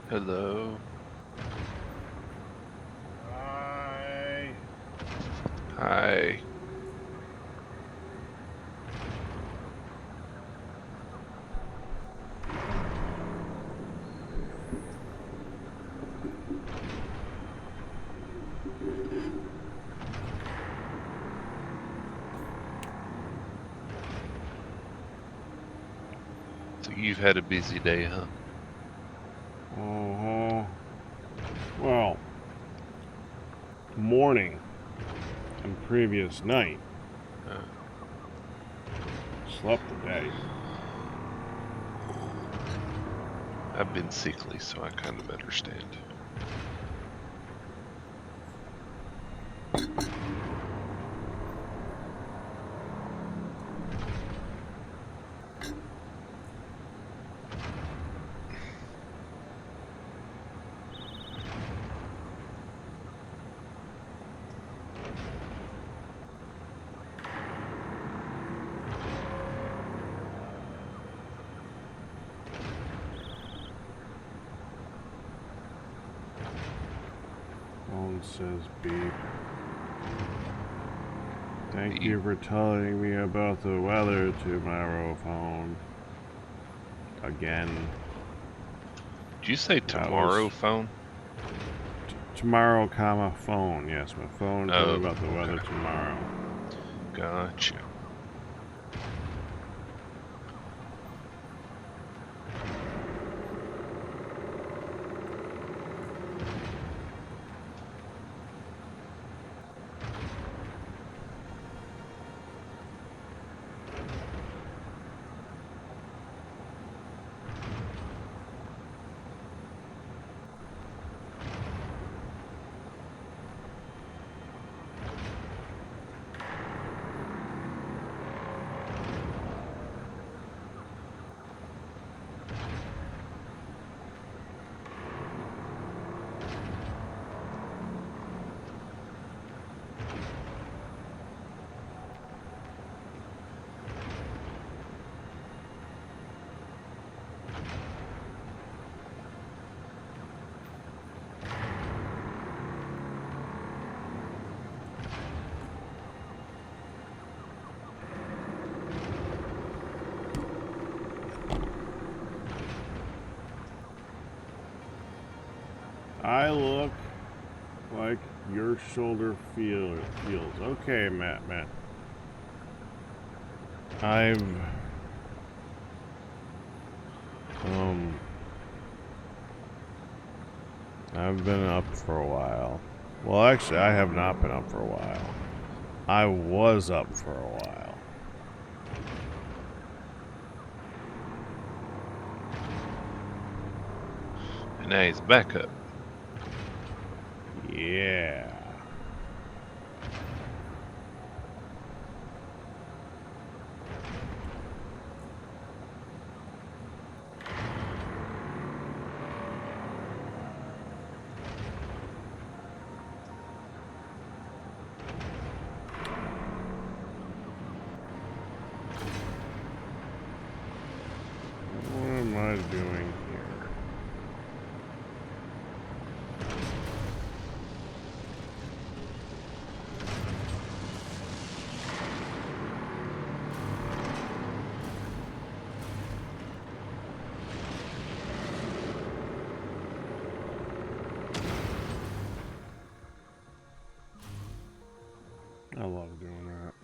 Hello. Hi. Hi. So you've had a busy day, huh? Well, morning and previous night. Slept today. I've been sickly, so I kind of understand. Phone says beep. Thank you for telling me about the weather tomorrow, phone. Again. Did you say tomorrow, phone? Tomorrow, comma, phone. Yes, my phone told me about the weather okay. tomorrow. Gotcha. I look like your shoulder feels. Okay, Matt. I've been up for a while. Well, actually, I have not been up for a while. I was up for a while. And now he's back up. Yeah. What am I doing here? I love doing that.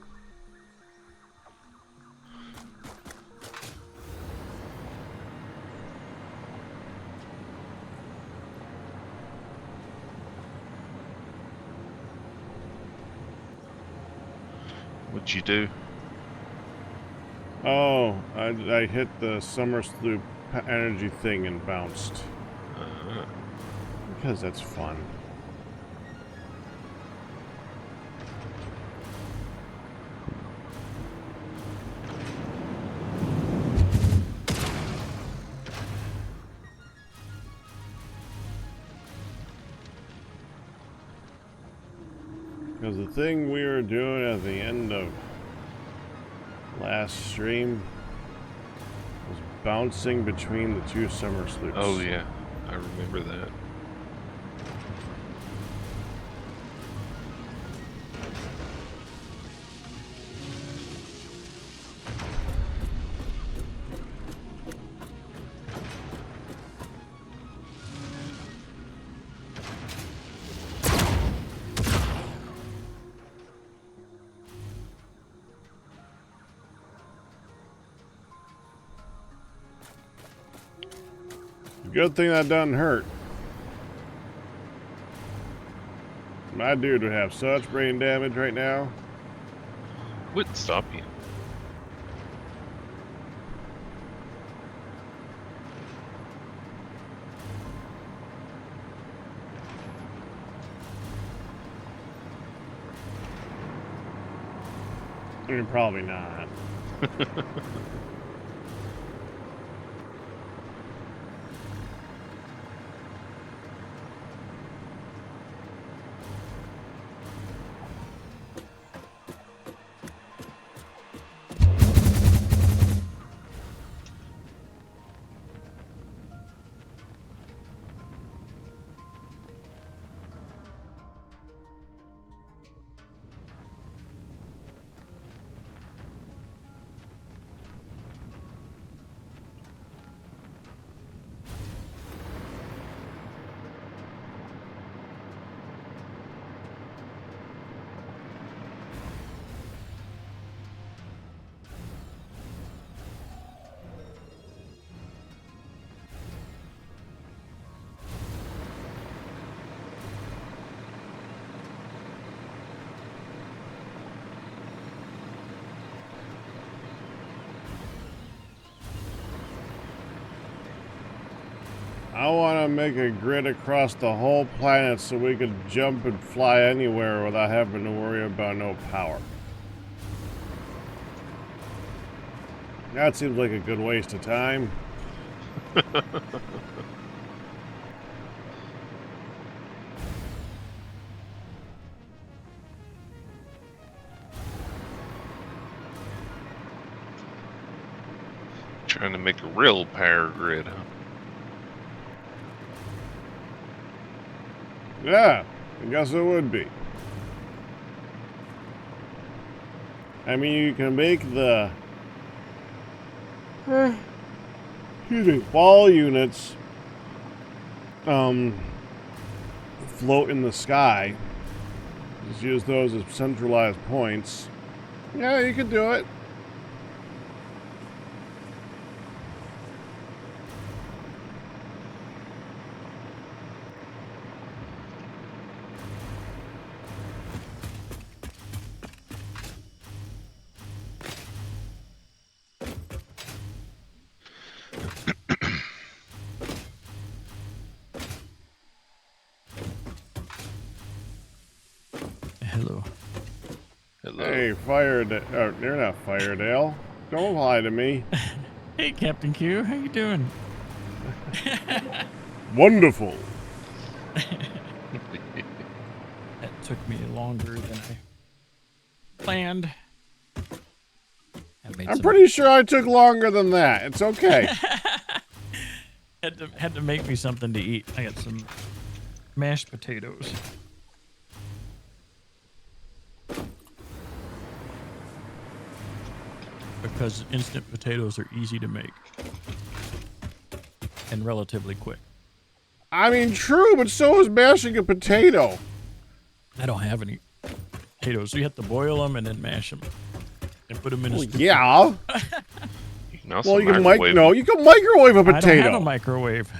What'd you do? Oh, I hit the summer sloop energy thing and bounced. Because that's fun. was the thing we were doing at the end of last stream was bouncing between the two summer sloops. Oh yeah, I remember that. Good thing that doesn't hurt. My dude would have such brain damage right now. Wouldn't stop you. I mean, probably not. I want to make a grid across the whole planet so we could jump and fly anywhere without having to worry about no power. That seems like a good waste of time. Trying to make a real power grid, huh? Yeah, I guess it would be. I mean, you can make the excuse me, ball units float in the sky. Just use those as centralized points. Yeah, you could do it. Hello. Hello. Hey, Firedale. Oh, you're not Firedale. Don't lie to me. Hey, Captain Q. How you doing? Wonderful. That took me longer than I planned. I'm pretty sure I took longer than that. It's okay. had to make me something to eat. I got some mashed potatoes. Because instant potatoes are easy to make and relatively quick. I mean, true, but so is mashing a potato. I don't have any potatoes, so you have to boil them and then mash them and put them in a stew. Yeah. You can also Well, you can microwave. you can microwave a potato. I don't have a microwave.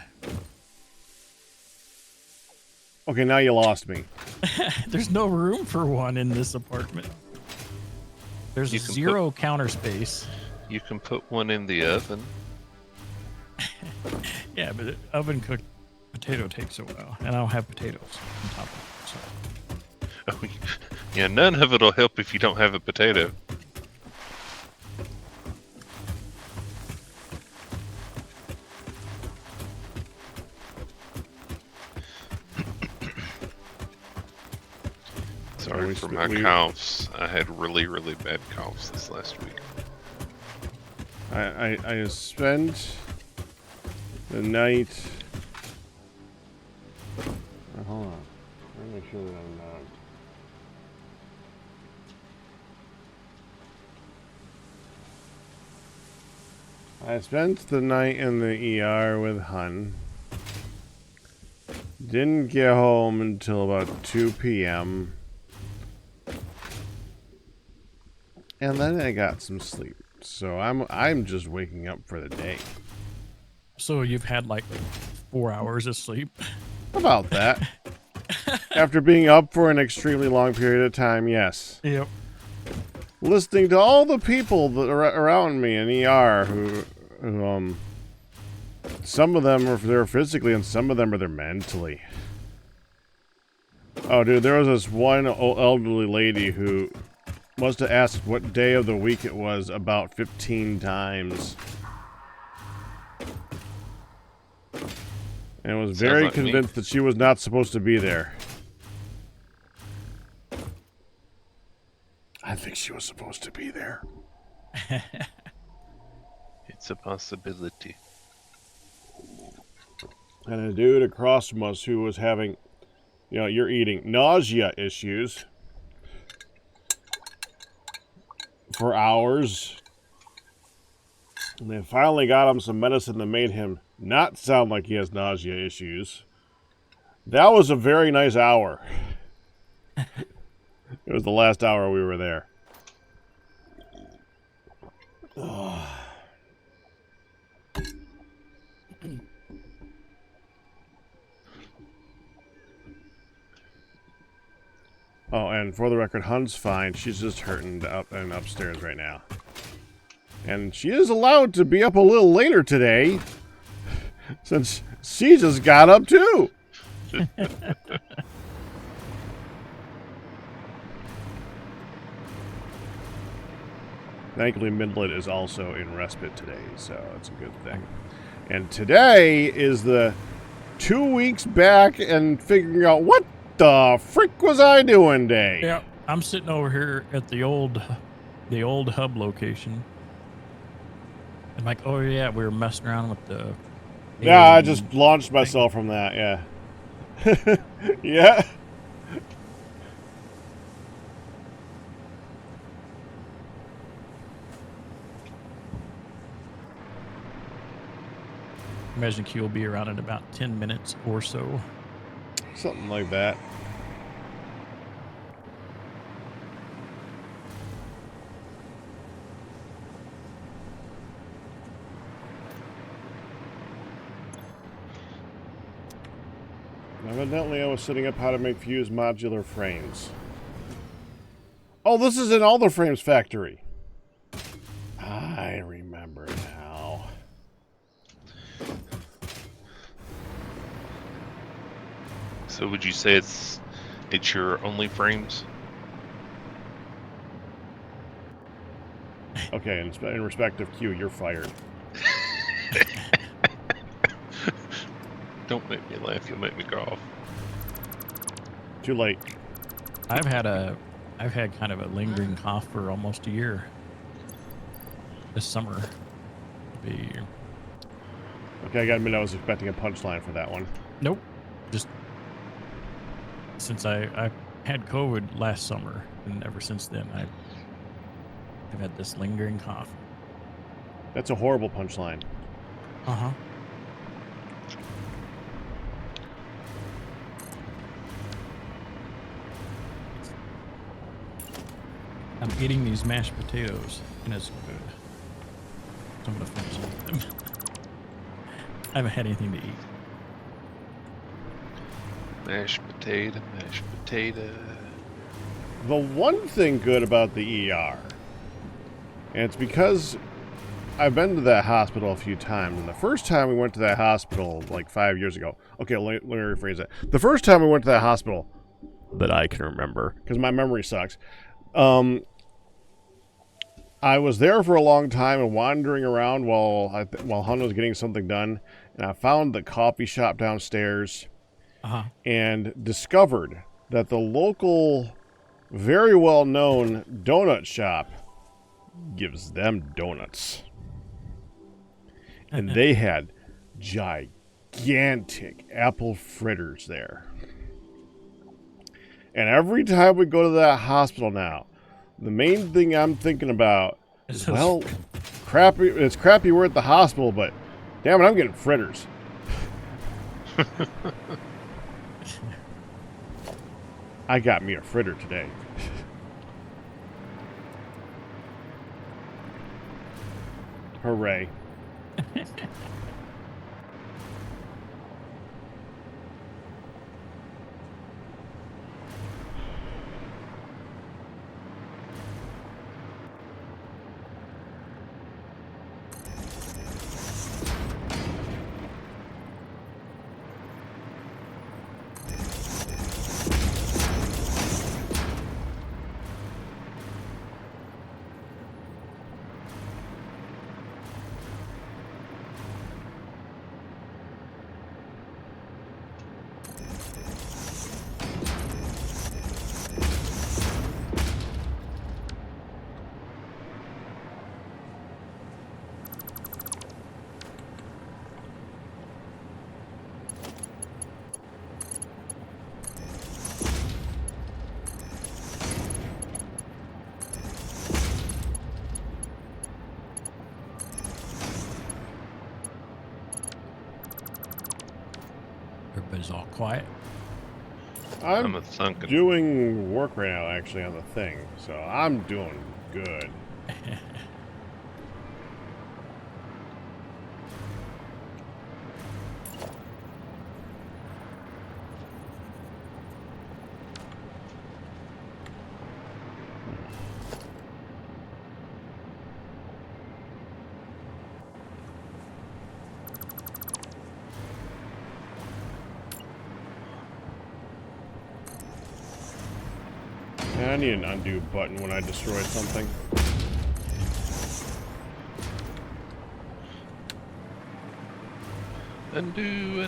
Okay, now you lost me. There's no room for one in this apartment. There's You can zero counter space. You can put one in the oven. Yeah, but the oven cooked potato takes a while, and I don't have potatoes on top of it. So. Yeah, none of it'll help if you don't have a potato. Sorry for my coughs. I had really, really bad coughs this last week. I spent the night. Hold on. Let me make sure that I'm not. I spent the night in the ER with Hun. Didn't get home until about 2 p.m. And then I got some sleep. So I'm just waking up for the day. So you've had like 4 hours of sleep? About that. After being up for an extremely long period of time, yes. Yep. Listening to all the people that are around me in ER who some of them are there physically and some of them are there mentally. Oh, dude, there was this one elderly lady who must have asked what day of the week it was about 15 times. And was very convinced that she was not supposed to be there. I think she was supposed to be there. It's a possibility. And a dude across from us who was having, you're eating nausea issues for hours. And they finally got him some medicine that made him not sound like he has nausea issues. That was a very nice hour. It was the last hour we were there. Oh, and for the record, Hun's fine. She's just hurting up and upstairs right now. And she is allowed to be up a little later today, since she just got up too. Thankfully, Midlet is also in respite today, so it's a good thing. And today is the 2 weeks back and figuring out what the frick was I doing day. Yeah, I'm sitting over here at the old hub location. I'm like, oh yeah, we were messing around with the. Yeah, I just launched myself from that. Yeah. Yeah. Imagine Q will be around in about 10 minutes or so. Something like that. Evidently, I was setting up how to make fuse modular frames. Oh, this is in all the frames factory. I remember now. So would you say it's your only frames? Okay, in respect of Q, you're fired. Don't make me laugh, you'll make me cough. Too late. I've had kind of a lingering cough for almost a year. This summer. Okay, I gotta admit I was expecting a punchline for that one. Nope. Just since I had COVID last summer, and ever since then I've had this lingering cough. That's a horrible punchline. Uh-huh. I'm eating these mashed potatoes, and it's good. So I'm gonna finish them. I haven't had anything to eat. Mashed potato, mashed potato. The one thing good about the ER, and it's because I've been to that hospital a few times, and the first time we went to that hospital, like 5 years ago. Okay, let me rephrase it. The first time we went to that hospital that I can remember, because my memory sucks, I was there for a long time and wandering around while Hun was getting something done, and I found the coffee shop downstairs and discovered that the local very well-known donut shop gives them donuts. And they had gigantic apple fritters there. And every time we go to that hospital now, the main thing I'm thinking about is, well, crappy. It's crappy we're at the hospital, but damn it, I'm getting fritters. I got me a fritter today. Hooray. Everybody's all quiet. I'm a thunking. doing work right now, actually, on the thing, so I'm doing good. I need an undo button when I destroy something. Undo.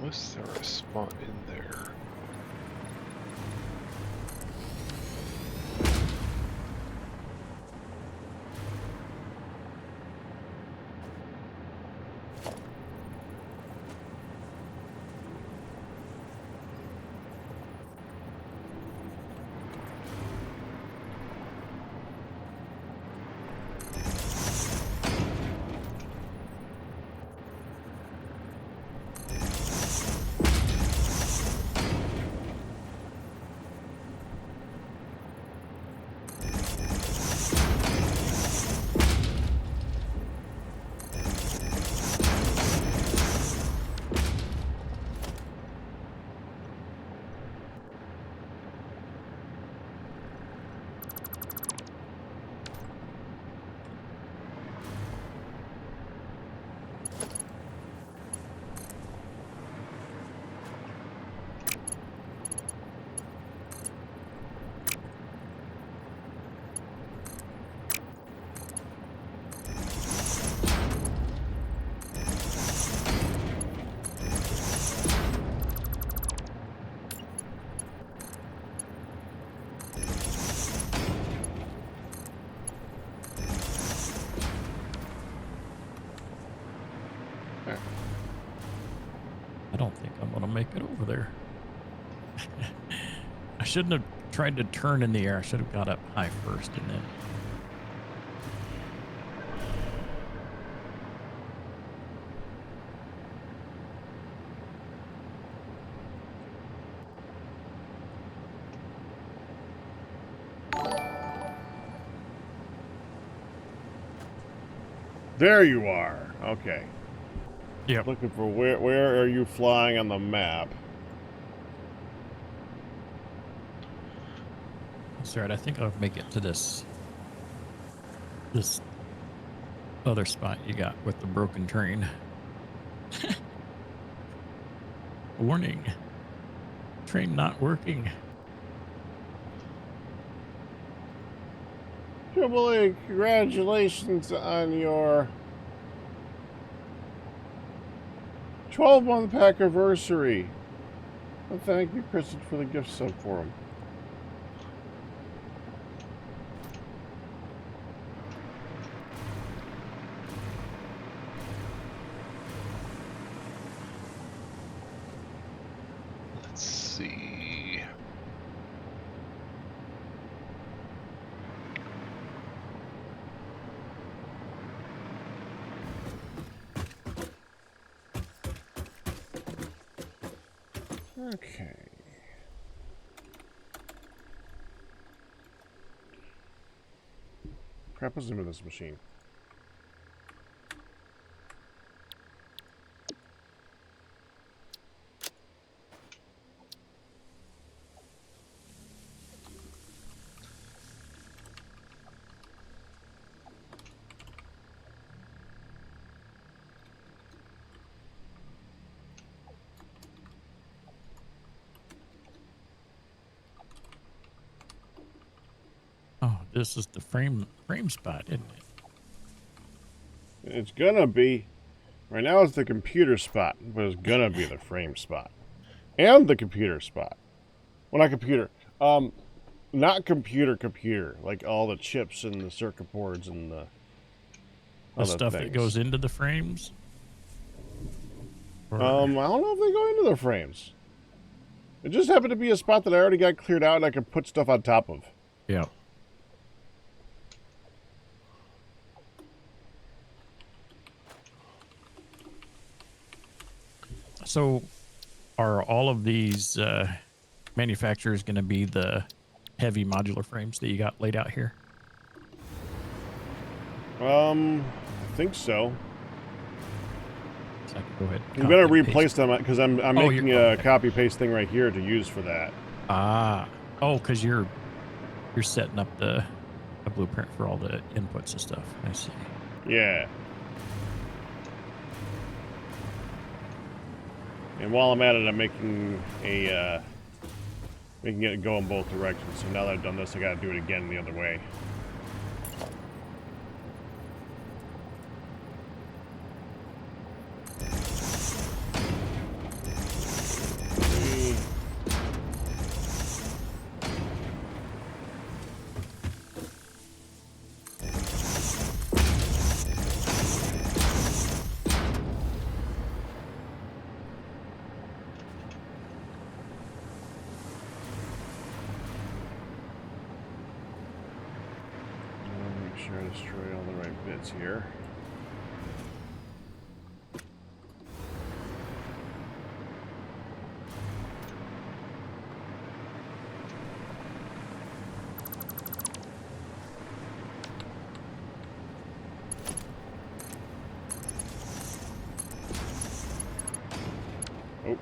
Was there a spot in there? I don't think I'm gonna make it over there. I shouldn't have tried to turn in the air. I should have got up high first and then. There you are. Okay. Yep. Looking for where are you flying on the map? That's right. I think I'll make it to this other spot you got with the broken train. Warning. Train not working. Jubilee, congratulations on your 12-month pack anniversary. Well, thank you, Kristen, for the gift sub for him. Let's see. Okay. Crap is in this machine. Oh, this is the frame spot, isn't it? It's gonna be. Right now it's the computer spot, but it's gonna be the frame spot. And the computer spot. Well, not computer. Not computer. Like all the chips and the circuit boards and the The other stuff that things. goes into the frames? Or, I don't know if they go into the frames. It just happened to be a spot that I already got cleared out and I could put stuff on top of. yeah. So, are all of these manufacturers going to be the heavy modular frames that you got laid out here? I think so. So I can go ahead. I'm gonna replace them because I'm making a okay. copy paste thing right here to use for that. Ah, oh, because you're setting up a blueprint for all the inputs and stuff. I see. Yeah. And while I'm at it, I'm making it go in both directions. So now that I've done this, I gotta do it again the other way. Make sure I destroy all the right bits here. Oh,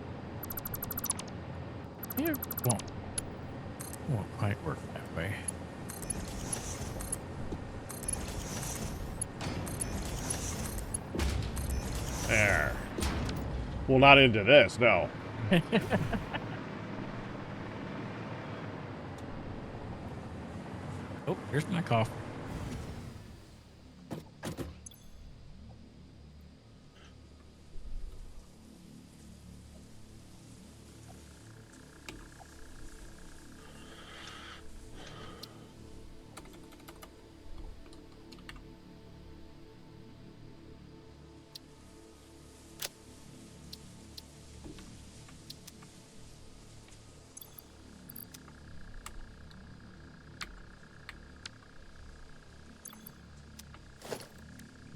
Yeah, won't quite work that way. there. Well, not into this, no. Oh, here's my cough.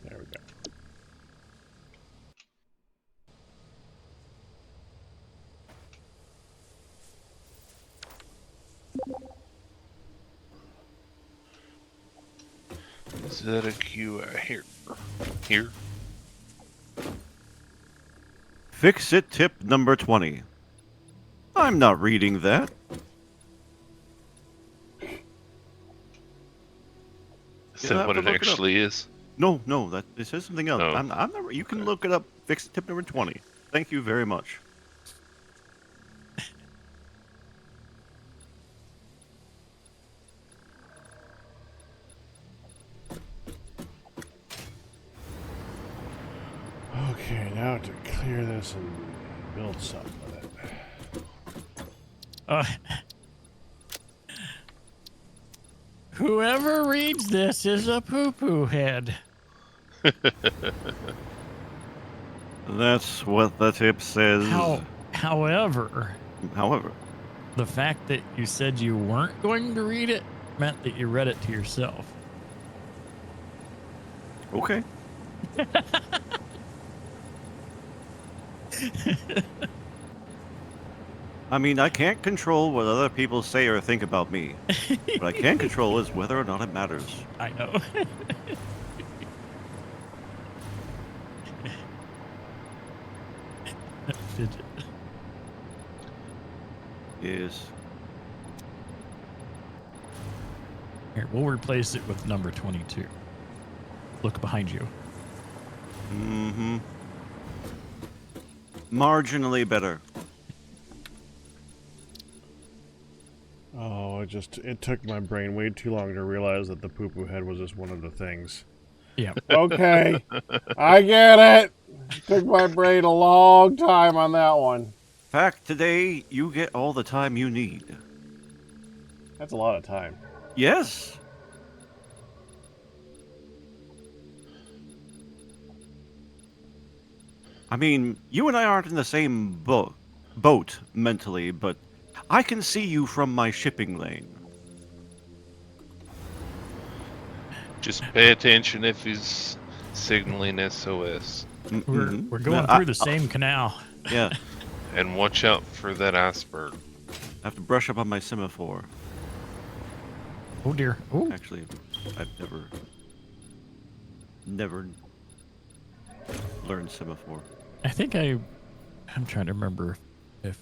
There we go. Is that a queue here? Here? Fix it tip number 20. I'm not reading that. Is You'll that have what to it look it up. actually is? No, it says something else. Oh. I'm not. You can look it up. Fix it tip number 20. Thank you very much. out to clear this and build something with it. Whoever reads this is a poo-poo head. That's what the tip says. However, However, the fact that you said you weren't going to read it meant that you read it to yourself. okay. I mean, I can't control what other people say or think about me. What I can control is whether or not it matters. I know. Fidget. Yes. Here, we'll replace it with number 22. Look behind you. Mm-hmm. Marginally better. Oh, it took my brain way too long to realize that the poo-poo head was just one of the things. Yeah. Okay, I get it. Took my brain a long time on that one. Fact, today you get all the time you need. That's a lot of time. Yes. I mean, you and I aren't in the same boat mentally, but I can see you from my shipping lane. Just pay attention if he's signaling SOS. Mm-hmm. We're going through the same canal. Yeah. And watch out for that iceberg. I have to brush up on my semaphore. Oh dear. Oh. Actually, I've never learned semaphore. I think I'm trying to remember if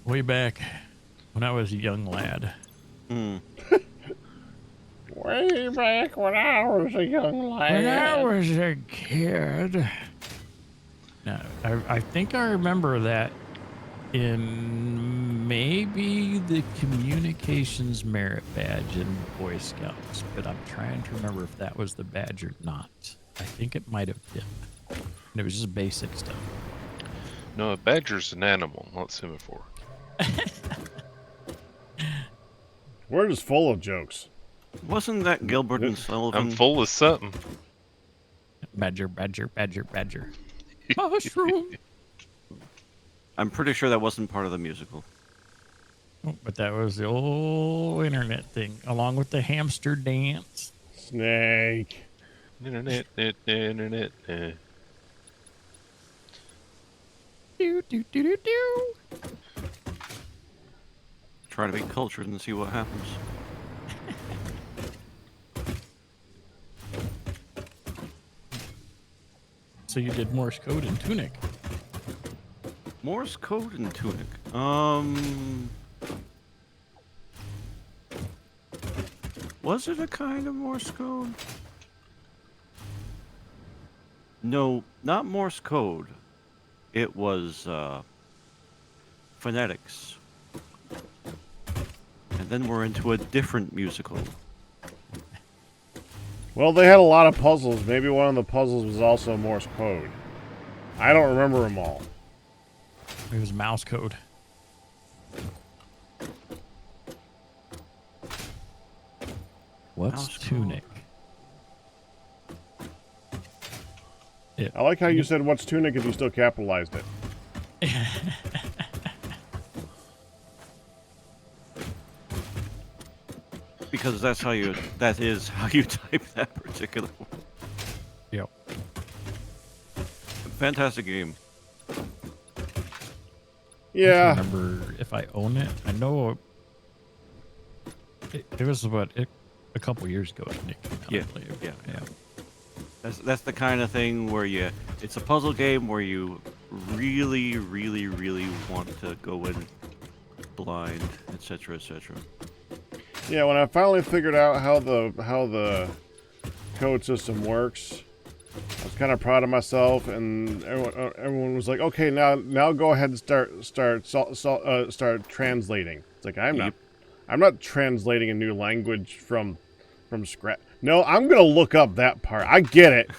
way back when I was a young lad. Hmm. Way back when I was a young lad. When I was a kid. No, I think I remember that in maybe the communications merit badge in Boy Scouts, but I'm trying to remember if that was the badge or not. I think it might have been. And it was just basic stuff. No, a badger's an animal, not semaphore. We're just full of jokes. Wasn't that Gilbert and Sullivan? I'm full of something. Badger, badger, badger, badger. Mushroom. I'm pretty sure that wasn't part of the musical. Oh, but that was the old internet thing, along with the hamster dance. Snake. Internet. Do, do, do, do, do. Try to be cultured and see what happens. So you did Morse code in Tunic. Morse code and Tunic. Was it a kind of Morse code? No, not Morse code. It was phonetics. And then we're into a different musical. Well, they had a lot of puzzles. Maybe one of the puzzles was also Morse code. I don't remember them all. It was mouse code. What's Mouse code. Tunic? I like how you said, what's tunic, if you still capitalized it. Because that is how you type that particular one. Yep. Fantastic game. Yeah. I don't remember if I own it. I know it was a couple years ago. Nick came out Yeah, and played it. yeah. That's the kind of thing where it's a puzzle game where you really, really, really want to go in blind, etc., etc. Yeah, when I finally figured out how the code system works, I was kind of proud of myself, and everyone was like, "Okay, now go ahead and start translating." It's like I'm not translating a new language from scratch. No, I'm gonna look up that part. I get it.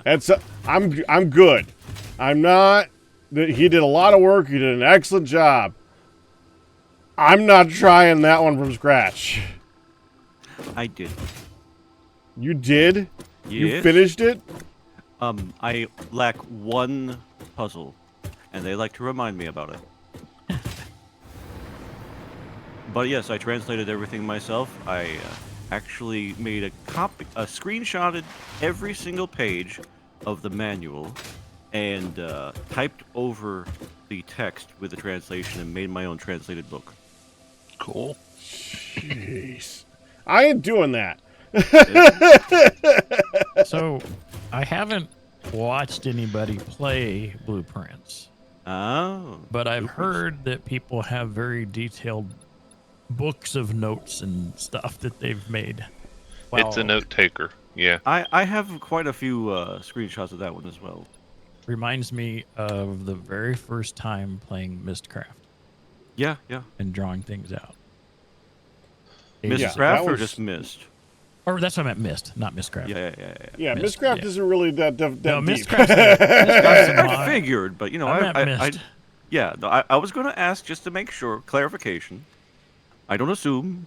That's I'm good. I'm not. He did a lot of work. He did an excellent job. I'm not trying that one from scratch. I did. You did? You Yes. finished it? I lack one puzzle, and they like to remind me about it. But yes, I translated everything myself. I actually made a screenshotted every single page of the manual, and typed over the text with the translation and made my own translated book. Cool. Jeez. I ain't doing that. So, I haven't watched anybody play Blueprints, Oh. but I've Blueprints. heard that people have very detailed books of notes and stuff that they've made. It's a Wow. note taker. Yeah. I have quite a few screenshots of that one as well. Reminds me of the very first time playing Mistcraft Yeah, yeah. and drawing things out. Mist Yeah, Craft that or was- just Mist? Or that's what I meant, Mist, not Mistcraft. Yeah. Yeah, Mist, Mistcraft yeah. isn't really that No, deep. Mistcraft's I figured, but you know, I meant I Mist. yeah, no, I was going to ask just to make sure, clarification. I don't assume.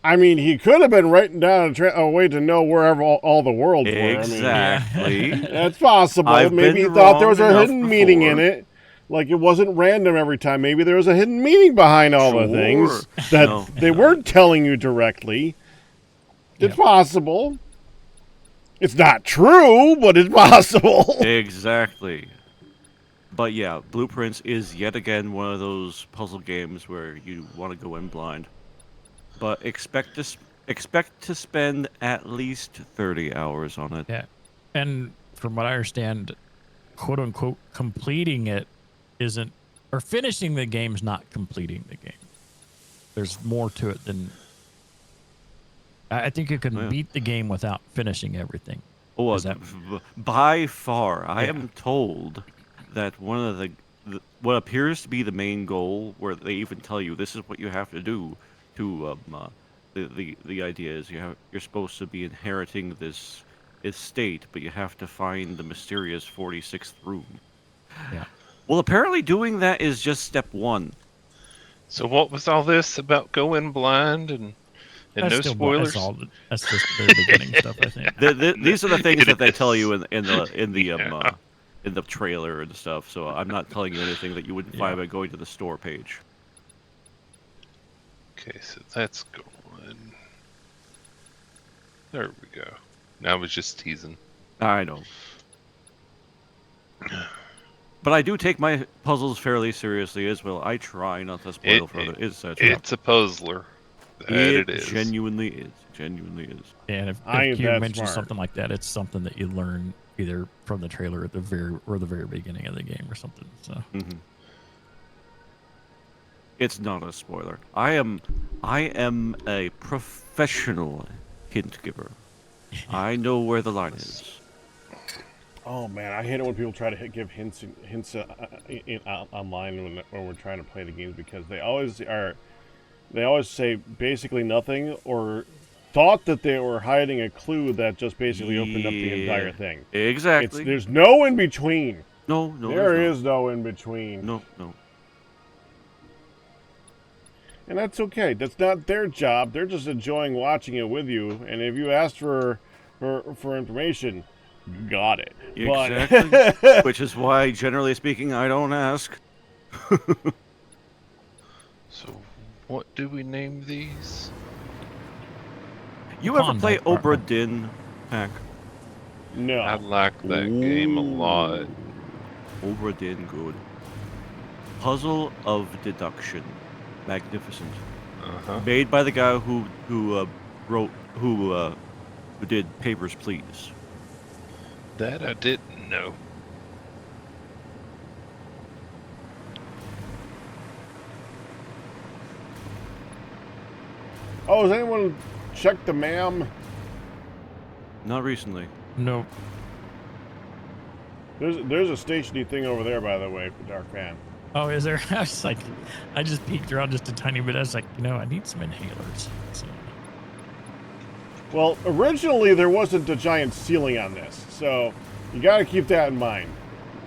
I mean, he could have been writing down a way to know wherever all the worlds were. I mean, Exactly. that's possible. I've Maybe he been thought there was wrong a enough hidden meaning in before. it. Like it wasn't random every time. Maybe there was a hidden meaning behind all the things Sure. that No, they no. weren't telling you directly. It's possible. It's not true, but it's possible. Exactly. But yeah, Blueprints is yet again one of those puzzle games where you want to go in blind. But expect to spend at least 30 hours on it. Yeah. And from what I understand, quote unquote, completing it isn't, or finishing the game's not completing the game. There's more to it than, I think you can Yeah. beat the game without finishing everything. Oh, Is that- by far, I Yeah. am told that one of the what appears to be the main goal, where they even tell you this is what you have to do to the idea is you're supposed to be inheriting this estate, but you have to find the mysterious 46th room. Yeah. Well, apparently doing that is just step one. So what was all this about going blind and no still- spoilers? That's just the very beginning stuff, I think. These are the things It that they tell is. you in the Yeah. in the trailer and stuff. So I'm not telling you anything that you wouldn't find by going to the store page. Okay, so that's going. There we go. I was just teasing. I know. But I do take my puzzles fairly seriously as well. I try not to spoil further. It's a puzzler. That it is. Genuinely is. Genuinely is. And I if ain't you that mention smart. something like that, it's something that you learn either from the trailer at the very beginning of the game or something. So Hmm. It's not a spoiler. I am a professional hint giver. I know where the line is. Oh man, I hate it when people try to give hints online when we're trying to play the games, because they always say basically nothing, or thought that they were hiding a clue that just basically opened up the entire thing. Exactly. There's no in between. No, There there's is no in between. No. And that's okay. That's not their job. They're just enjoying watching it with you. And if you asked for information, you got it. Exactly. Which is why, generally speaking, I don't ask. So, what do we name these? You ever play Klondike Obra Bar. Dinn, Pack? No. I like that game a lot. Obra Dinn, good. Puzzle of Deduction, magnificent. Uh-huh. Made by the guy who did Papers, Please. That I didn't know. Oh, has anyone checked the MAM? Not recently. no, There's a stationy thing over there, by the way, for Dark Fan. oh, is there? I was like, I just peeked around just a tiny bit. I was like, I need some inhalers. So, Well, originally there wasn't a giant ceiling on this, so you got to keep that in mind.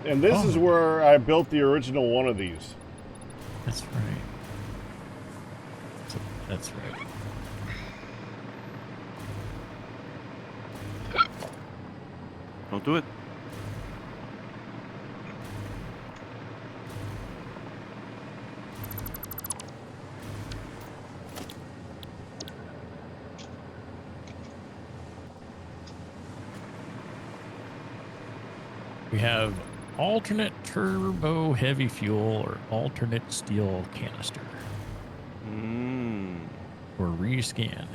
And this is where I built the original one of these. That's right. That's right. Don't do it. We have alternate turbo heavy fuel or alternate steel canister or rescan.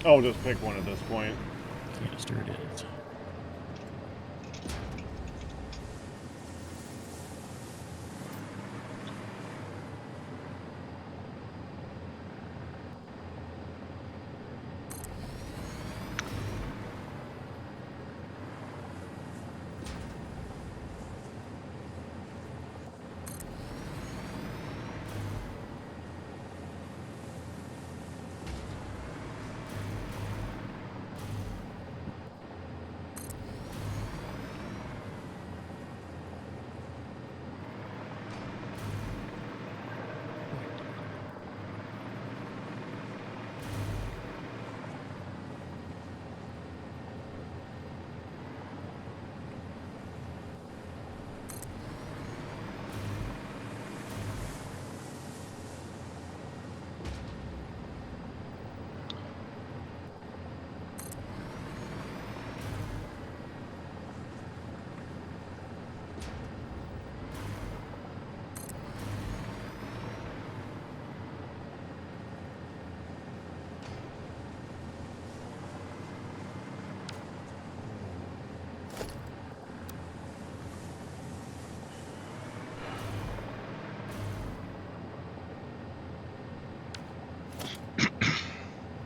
Oh, just pick one at this point. Canister it is.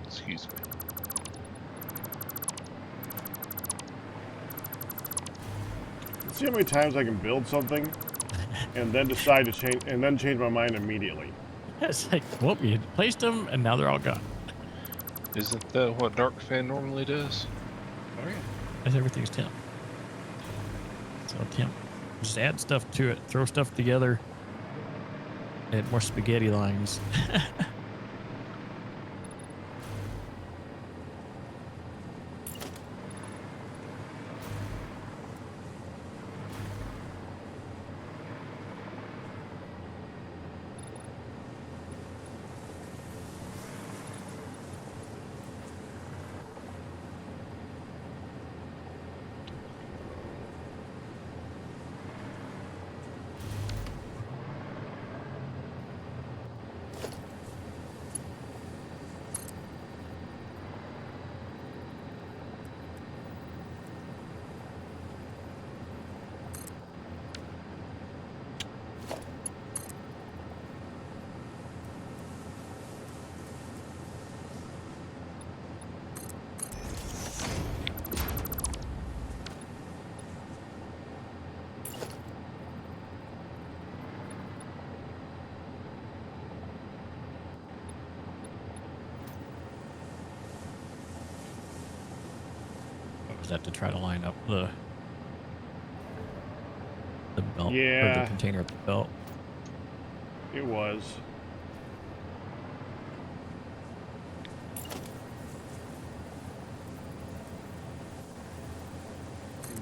Excuse me. See how many times I can build something and then decide to change, and then change my mind immediately. It's like, well, you placed them and now they're all gone. Isn't that what Dark Fan normally does? Oh, yeah. That's everything's temp. So temp. Just add stuff to it, throw stuff together, add more spaghetti lines. Was that to try to line up the belt or Yeah. the container at the belt? It was.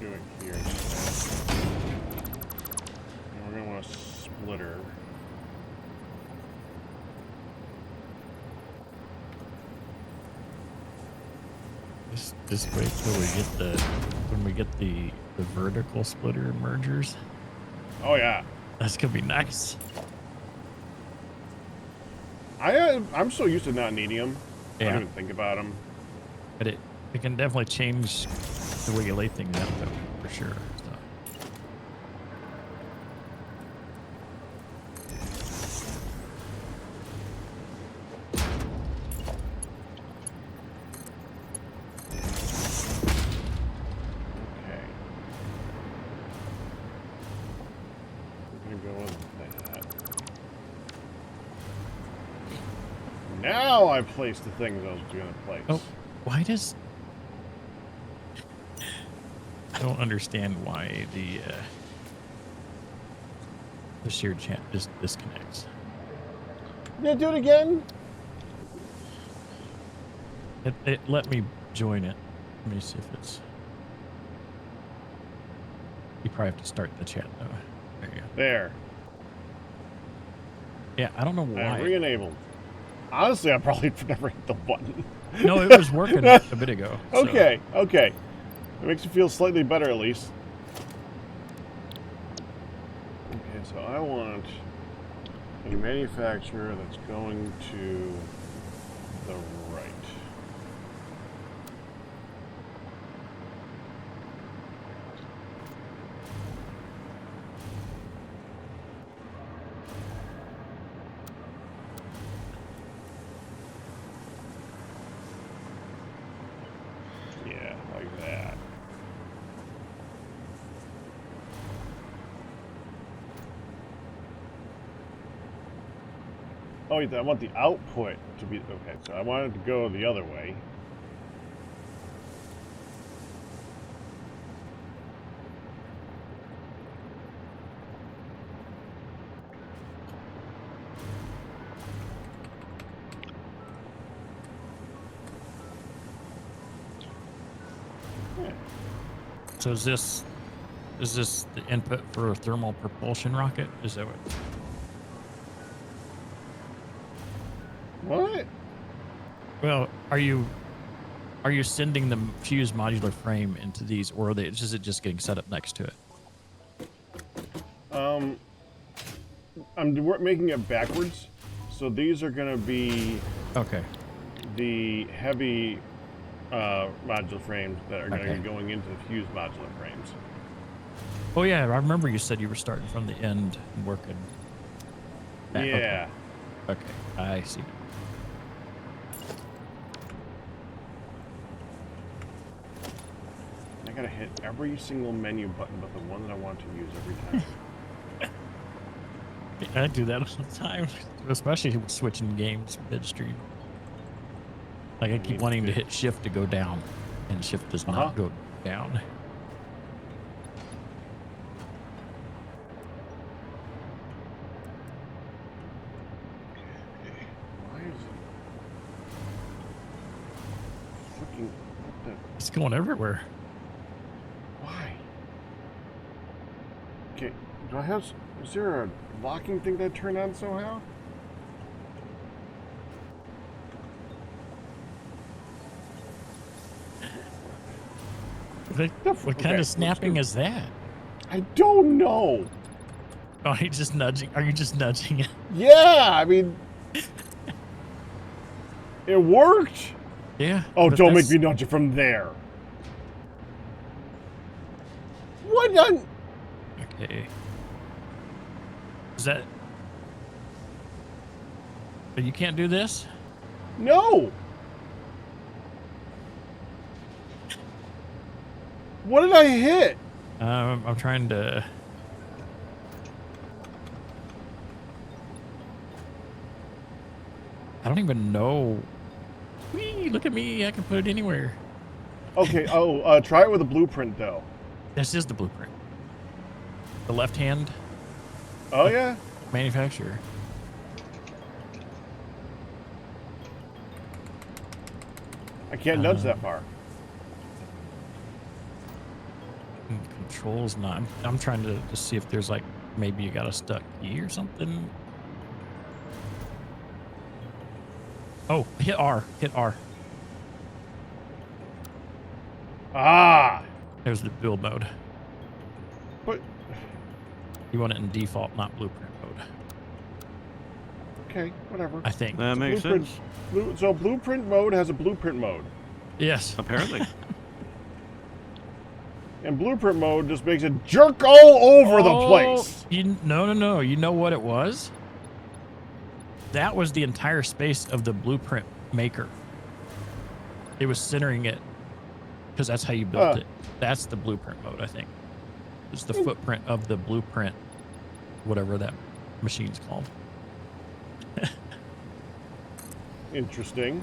Do it here. And we're gonna want a splitter. Just wait till we get when we get the vertical splitter mergers. Oh yeah. That's gonna be nice. I'm so used to not needing them. I Yeah. don't even think about them. But it can definitely change the way you lay things out, though, for sure. So. Okay. We're gonna go with that. Now I place the things I was going to place. Oh, why does... I don't understand why the shared chat just disconnects. Yeah, do it again. It let me join it. Let me see if it's... You probably have to start the chat though. There you go. There. Yeah, I don't know why. Re-enabled. Honestly, I probably never hit the button. No, it was working a bit ago. So. Okay, okay. It makes you feel slightly better at least. Okay, so I want a manufacturer that's going to the right. Yeah, like that. Oh, I want the output to be... Okay, so I wanted to go the other way. So is this the input for a thermal propulsion rocket? Is that what? What? Well, are you sending the fused modular frame into these, or is it just getting set up next to it? I'm making it backwards. So these are going to be Okay. the heavy modular frames that are going to Okay. be going into the fused modular frames. Oh yeah, I remember you said you were starting from the end and working back. Yeah. Okay, I see. I gotta hit every single menu button but the one that I want to use every time. I do that all the time, especially switching games midstream. Like I keep wanting to hit shift to go down, and shift does not go down. Why is it freaking... What the... It's going everywhere. Why? Okay, do I have... Is there a locking thing that turned on somehow? What kind of snapping is that? I don't know. Oh, are you just nudging? Are you just nudging it? Yeah, I mean... It worked! Yeah. Oh, but don't make that's- me nudge it from there. What on... Okay. Is that... But you can't do this? No! What did I hit? I'm trying to... I don't even know. Whee, look at me. I can put it anywhere. Okay, try it with a blueprint, though. This is the blueprint. The left hand Oh, yeah? manufacturer. I can't nudge that far. Controls not. I'm trying to see if there's like maybe you got a stuck key or something. Oh, hit R. Hit R. Ah! There's the build mode. But... You want it in default, not blueprint mode. Okay, whatever. I think. That makes Blueprint, sense. so blueprint mode has a blueprint mode. Yes. Apparently. And blueprint mode just makes it jerk all over the place. No. You know what it was? That was the entire space of the blueprint maker. It was centering it because that's how you built it. That's the blueprint mode, I think. It's the footprint of the blueprint, whatever that machine's called. interesting.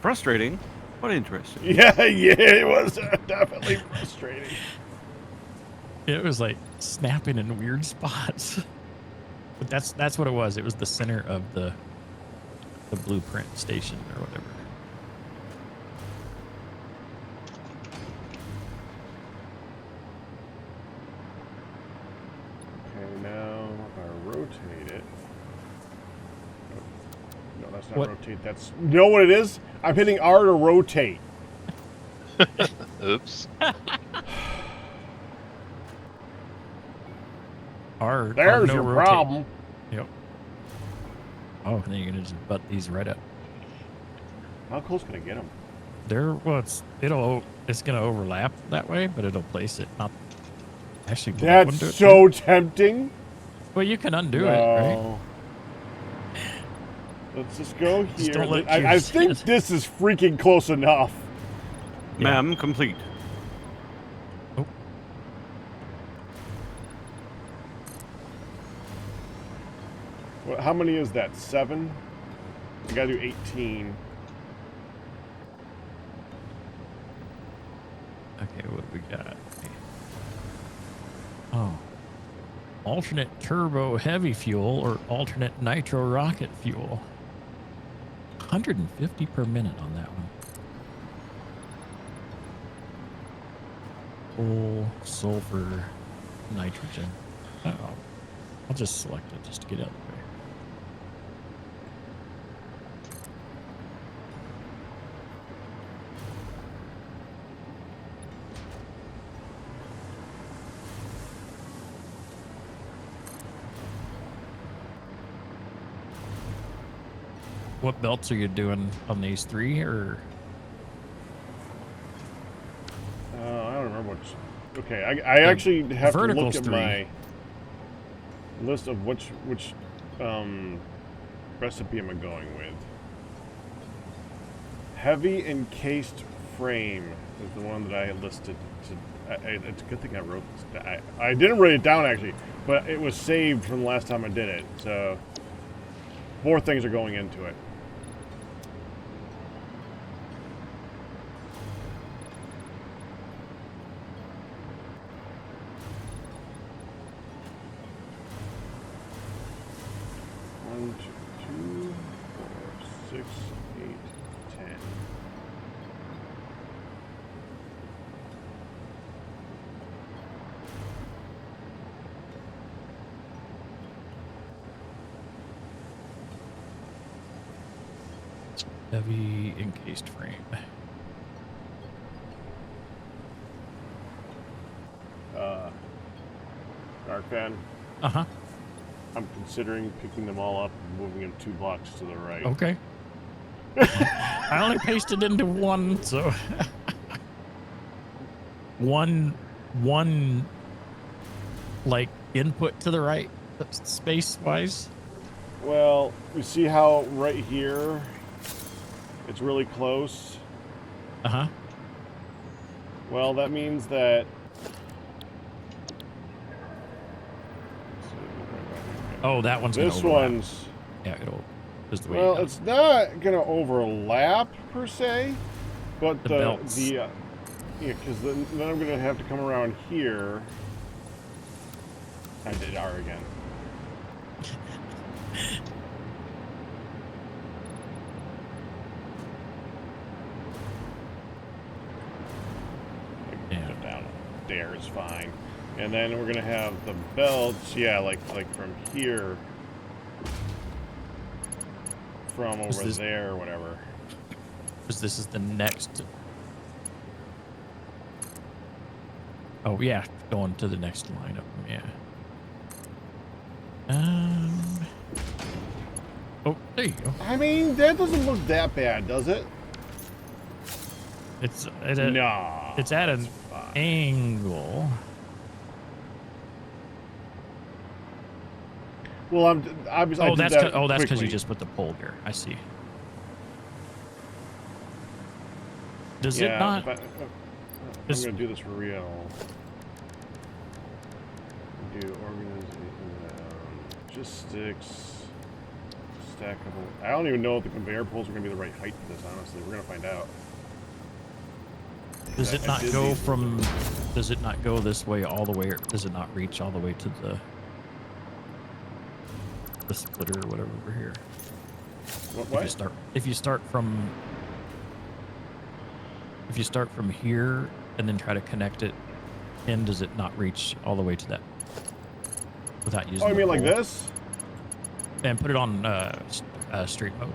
Frustrating, but interesting. Yeah, it was definitely frustrating. It was like snapping in weird spots. But that's what it was. It was the center of the blueprint station or whatever. Okay, now if I rotate it. No, that's not What? rotate. That's, you know what it is? I'm hitting R to rotate. Oops. There's no your rotate. problem. Yep. Oh, and then you're gonna just butt these right up. How close can I get them? It's gonna overlap that way, but it'll place it not. Actually, will That's undo it so too? tempting. Well, you can undo it, right? No. Let's just go Just here. don't let I yours think hit. this is freaking close enough. Yeah. Ma'am, complete. Oh. How many is that? 7? I gotta do 18. Okay, what we got? Oh. Alternate turbo heavy fuel or alternate nitro rocket fuel. 150 per minute on that one. Coal, sulfur, nitrogen. Oh, I'll just select it just to get out of the way. What belts are you doing on these 3, or? I don't remember which. Okay, I actually have to look vertical's at 3. my list of which recipe am I going with. Heavy encased frame is the one that I listed. It's a good thing I wrote this down. I didn't write it down actually, but it was saved from the last time I did it. So 4 things are going into it. One, two, 4, 6, 8, 10. Heavy encased frame. Dark fan. Uh-huh. I'm considering picking them all up and moving them 2 blocks to the right. Okay. I only pasted into one, so one like input to the right, space wise. Well, you see how right here it's really close? Uh-huh. Well, that means that Oh, that one's gonna this overlap. one's, Yeah, it'll just the way well, you it's not gonna overlap per se, but The belts. yeah, because then I'm gonna have to come around here. I did R again. Yeah. Put it down there is fine, and then we're gonna have the belts. Yeah, like from here, from over this- there, or whatever. Because this is the next. Oh yeah, going to the next line up. Yeah. Oh, there you go. I mean, that doesn't look that bad, does it? It's at a, Nah. It's at an fine. angle. Well, I'm obviously. Oh, that's because you quickly. just put the pole here. I see. Does Yeah, it not? but, I'm is- gonna do this for real. Do organization, logistics. stackable. I don't even know if the conveyor poles are going to be the right height for this, honestly. We're going to find out. Does it I not did go these from? Does it not go this way all the way, or does it not reach all the way to the splitter or whatever over here? What? If you start from here and then try to connect it in, does it not reach all the way to that without using? Oh, you the mean like pole? this? And put it on street mode.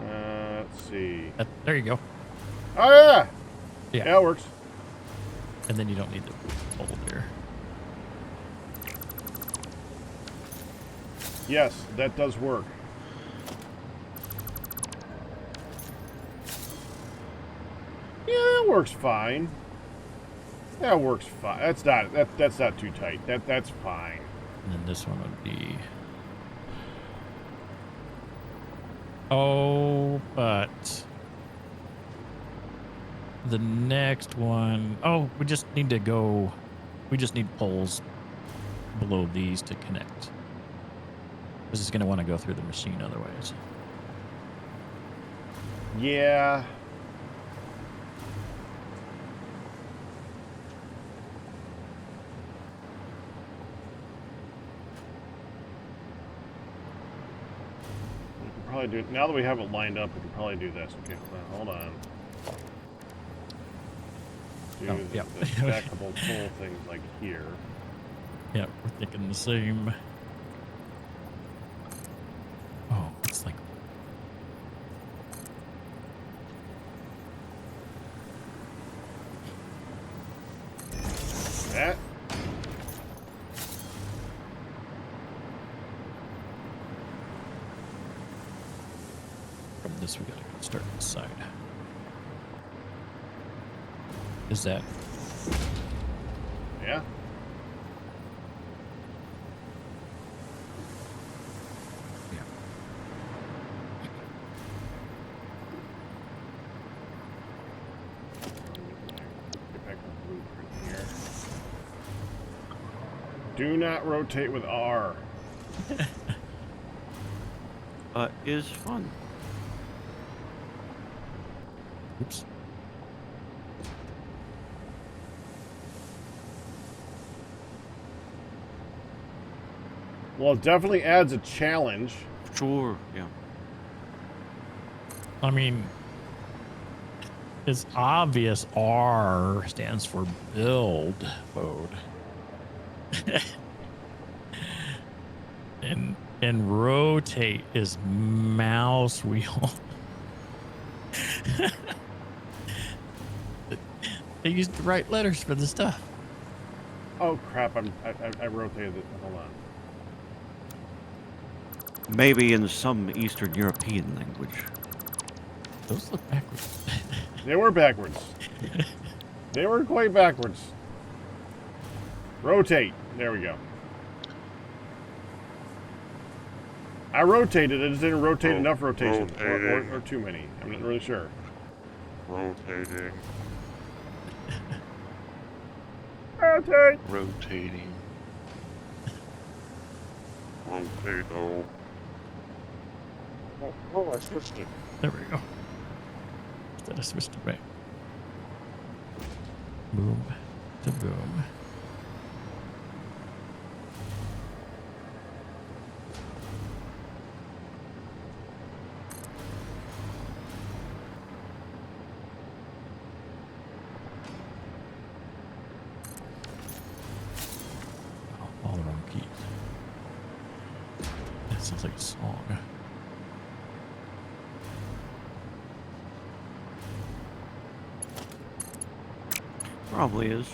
Let's see. There you go. Oh yeah. Yeah. Yeah, it works. And then you don't need the pole there. Yes, that does work. Yeah, that works fine. That works fine. That's not too tight. That's fine. And then this one would be. Oh, but the next one. Oh, we just need to go. We just need poles below these to connect. This is going to want to go through the machine otherwise. Yeah. We can probably do it. Now that we have it lined up, we can probably do this. Okay, hold on. Do yep. the stackable pole things like here. Yeah, we're thinking the same. Oh, it's like. That. From this, we gotta start this side. Is that? Yeah. Yeah. Get back to the blueprint here. Do not rotate with R. Is fun. Oops. Well, it definitely adds a challenge. Sure, yeah. I mean, it's obvious R stands for build mode. and rotate is mouse wheel. They used the right letters for the stuff. Oh crap! I rotated it. Hold on. Maybe in some Eastern European language. Those look backwards. They were backwards. They were quite backwards. Rotate. There we go. I rotated. I just didn't rotate enough rotation, or too many. I'm not really sure. Rotating. Rotate. Rotating. Rotato. Oh, I switched it. There we go. Instead I switched it back. Boom to boom. Oh, all the wrong keys. That sounds like a song. Probably is.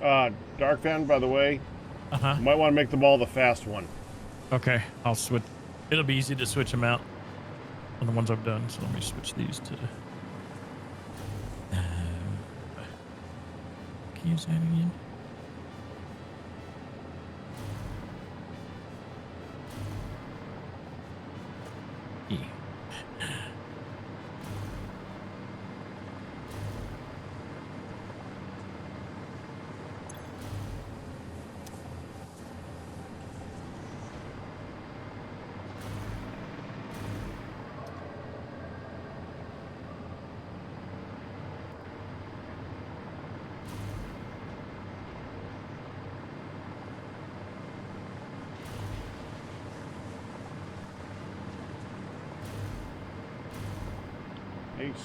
Dark fan, by the way, Uh-huh. you might want to make the ball the fast one. Okay, I'll switch. It'll be easy to switch them out on the ones I've done. So let me switch these to. Can you use that again? E. Paste.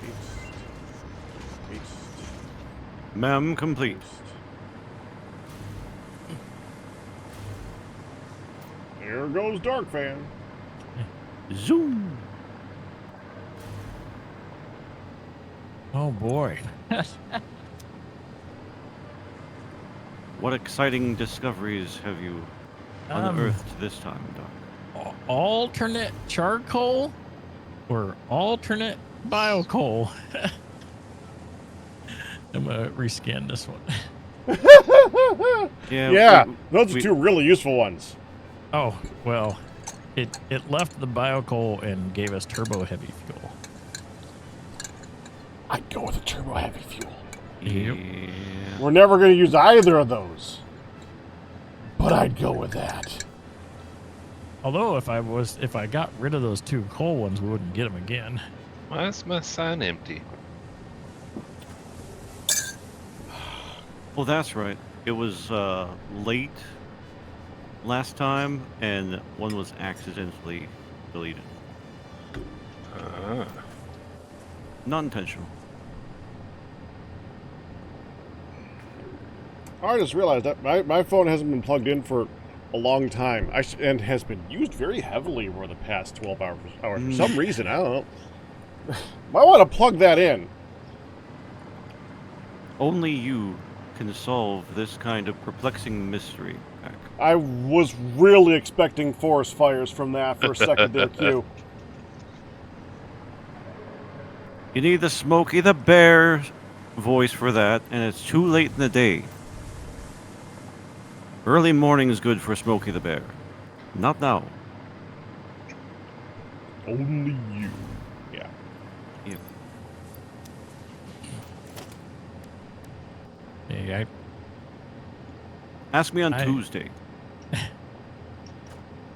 Paste. Paste. Mem complete. Paste. Here goes Dark fan. Zoom. Oh boy. What exciting discoveries have you unearthed this time, Doc? Alternate charcoal or alternate biocoal. I'm gonna rescan this one. Yeah, we- those are we- two really useful ones. Oh well, it left the biocoal and gave us turbo heavy fuel. I'd go with a turbo heavy fuel. Yep. Yeah. We're never going to use either of those. But I'd go with that. Although if I got rid of those two coal ones, we wouldn't get them again. Why is my sign empty? Oh, that's right. It was late last time, and one was accidentally deleted. Ah. Not intentional. I just realized that my phone hasn't been plugged in for a long time. And has been used very heavily over the past 12 hours. For some reason, I don't know. Might want to plug that in. Only you can solve this kind of perplexing mystery, Pack. I was really expecting forest fires from that for a second there, Q. You need the Smokey the Bear voice for that, and it's too late in the day. Early morning is good for Smokey the Bear. Not now. Only you. Yeah. Yep. Yeah, Ask me on I- Tuesday.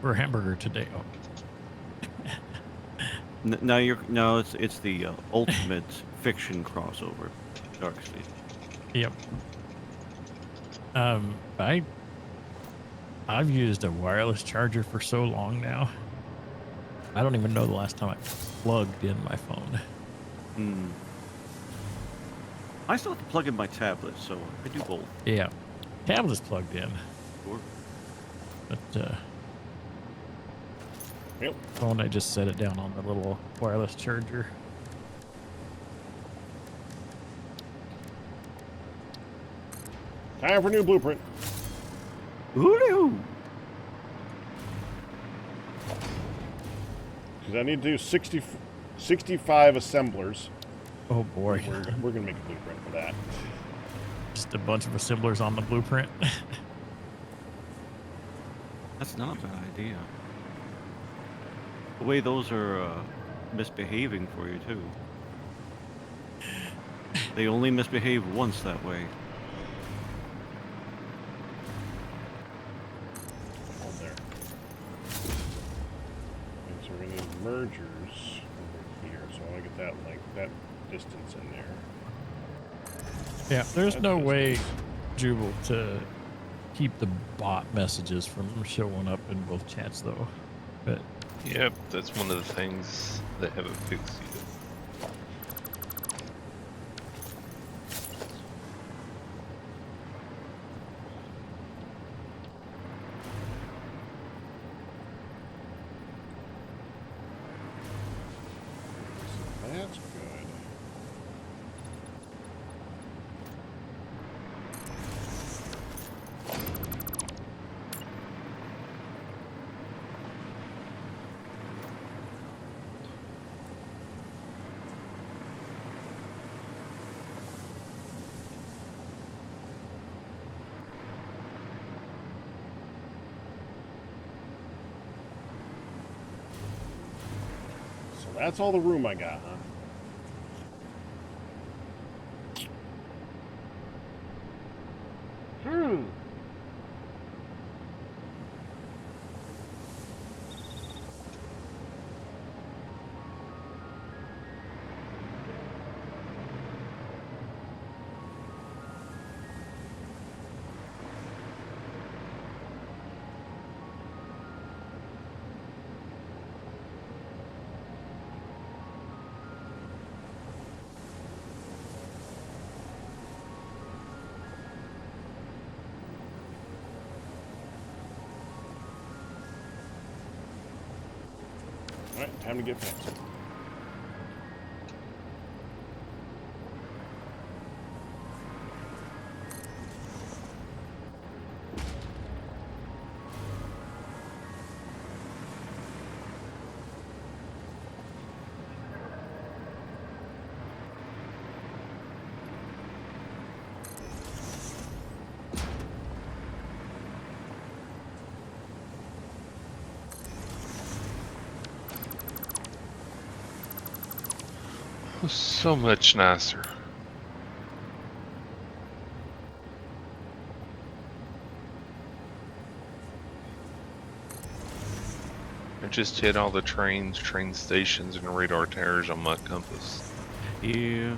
for a hamburger today. Oh, No, it's the ultimate fiction crossover, Dark State. yep. I've used a wireless charger for so long now. I don't even know the last time I plugged in my phone. I still have to plug in my tablet, so I do both. Yeah, tablet's plugged in, Sure. but Yep. phone I just set it down on the little wireless charger. Time for new blueprint. Ooh. Because I need to do 65 assemblers. Oh boy, We're going to make a blueprint for that. just a bunch of assemblers on the blueprint. That's not a bad idea. The way those are misbehaving for you, too. They only misbehave once that way. Hold there. And so we're going to need mergers over here. So I want to get that that distance in there. Yeah, there's That's no just way, nice. Jubal, to keep the bot messages from showing up in both chats, though. But Yep, that's one of the things they haven't fixed yet. So that's good. That's all the room I got, huh? Alright, time to get fixed. Oh, so much nicer. I just hit all the trains, train stations, and radar towers on my compass. Yeah.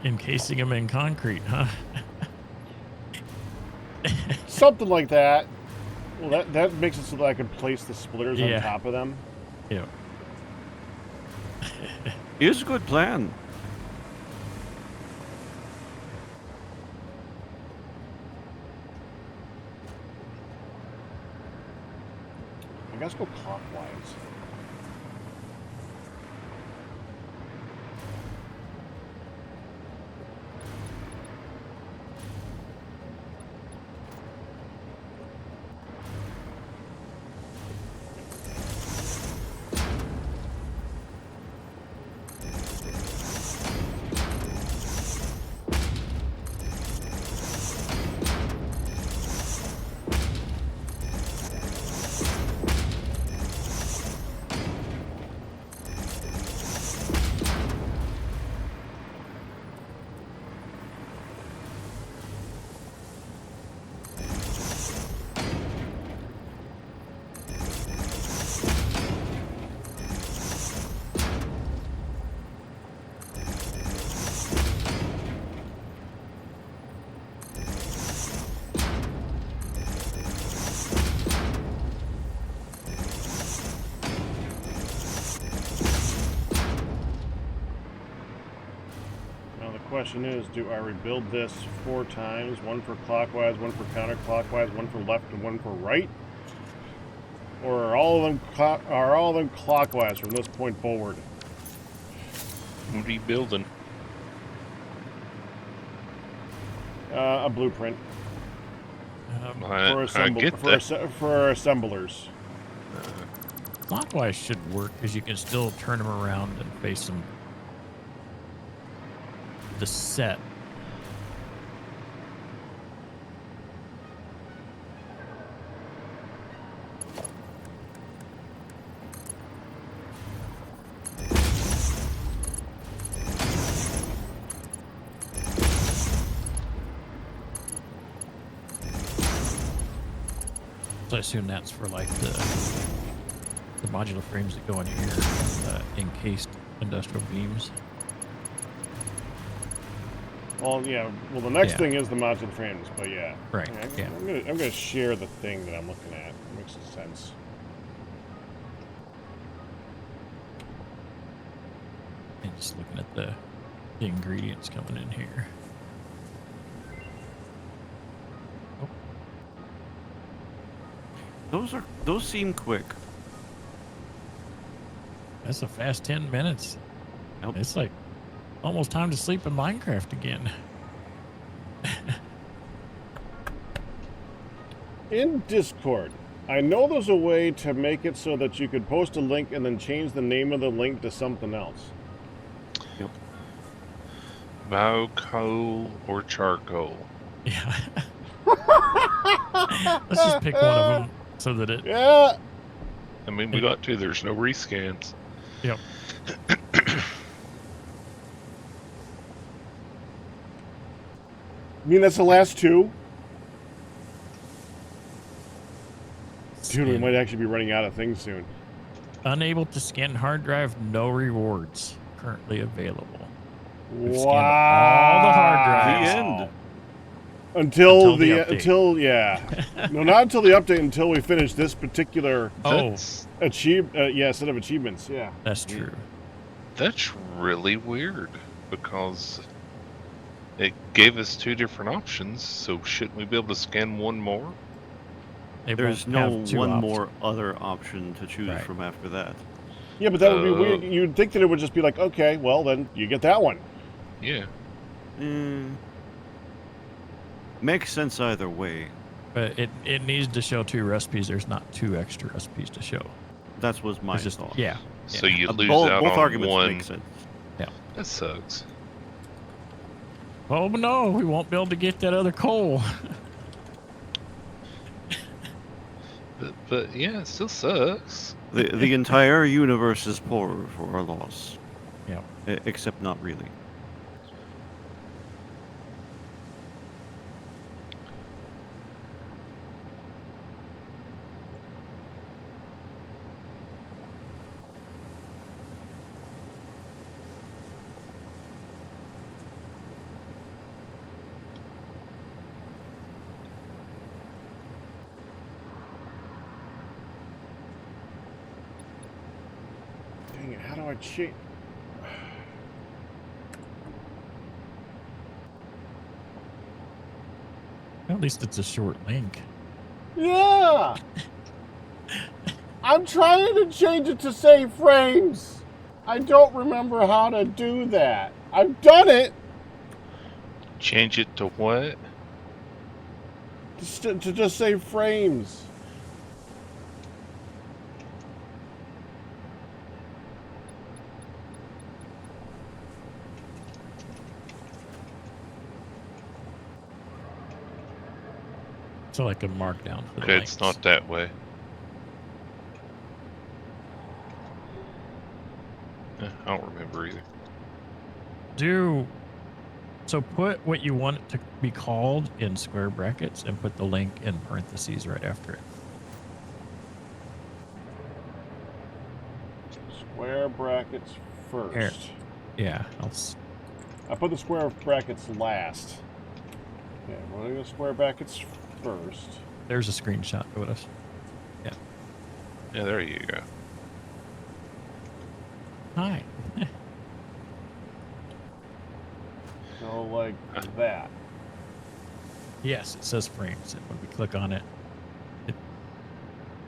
Encasing them in concrete, huh? Something like that. Well, that makes it so that I can place the splitters on Yeah. top of them. Yeah. Here's a good plan. I guess go clockwise. question is, do I rebuild this 4 times? One for clockwise, one for counterclockwise, one for left, and one for right? Or are all of them clockwise from this point forward? What are you building? A blueprint I get that. for assemblers. Clockwise should work because you can still turn them around and face them the set. So I assume that's for like the modular frames that go in here, encased industrial beams. Well, yeah. Well, the next Yeah. thing is the modular frames, but yeah. Right. Yeah, Yeah. I'm gonna share the thing that I'm looking at. It makes sense. And just looking at the ingredients coming in here. Those seem quick. That's a fast 10 minutes. Nope. It's like almost time to sleep in Minecraft again. In Discord, I know there's a way to make it so that you could post a link and then change the name of the link to something else. Yep. Coal or charcoal? Yeah. Let's just pick one of them so that it. Yeah. I mean, we got 2. There's no rescans. Yep. I mean, that's the last 2? Dude, we Scan. might actually be running out of things soon. Unable to scan hard drive. No rewards currently available. We've Wow. scanned all the hard drives. The end. Until the the update. yeah. No, not until the update. Until we finish this particular Oh, That's, set of achievements. Yeah. that's true. that's really weird because it gave us 2 different options. So shouldn't we be able to scan one more? They There's won't no have 2 one options. more other option to choose Right. from after that. Yeah, but that would be weird. You'd think that it would just be like, okay, well then you get that one. Yeah. Makes sense either way. But it needs to show 2 recipes. There's not 2 extra recipes to show. That was my It's just thought. yeah. So yeah. you lose both out on arguments one. make sense. That sucks. Oh no, we won't be able to get that other coal. But yeah, it still sucks. The entire universe is poor for our loss. Yeah. Except not really. Dang it! How do I change? At least it's a short link. Yeah. I'm trying to change it to save frames. I don't remember how to do that. I've done it Change it to what? to just save frames. So like a markdown for the Okay, links. it's not that way. I don't remember either. So put what you want it to be called in square brackets and put the link in parentheses right after it. Square brackets first. Here. Yeah. I put the square brackets last. Yeah, we're going to square brackets first. There's a screenshot of us. Yeah. Yeah, there you go. Hi. No, So like that. Yes, it says frames, and when we click on it, it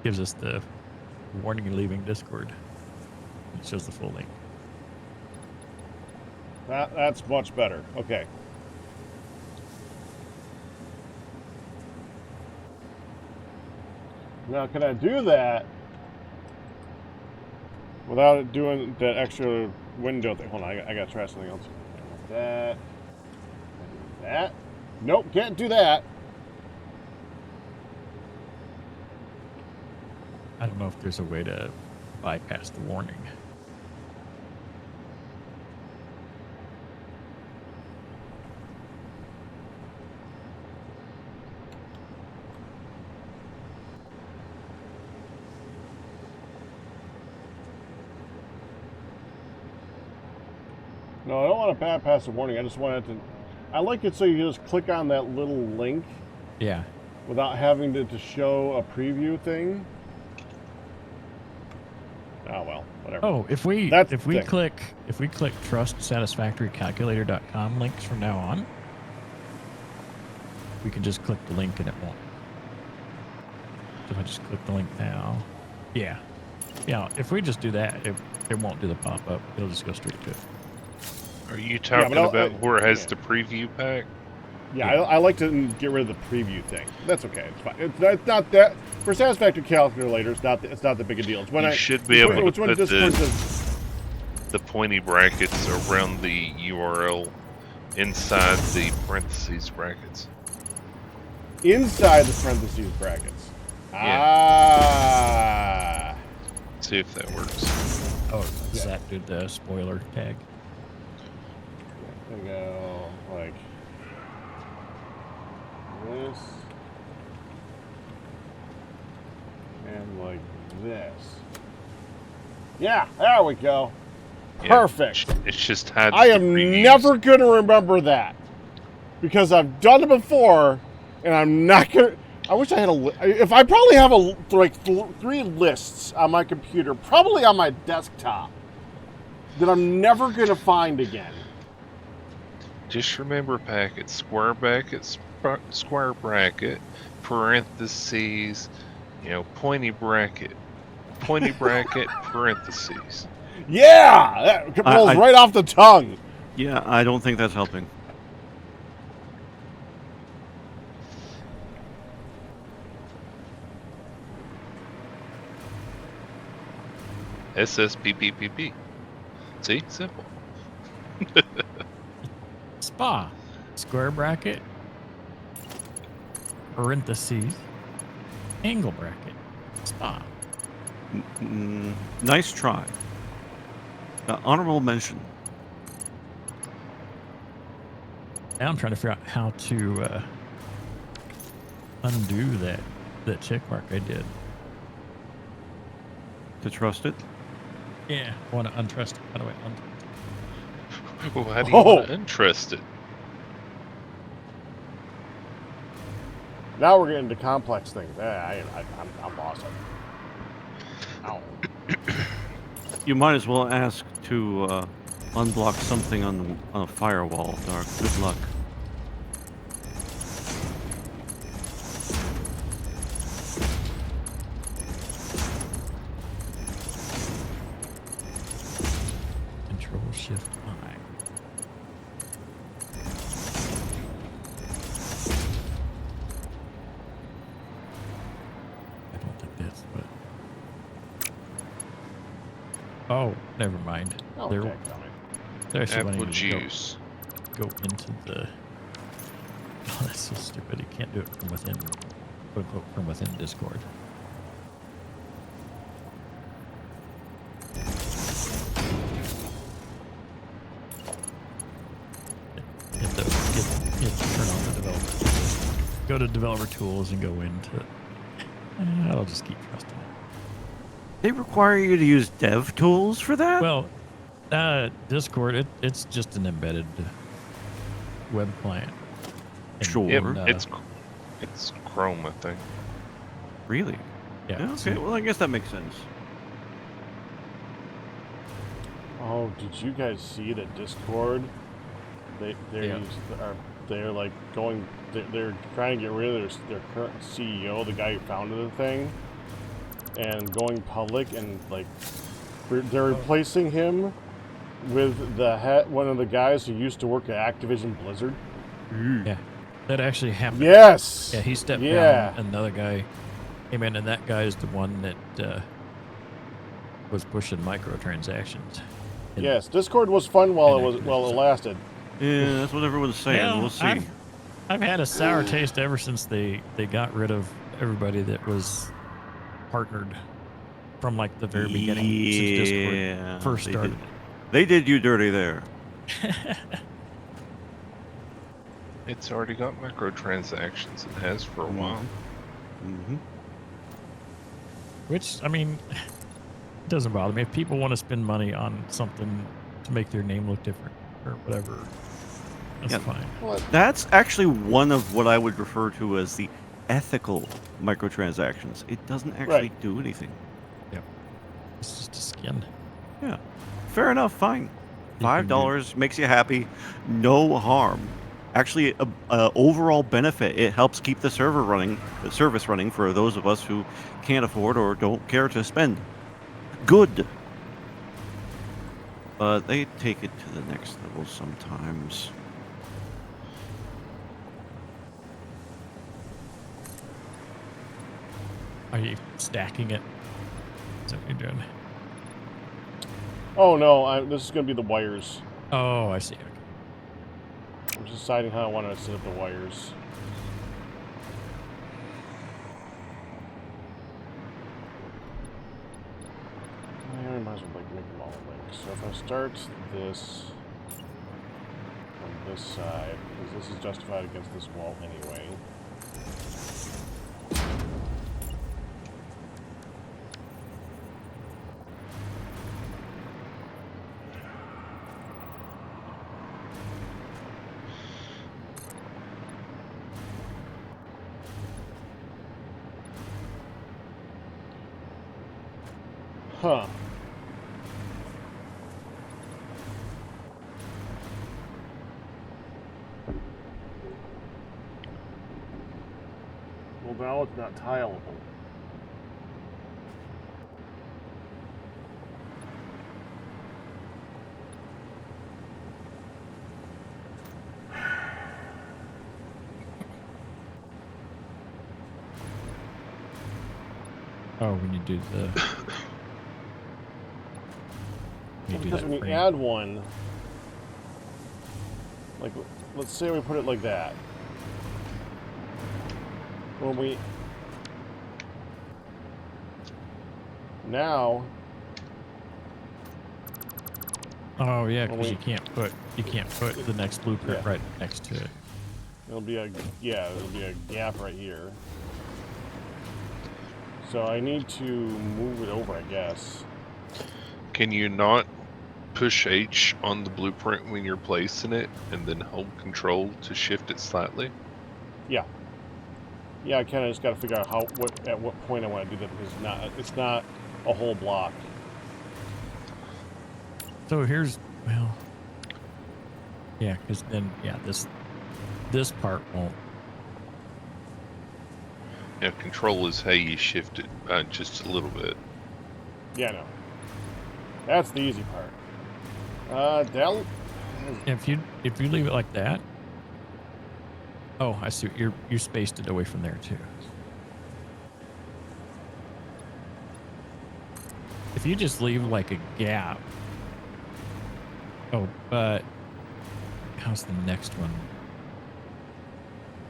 gives us the warning leaving Discord. It shows the full link. That's much better. Okay. Now, can I do that without it doing that extra window thing? Hold on, I gotta try something else. That. That. Nope, can't do that. I don't know if there's a way to bypass the warning. No, I don't want to bypass the warning. I just want it to. I like it so you just click on that little link Yeah. without having to show a preview thing. Oh well, whatever. Oh, if we That's if the we thing. click trustsatisfactorycalculator.com links from now on, we can just click the link and it won't. So if I just click the link now, yeah. If we just do that, it won't do the pop up. It'll just go straight to it. Are you talking I'll- about where it has yeah. the preview pack? Yeah, Yeah. I like to get rid of the preview thing. That's okay. It's fine. It's not that for Satisfactory Calculator. It's not that big a deal. It's when You should be able to it's when put Discord says, the pointy brackets around the URL inside the parentheses brackets. inside the parentheses brackets. Ah. See if that works. Oh, does Yeah. that do the spoiler tag? There we go. Like this. And like this. Yeah, there we go. Yeah, Perfect. It's just hides I the am previews. never going to remember that. Because I've done it before, and I'm not going to... I wish I had if I probably have three lists on my computer, probably on my desktop, that I'm never going to find again. Just remember packets, square bracket, square bracket, parentheses, pointy bracket, parentheses. Yeah! That rolls right off the tongue. Yeah, I don't think that's helping. SSPPPP. See? Simple. Spa, square bracket, parentheses, angle bracket, spa. Nice try. Honorable mention. Now I'm trying to figure out how to undo that check mark I did. To trust it. Yeah, I want to untrust it. How do I untrust it? Well, how do you want to untrust it? Now we're getting to complex things. I'm lost. Ow. You might as well ask to unblock something on a firewall, Dark. Good luck. Control Shift I. I don't think that's what. Oh, never mind. Oh, There, okay, there actually Apple wanted to go- juice. Go into the. Oh, that's so stupid. You can't do it from within. Quote unquote, from within Discord. You have to turn on the developer. Go to developer tools and go into. I'll just keep trusting it. They require you to use dev tools for that? Well, Discord, it's just an embedded web client. And- Sure. Yep, and, it's Chrome, I think. Really? yeah. Okay, so- well, I guess that makes sense. Oh, did you guys see that Discord they're like going. They're trying to get rid of their current CEO, the guy who founded the thing, and going public, and like they're replacing him with one of the guys who used to work at Activision Blizzard. Yeah, that actually happened. Yes. Yeah, he stepped Yeah. down. Another guy came in, and that guy is the one that was pushing microtransactions. And Yes, Discord was fun while and it Activision. lasted. Yeah, that's what everyone's saying. Well, We'll see. I've had a sour taste ever since they got rid of everybody that was partnered from like the very beginning since Discord first started. They did you dirty there. It's already got microtransactions. It has for a while. Mm-hmm. Which, I mean, it doesn't bother me. If people want to spend money on something to make their name look different or whatever, that's fine. Well, That's actually one of what I would refer to as the ethical microtransactions. It doesn't actually do anything. Yep. It's just a skin. Yeah. Fair enough, fine. You can do- $5 makes you happy, no harm. Actually, overall benefit. It helps keep the service running for those of us who can't afford or don't care to spend. Good. But they take it to the next level sometimes. Are you stacking it? Is that what you're doing? oh no, this is gonna be the wires. Oh, I see. Okay. I'm just deciding how I want to set up the wires. I might as well make them all linked. So if I start this on this side, because this is justified against this wall anyway. Huh. Well, now it's not tileable. Oh, when you do the. You do Because that when you frame. add one, like, let's say we put it like that. When we now, Oh yeah, when because we- you can't put the next blueprint Yeah. right next to it. it'll be a gap right here. So I need to move it over, I guess. Can you not push H on the blueprint when you're placing it and then hold control to shift it slightly? Yeah. Yeah, I kind of just got to figure out at what point I want to do that, because it's not a whole block. So here's yeah, because then this part won't. Yeah, control is how you shift it just a little bit. Yeah, no. That's the easy part. If you leave it like that. Oh, I see. You spaced it away from there too. If you just leave like a gap. Oh, but how's the next one?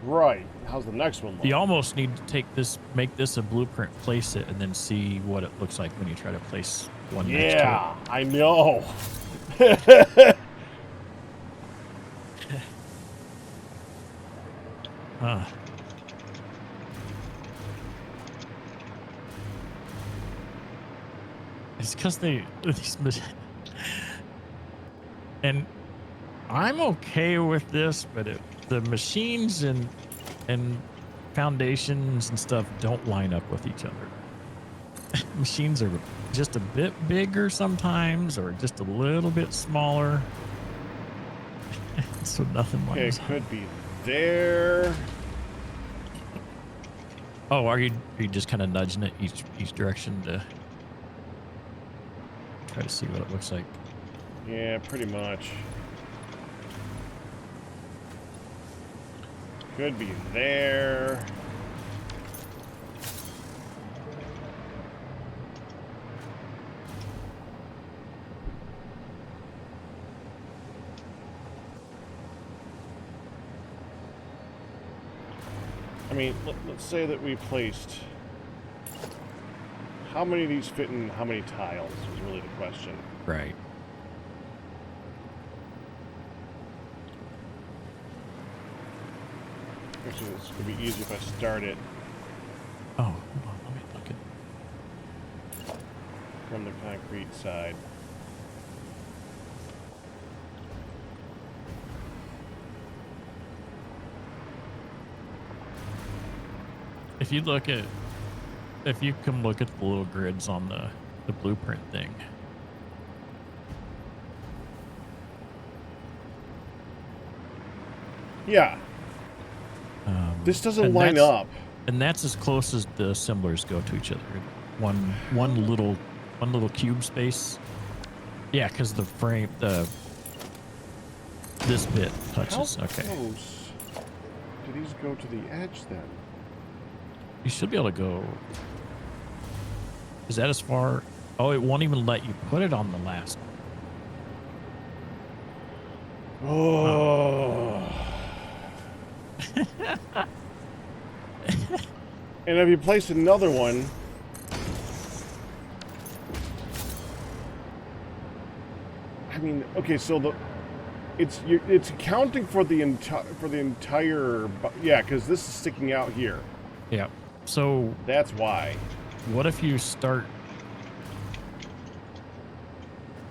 Right. How's the next one look? You almost need to make this a blueprint, place it, and then see what it looks like when you try to place one next to it. Yeah, I know. Huh. It's because and I'm okay with this, but the machines and foundations and stuff don't line up with each other. Machines are just a bit bigger sometimes, or just a little bit smaller. So nothing Okay, lines it up. could be there. Oh, are you just kind of nudging it each direction to try to see what it looks like? Yeah, pretty much. Could be there. I mean, let's say that we placed... How many of these fit in how many tiles is really the question. Right. Actually, this could be easier if I start it Oh, hold on. Let me look at. from the concrete side. If you come look at the little grids on the blueprint thing. Yeah, this doesn't and line that's- up. And that's as close as the assemblers go to each other. One little cube space. Yeah, because the frame this bit touches. How Okay. close do these go to the edge then? You should be able to go. Is that as far? Oh, it won't even let you put it on the last. Oh. And if you place another one, I mean, okay, so it's accounting for the entire yeah, because this is sticking out here. Yeah. So That's why. what if you start?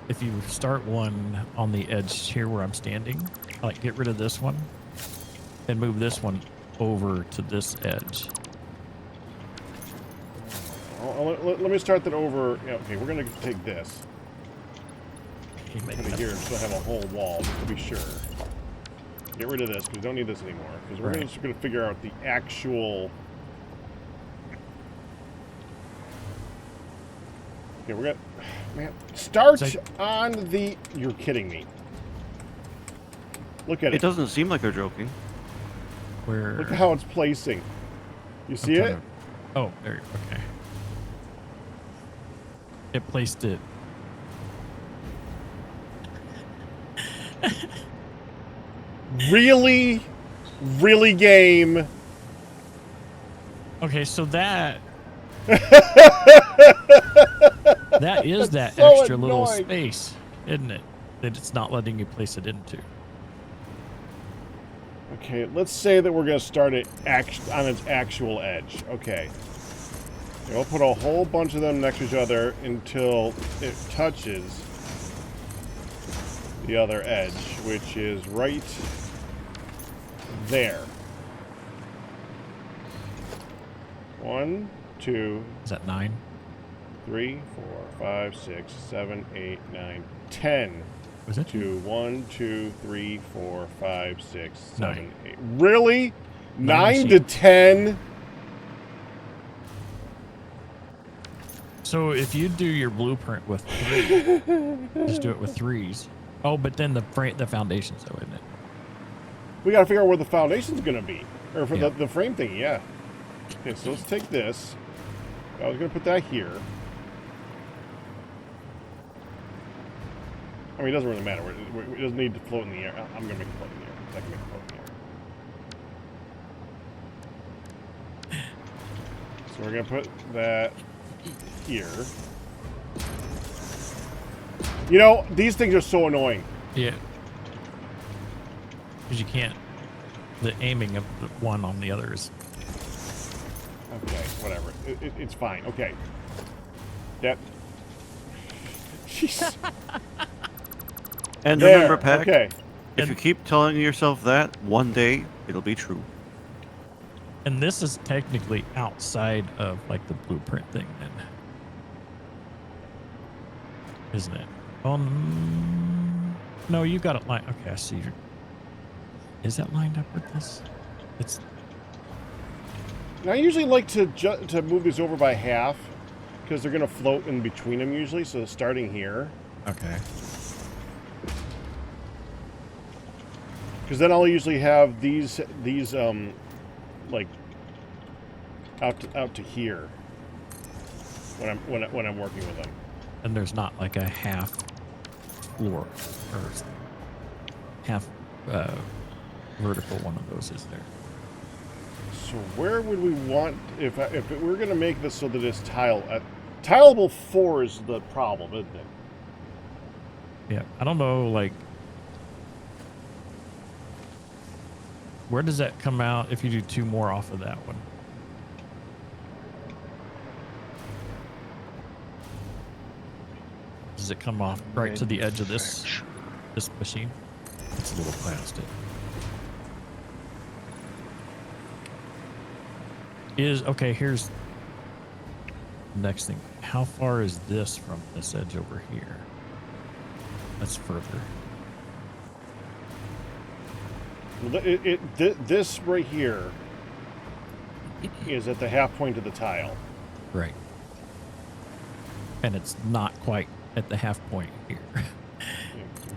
If you start one on the edge here where I'm standing, like get rid of this one, and move this one over to this edge. Let me start that over. Yeah, okay, we're gonna take this. You make Put it that- here, so I have a whole wall just to be sure. Get rid of this because we don't need this anymore. Because we're Right. just gonna figure out the actual. Okay, we're gonna. Man, start It's like- on the. You're kidding me. Look at It it. doesn't seem like they're joking. Where? Look at how it's placing. You see I'm it? trying to- Oh, there. Okay. It placed it. Really, really game. Okay, so that that is that so extra little annoying. space, isn't it? That it's not letting you place it into. Okay, let's say that we're gonna start it on its actual edge. Okay. We'll put a whole bunch of them next to each other until it touches the other edge, which is right there. 1, 2, Is that 9? 3, 4, 5, 6, 7, 8, 9, 10. Was it 2, 1, 2, 3, 4, 5, 6, 7, 9. 8. Really? 9 to machine. 10? So if you do your blueprint with 3, just do it with 3s. Oh, but then the foundation's though, isn't it? We gotta figure out where the foundation's gonna be. Or for Yeah. the frame thing, yeah. Okay, so let's take this. I was gonna put that here. I mean, it doesn't really matter. It doesn't need to float in the air. I'm gonna make it float in the air. I can make it float in the air. So we're gonna put that here. You know, these things are so annoying. Yeah. Because you can't. The aiming of the one on the other is. Okay, whatever. It's fine. Okay. That. Jeez. And There. remember, Pack, Okay. if you keep telling yourself that, one day it'll be true. And this is technically outside of like the blueprint thing, then, isn't it? No, you got it. Okay, I see. Is that lined up with this? It's And I usually like to move these over by half because they're going to float in between them usually. So starting here, okay. because then I'll usually have these like out to here when I'm working with them. And there's not like a half floor or half vertical one of those, is there? So where would we want if we're going to make this so that it's tileable 4 is the problem, isn't it? Yeah, I don't know, like, where does that come out if you do 2 more off of that one? Does it come off right to the edge of this machine? It's a little plastic. Okay, here's the next thing. How far is this from this edge over here? That's further. This right here is at the half point of the tile. Right. And it's not quite at the half point here.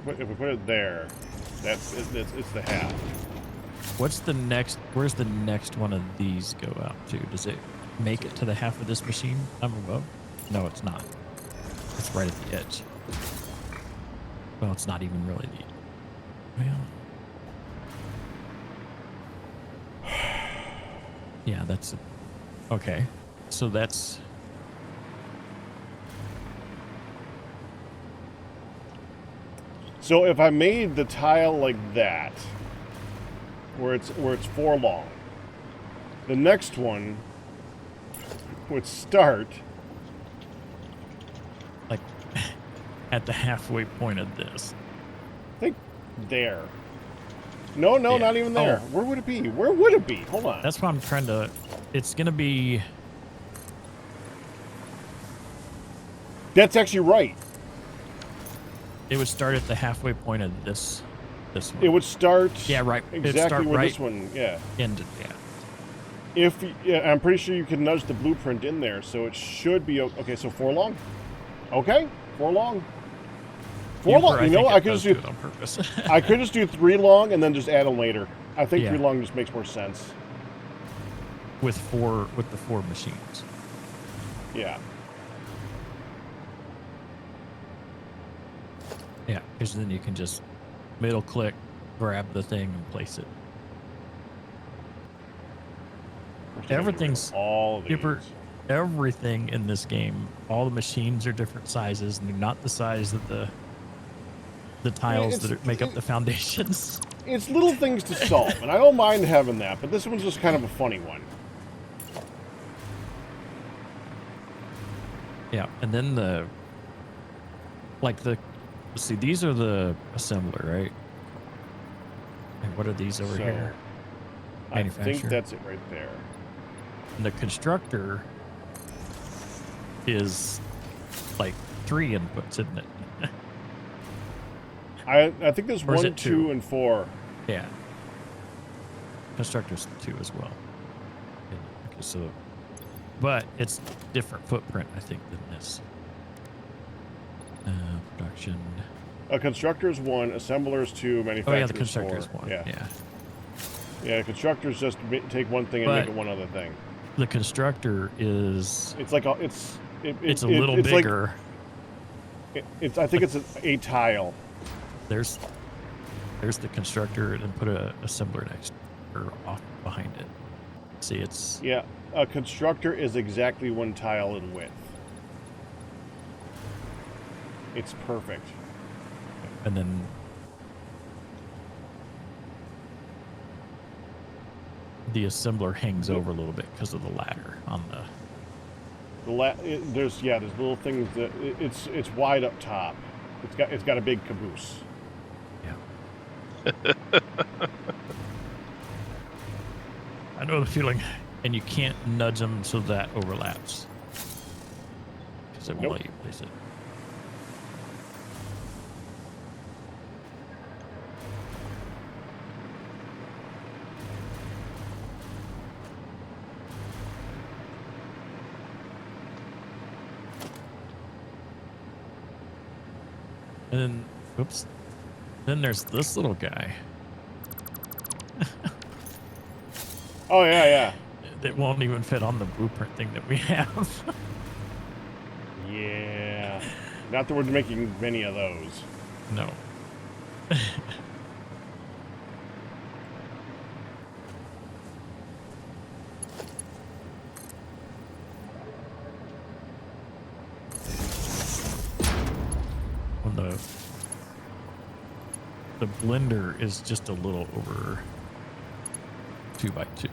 If we put it there, it's the half. What's the next? Where's the next one of these go out to? Does it make it to the half of this machine I'm above? No, it's not. It's right at the edge. Well, it's not even really the... Well... Yeah, that's... Okay. So that's... So if I made the tile like that, where it's 4 long, the next one would start like at the halfway point of this. I think there. No, Yeah. not even there. Oh. Where would it be? Where would it be? Hold on. That's why I'm trying to... It's going to be... That's actually right. It would start at the halfway point of this one. It would start. Yeah, right. It'd Exactly start where right this one. Yeah. ended. Yeah. I'm pretty sure you can nudge the blueprint in there, so it should be okay. So 4 long. Okay, 4 long. 4 long. You know, I could just do it on purpose. I could just do 3 long and then just add them later. I think Yeah. 3 long just makes more sense. with the 4 machines. Yeah. Yeah, because then you can just middle click, grab the thing, and place it. Everything's all of these. Everything in this game, all the machines are different sizes, and they're not the size of the tiles make up the foundations. It's little things to solve, and I don't mind having that, but this one's just kind of a funny one. Yeah, and then see, these are the assembler, right? And what are these over here? I think that's it right there. And the constructor is like 3 inputs, isn't it? I think there's Or is 1, it 2? 2, and 4. Yeah. Constructor's 2 as well. Yeah, okay, so, but it's different footprint, I think, than this. Production. A constructor's 1, assembler's 2, manufacturer's 4. Oh yeah, the constructor's 1. Yeah. Yeah, constructors just take one thing and But make it one other thing. the constructor is... It's like it's a little bigger. Like, I think it's a tile. There's the constructor, and put a assembler next or off behind it. See, it's... Yeah, a constructor is exactly 1 tile in width. It's perfect. And then... the assembler hangs over a little bit because of the ladder on the... There's little things that it's wide up top. It's got a big caboose. Yeah. I know the feeling, and you can't nudge them so that overlaps because it won't let you place it. And then, oops. Then there's this little guy Oh, yeah, yeah. that won't even fit on the blueprint thing that we have. Yeah. Not that we're making many of those. No. When the blender is just a little over 2x2.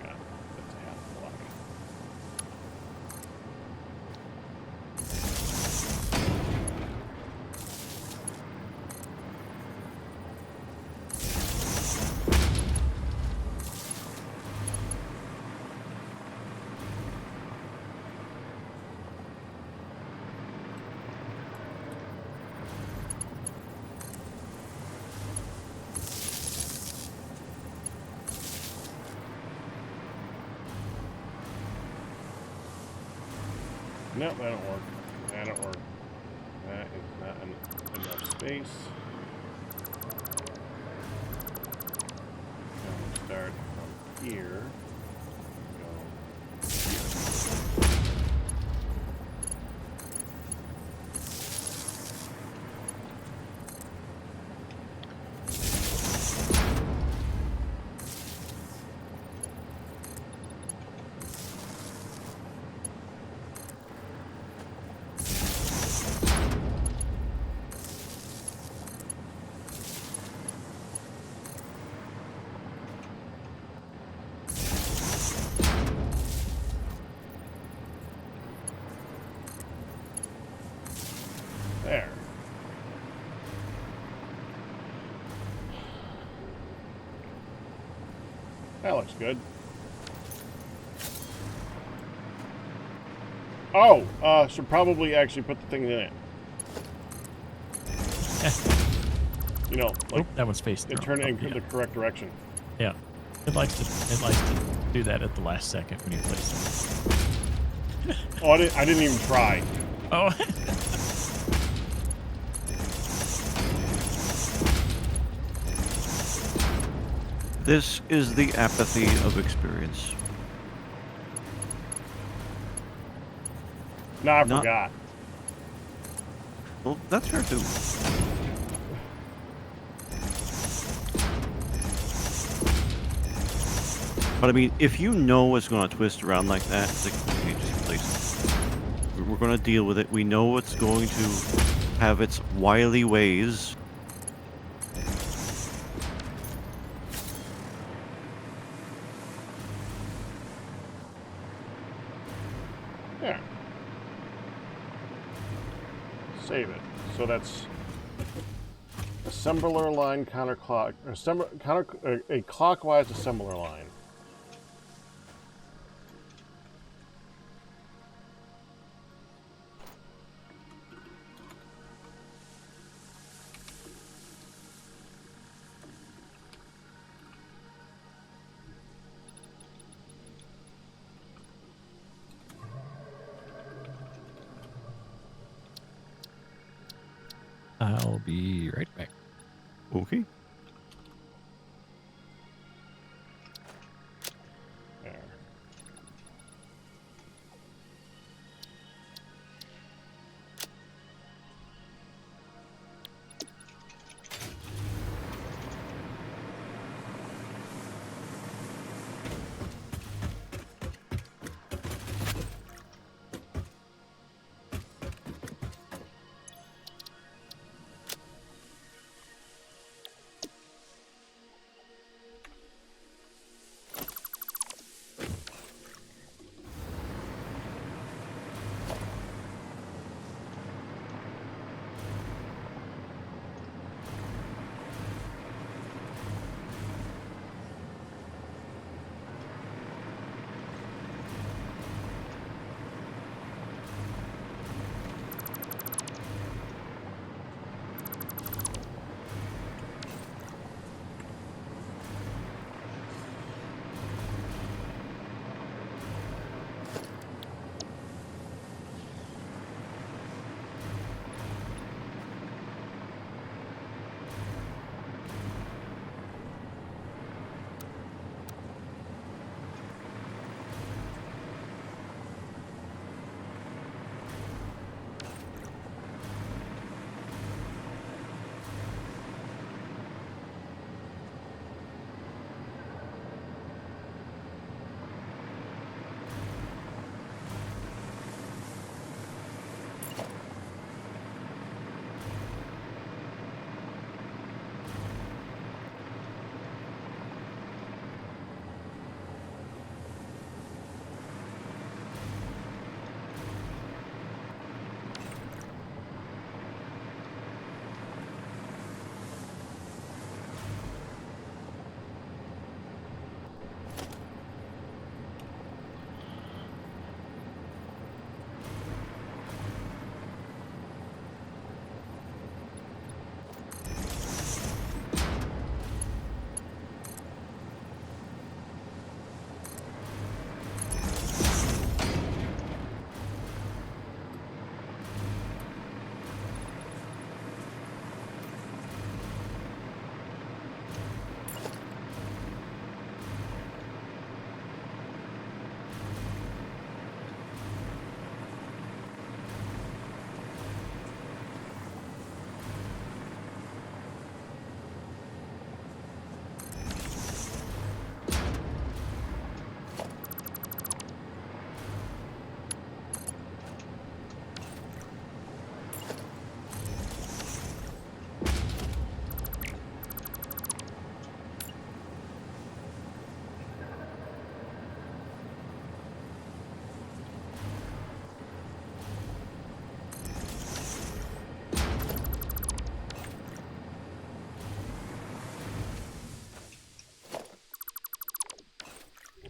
Yeah, that's a half block. Nope, that don't work. That don't work. That is not enough space. Now we'll start from here. Go. There. That looks good. Oh, should probably actually put the thing in it. You know, like Oh, that one's facing it turn it in yeah. the correct direction. Yeah. It likes to do that at the last second when you place it. Oh, I didn't even try. Oh. This is the apathy of experience. No, I Not- forgot. Well, that's fair too. But I mean, if you know it's going to twist around like that, it's like, okay, just place it. We're going to deal with it. We know it's going to have its wily ways. There. Save it. So that's assembler line counterclock, a clockwise assembler line. I'll be right back. Okay. There.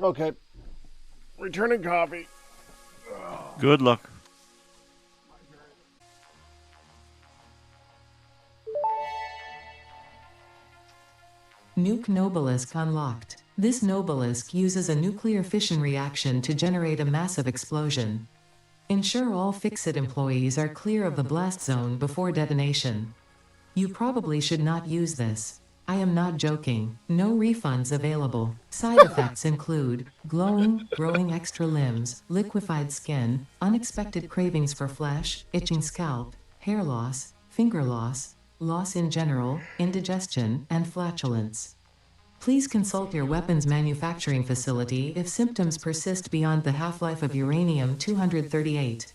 Okay. Returning coffee. Good luck. Nuke Nobelisk unlocked. This Nobelisk uses a nuclear fission reaction to generate a massive explosion. Ensure all Fixit employees are clear of the blast zone before detonation. You probably should not use this. I am not joking. No refunds available. Side effects include glowing, growing extra limbs, liquefied skin, unexpected cravings for flesh, itching scalp, hair loss, finger loss, loss in general, indigestion, and flatulence. Please consult your weapons manufacturing facility if symptoms persist beyond the half-life of uranium-238.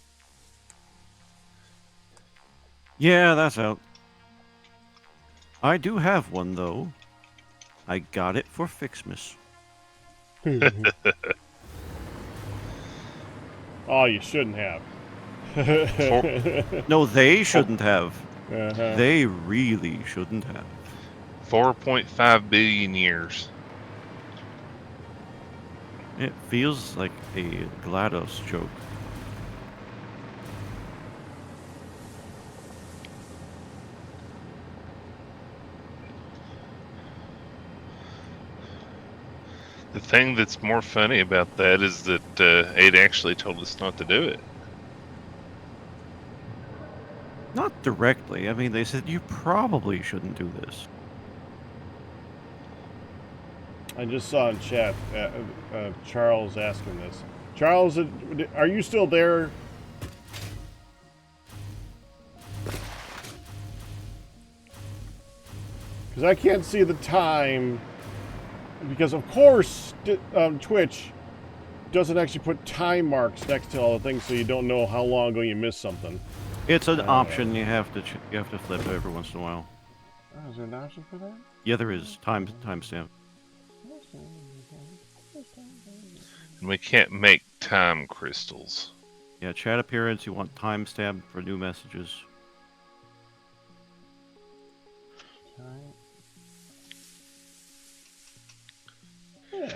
Yeah, that's out. I do have one, though. I got it for Fixmas. Oh, you shouldn't have. No, they shouldn't have. Uh-huh. They really shouldn't have. 4.5 billion years. It feels like a GLaDOS joke. The thing that's more funny about that is that it actually told us not to do it. Not directly. I mean, they said you probably shouldn't do this. I just saw in chat Charles asking this. Charles, are you still there? Because I can't see the time. Because, of course, Twitch doesn't actually put time marks next to all the things, so you don't know how long ago you missed something. It's an option you have to flip every once in a while. Oh, is there an option for that? Yeah, there is. Timestamp. And we can't make time crystals. Yeah, chat appearance, you want timestamp for new messages. Yeah,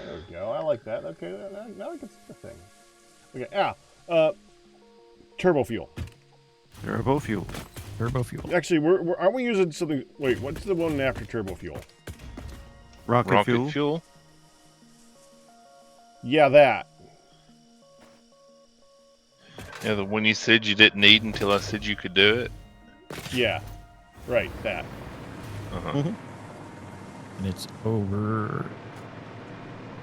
there we go. I like that. Okay, now I can see the thing. Okay, turbo fuel. Turbo fuel. Turbo fuel. Actually, aren't we using something? Wait, what's the one after turbo fuel? Rocket fuel. Yeah, that. Yeah, the one you said you didn't need until I said you could do it. Yeah, right, that. Uh-huh. And it's over.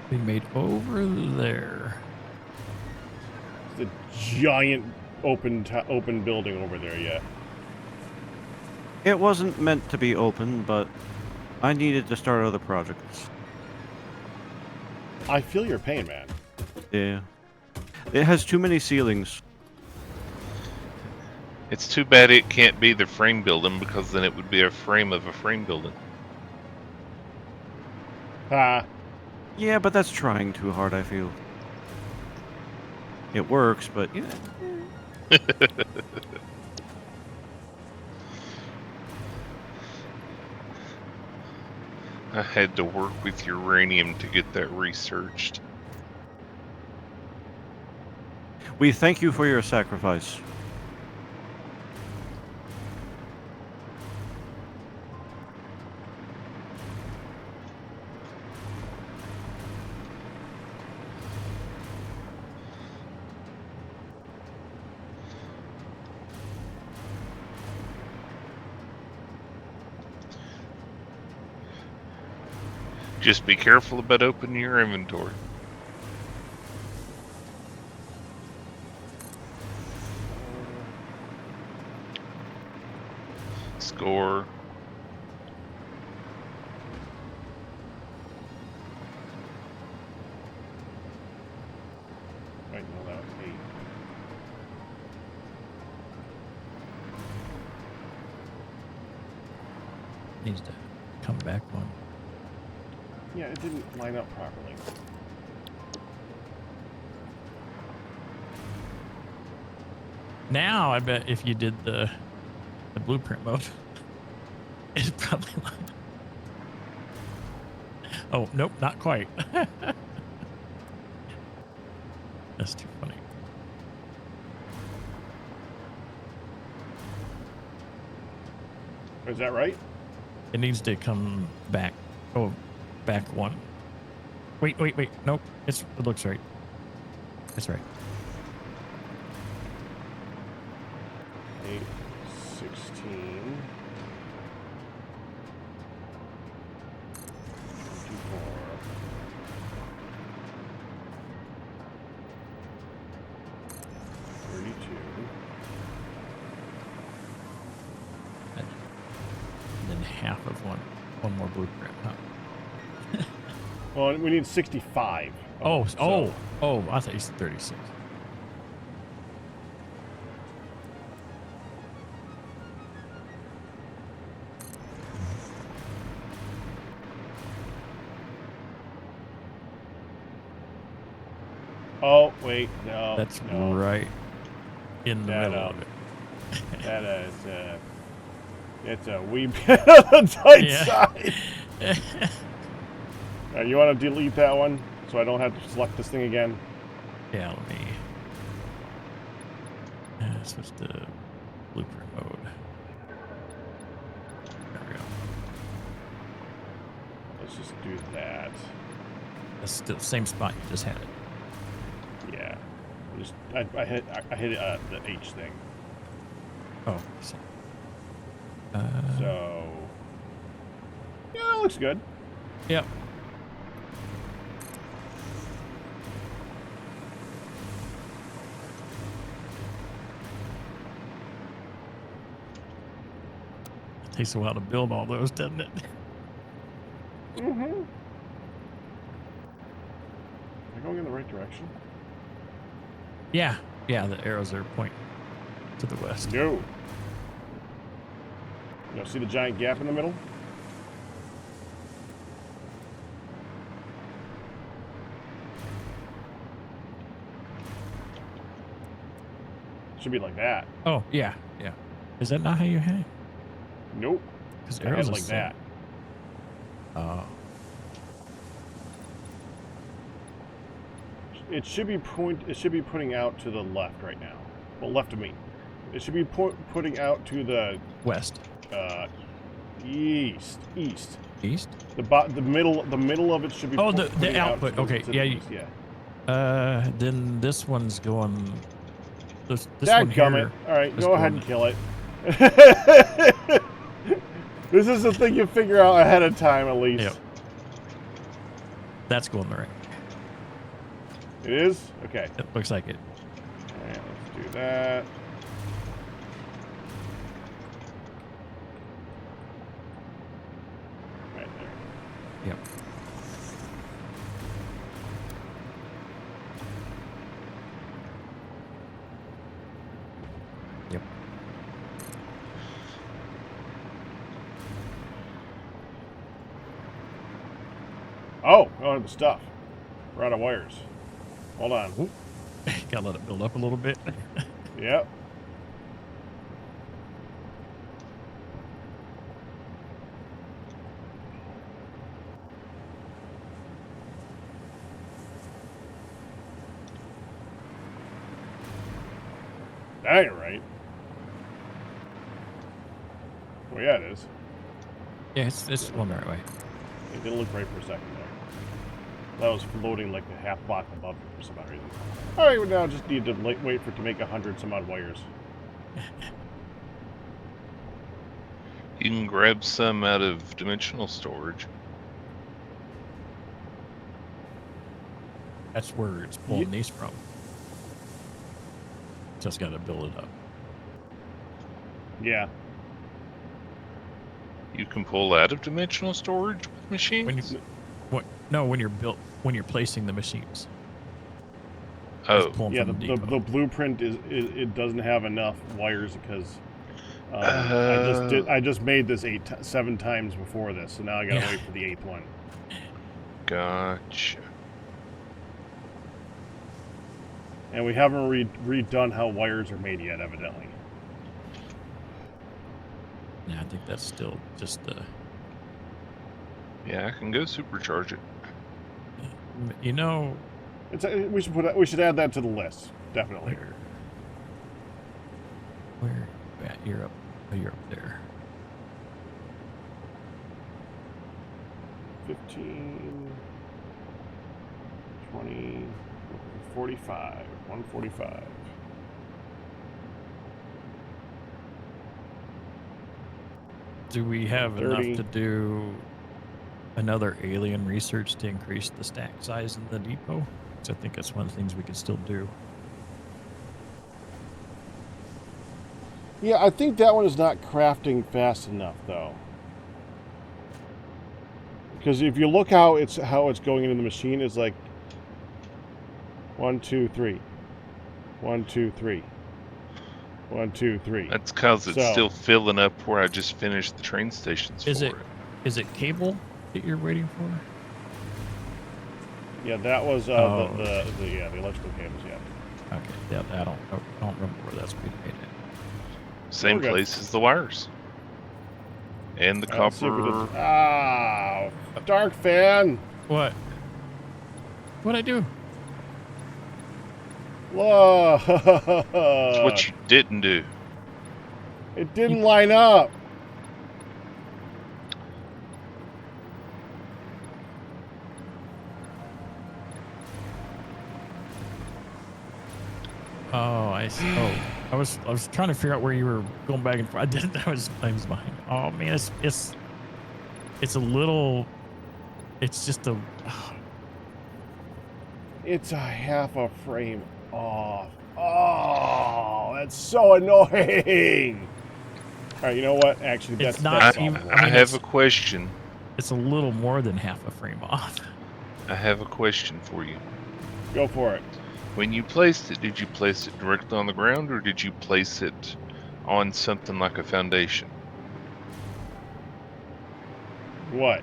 Being made over there. The giant open building over there. Yeah. It wasn't meant to be open, but I needed to start other projects. I feel your pain, man. Yeah. It has too many ceilings. It's too bad it can't be the frame building, because then it would be a frame of a frame building. Ha. Yeah, but that's trying too hard, I feel. It works, but yeah. I had to work with uranium to get that researched. We thank you for your sacrifice. Just be careful about opening your inventory. Score. Wait, no, that was 8. Needs to come back one. Yeah, it didn't line up properly. Now, I bet if you did the blueprint mode, it'd probably line up. Oh, nope, not quite. That's too funny. Is that right? It needs to come back. Oh, back one. Wait. Nope. It looks right. That's right. 8, 16. 24. And then half of one more blueprint, huh? Well, we need 65. Oh, so- I thought you said 36. Oh, wait, no. That's no. right in the That, middle of it. That is, it's a wee bit on the tight Yeah. side. You want to delete that one so I don't have to select this thing again? Yeah, let me switch to blueprint mode. There we go. Let's just do that. That's still the same spot you just had it. Yeah. I hit the H thing. Oh, so, So yeah, it looks good. yep. It takes a while to build all those, doesn't it? Mm-hmm. Am I going in the right direction? Yeah, the arrows are pointing to the west. No. You see the giant gap in the middle? Should be like that. Oh, yeah. Is that not how you hang? Nope. Because I had arrows it are like that. Oh, It should be putting out to the left right now. Well, left of me. It should be putting out to the west, east. east. The middle of it should be. Oh, the putting out output. to the- Okay, to the yeah, east, yeah. Then this one's going. This one Dadgummit. here. All right, is go ahead going- and kill it. This is the thing you figure out ahead of time, at least. Yep. That's going the right. It is? Okay. It looks like it. All right, let's do that. Right there. Yep. Yep. Oh, we don't have the stuff. We're out of wires. Hold on. Gotta let it build up a little bit. Yep. That ain't right. Well, yeah, it is. Yeah, it's going the right way. It didn't look right for a second there. That was floating like a half block above it for some odd reason. All right, we now just need to wait for it to make 100 some odd wires. You can grab some out of dimensional storage. That's where it's pulling these from. Just got to build it up. Yeah. You can pull out of dimensional storage with machines. When you're placing the machines. Oh, Pulling Yeah, from the depot. blueprint it doesn't have enough wires because I just made this 7 times before this, so now I gotta wait for the 8th one. gotcha. And we haven't redone how wires are made yet, evidently. Yeah, I think that's still just the. Yeah, I can go supercharge it. You know, We should add that to the list. Definitely. Where you at? You're up. Oh, you're up there. 15, 20, 45, 145. Do we have 30. enough to do another alien research to increase the stack size in the depot? Because I think that's one of the things we could still do. Yeah, I think that one is not crafting fast enough, though. Because if you look how it's going into the machine, it's like 1, 2, 3, 1, 2, 3, 1, 2, 3. That's because it's So- still filling up where I just finished the train stations Is for it is it cable that you're waiting for? Yeah, that was Oh. the electrical cables. Yeah. Okay, yeah, I don't remember where that's being made at. Same We're good. place as the wires. And the Let's see if we copper. did- Ah, Dark Fan. What? What'd I do? Look. It's what you didn't do. It didn't line up. Oh, I see. Oh, I was trying to figure out where you were going back and forth. I didn't. I was behind. Oh man, it's a little. It's just a. It's a half a frame off. Oh, that's so annoying. All right, you know what? Actually, It's that's not that's even- awful. I I mean, have it's- a question. It's a little more than half a frame off. I have a question for you. Go for it. When you placed it, did you place it directly on the ground or did you place it on something like a foundation? What?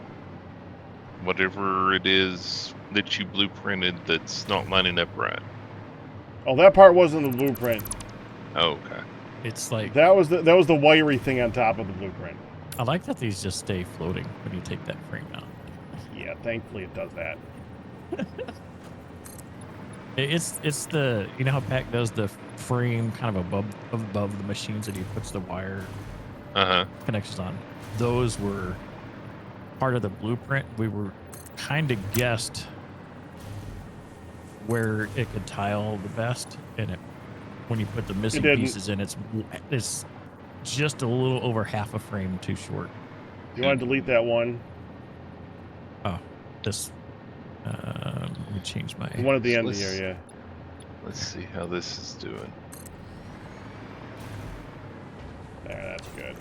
Whatever it is that you blueprinted that's not lining up right. Oh, that part wasn't the blueprint. Oh, okay. It's like That was the wiry thing on top of the blueprint. I like that these just stay floating when you take that frame out. Yeah, thankfully it does that. It's the you know how Pac does the frame kind of above the machines that he puts the wire Uh-huh. connections on. Those were part of the blueprint. We were kind of guessed where it could tile the best, and when you put the missing didn't. pieces in, it's just a little over half a frame too short. You want to delete that one? Oh, this. Let me change my. The one at the end Let's- here, yeah. Let's see how this is doing. There, that's good.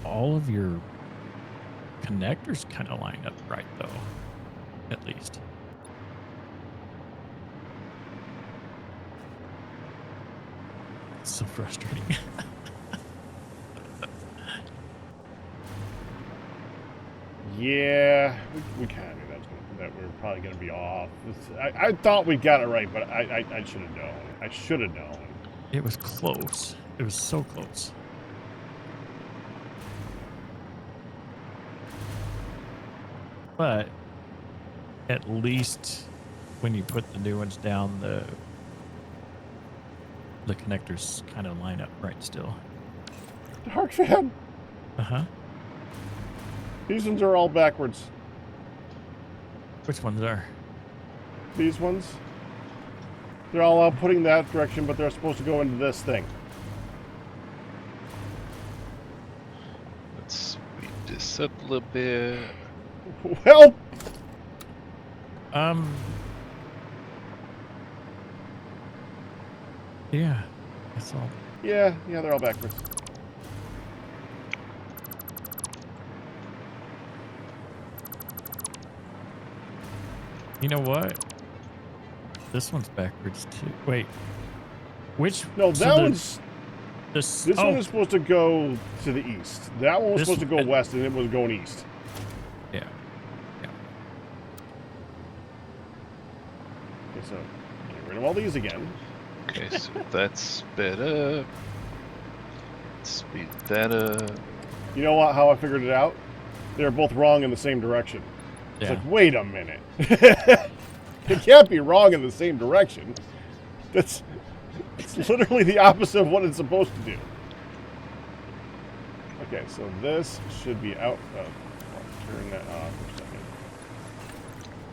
All of your connectors kind of line up right, though. At least. It's so frustrating. Yeah, we kind of knew that we were probably going to be off. I thought we got it right, but I should have known. I should have known. It was close. It was so close. But at least when you put the new ones down, the connectors kind of line up right still. Dark Fan, Uh-huh. these ones are all backwards. Which ones are? These ones. They're all outputting that direction, but they're supposed to go into this thing. Let's speed this up a little bit. Well, Yeah, that's all. yeah, they're all backwards. You know what? This one's backwards too. Wait, which? No, so that the- one's. This. This oh, one is supposed to go to the east. That one was This- supposed to go west, and it was going east. Yeah. Okay, so get rid of all these again. Okay, so that's sped up. Speed that up. You know what? How I figured it out? They're both wrong in the same direction. It's Yeah. like, wait a minute. They can't be wrong in the same direction. It's literally the opposite of what it's supposed to do. Okay, so this should be out of... I'll turn that off for a second.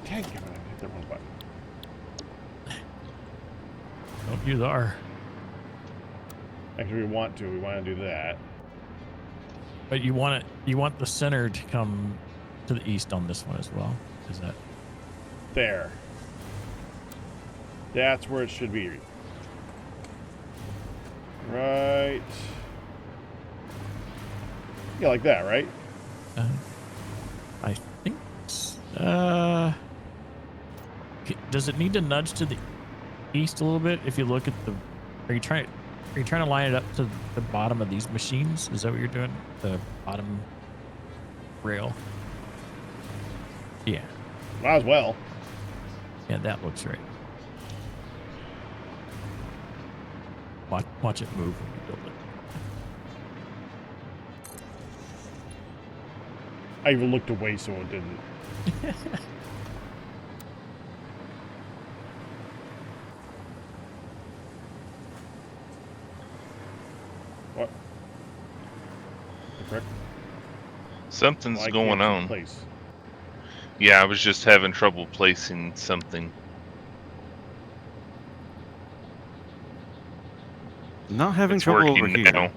Dang it, I hit the wrong button. Don't use R. Actually, we want to do that. But you want the center to come to the east on this one as well. Is that There. That's where it should be. Right. Yeah, like that, right? I think. Does it need to nudge to the east a little bit? If you look at the, are you trying to line it up to the bottom of these machines? Is that what you're doing? The bottom rail. Yeah. Might as well. Yeah, that looks right. Watch it move when you build it. I even looked away so it didn't. What? The frick? Something's Why can't going you on. place? Yeah, I was just having trouble placing something. Not having It's trouble working over here. now.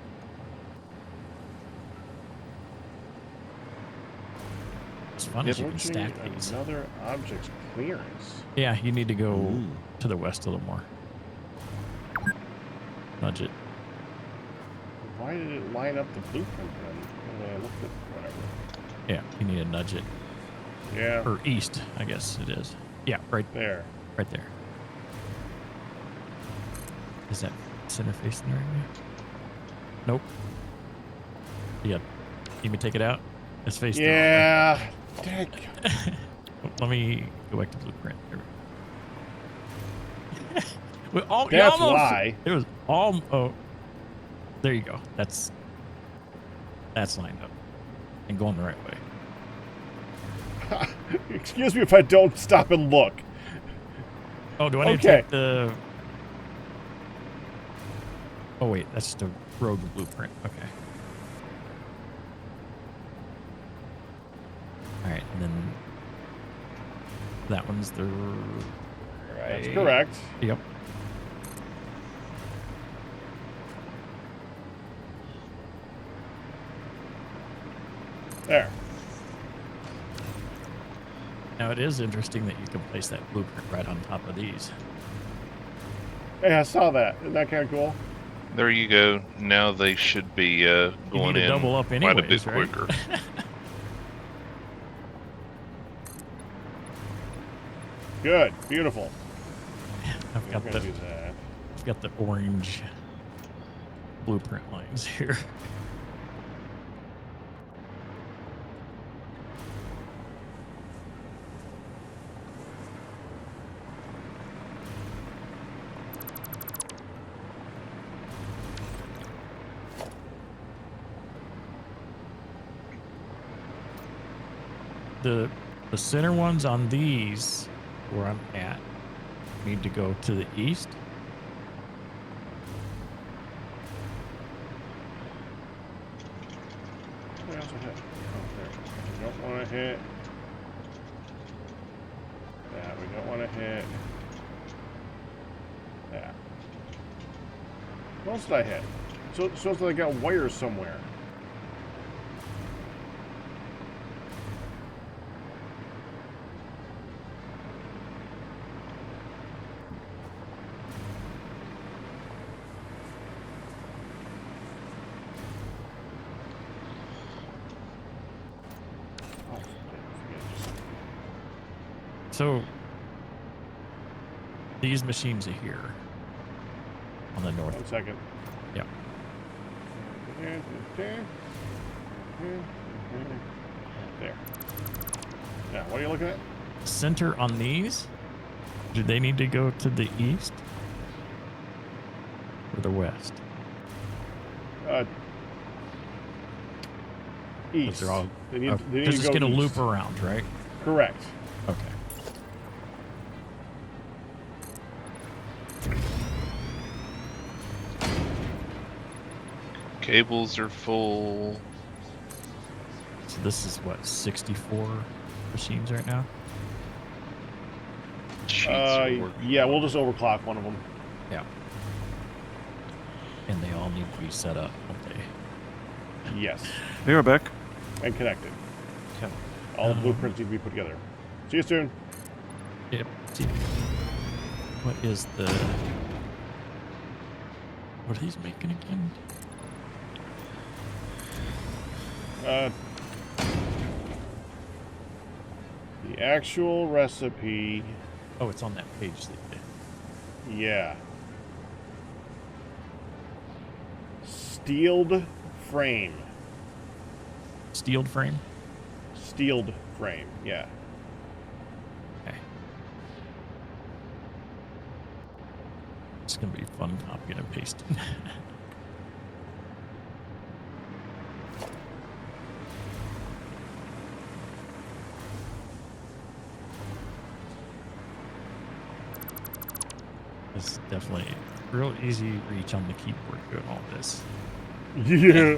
It's fun as you can Approaching stack these. another object's clearance. Yeah, you need to go Ooh. to the west a little more. Nudge it. Why did it line up the blueprint then? When I looked at whatever. Yeah, you need to nudge it. Yeah, Or east, I guess it is. Yeah, right there. there. Is that center facing the right way? Nope. Yeah. You may take it out? It's facing Yeah. Dang. the wrong way. Let me go back to blueprint. There we go. You That's almost- why. It was all. Oh, there you go. That's lined up and going the right way. Excuse me if I don't stop and look. Oh, do I need to Okay. take the? Oh wait, that's just a road blueprint. Okay. All right, and then that one's the. That's correct. Yep. There. Now it is interesting that you can place that blueprint right on top of these. Hey, I saw that. Isn't that kind of cool? There you go. Now they should be going to in double up quite a bit anyways, right? quicker. Good. Beautiful. I've I'm got gonna the do that. I've got the orange blueprint lines here. The center ones on these, where I'm at, need to go to the east. What else I hit? Oh, there. We don't want to hit. That. We don't want to hit. That. What else did I hit? So I got wires somewhere. So these machines are here on the north. 1 second. Yep. There. Now, what are you looking at? Center on these, do they need to go to the east or the west? East. They're all They need to because it's go going to east. loop around, right? Correct. Okay. Cables are full. So this is what 64 machines right now. Sheets are working. Yeah, we'll just overclock one of them. Yeah. And they all need to be set up, don't they? Yes, We are back. and connected. Okay. All the blueprints need to be put together. See you soon. Yep. See, what is the? What are these making again? The actual recipe, Oh, it's on that page. yeah. Steeled frame. Steeled frame. Steeled frame, yeah. Okay. It's gonna be fun copying and pasting. It's definitely real easy reach on the keyboard doing all this. Yeah.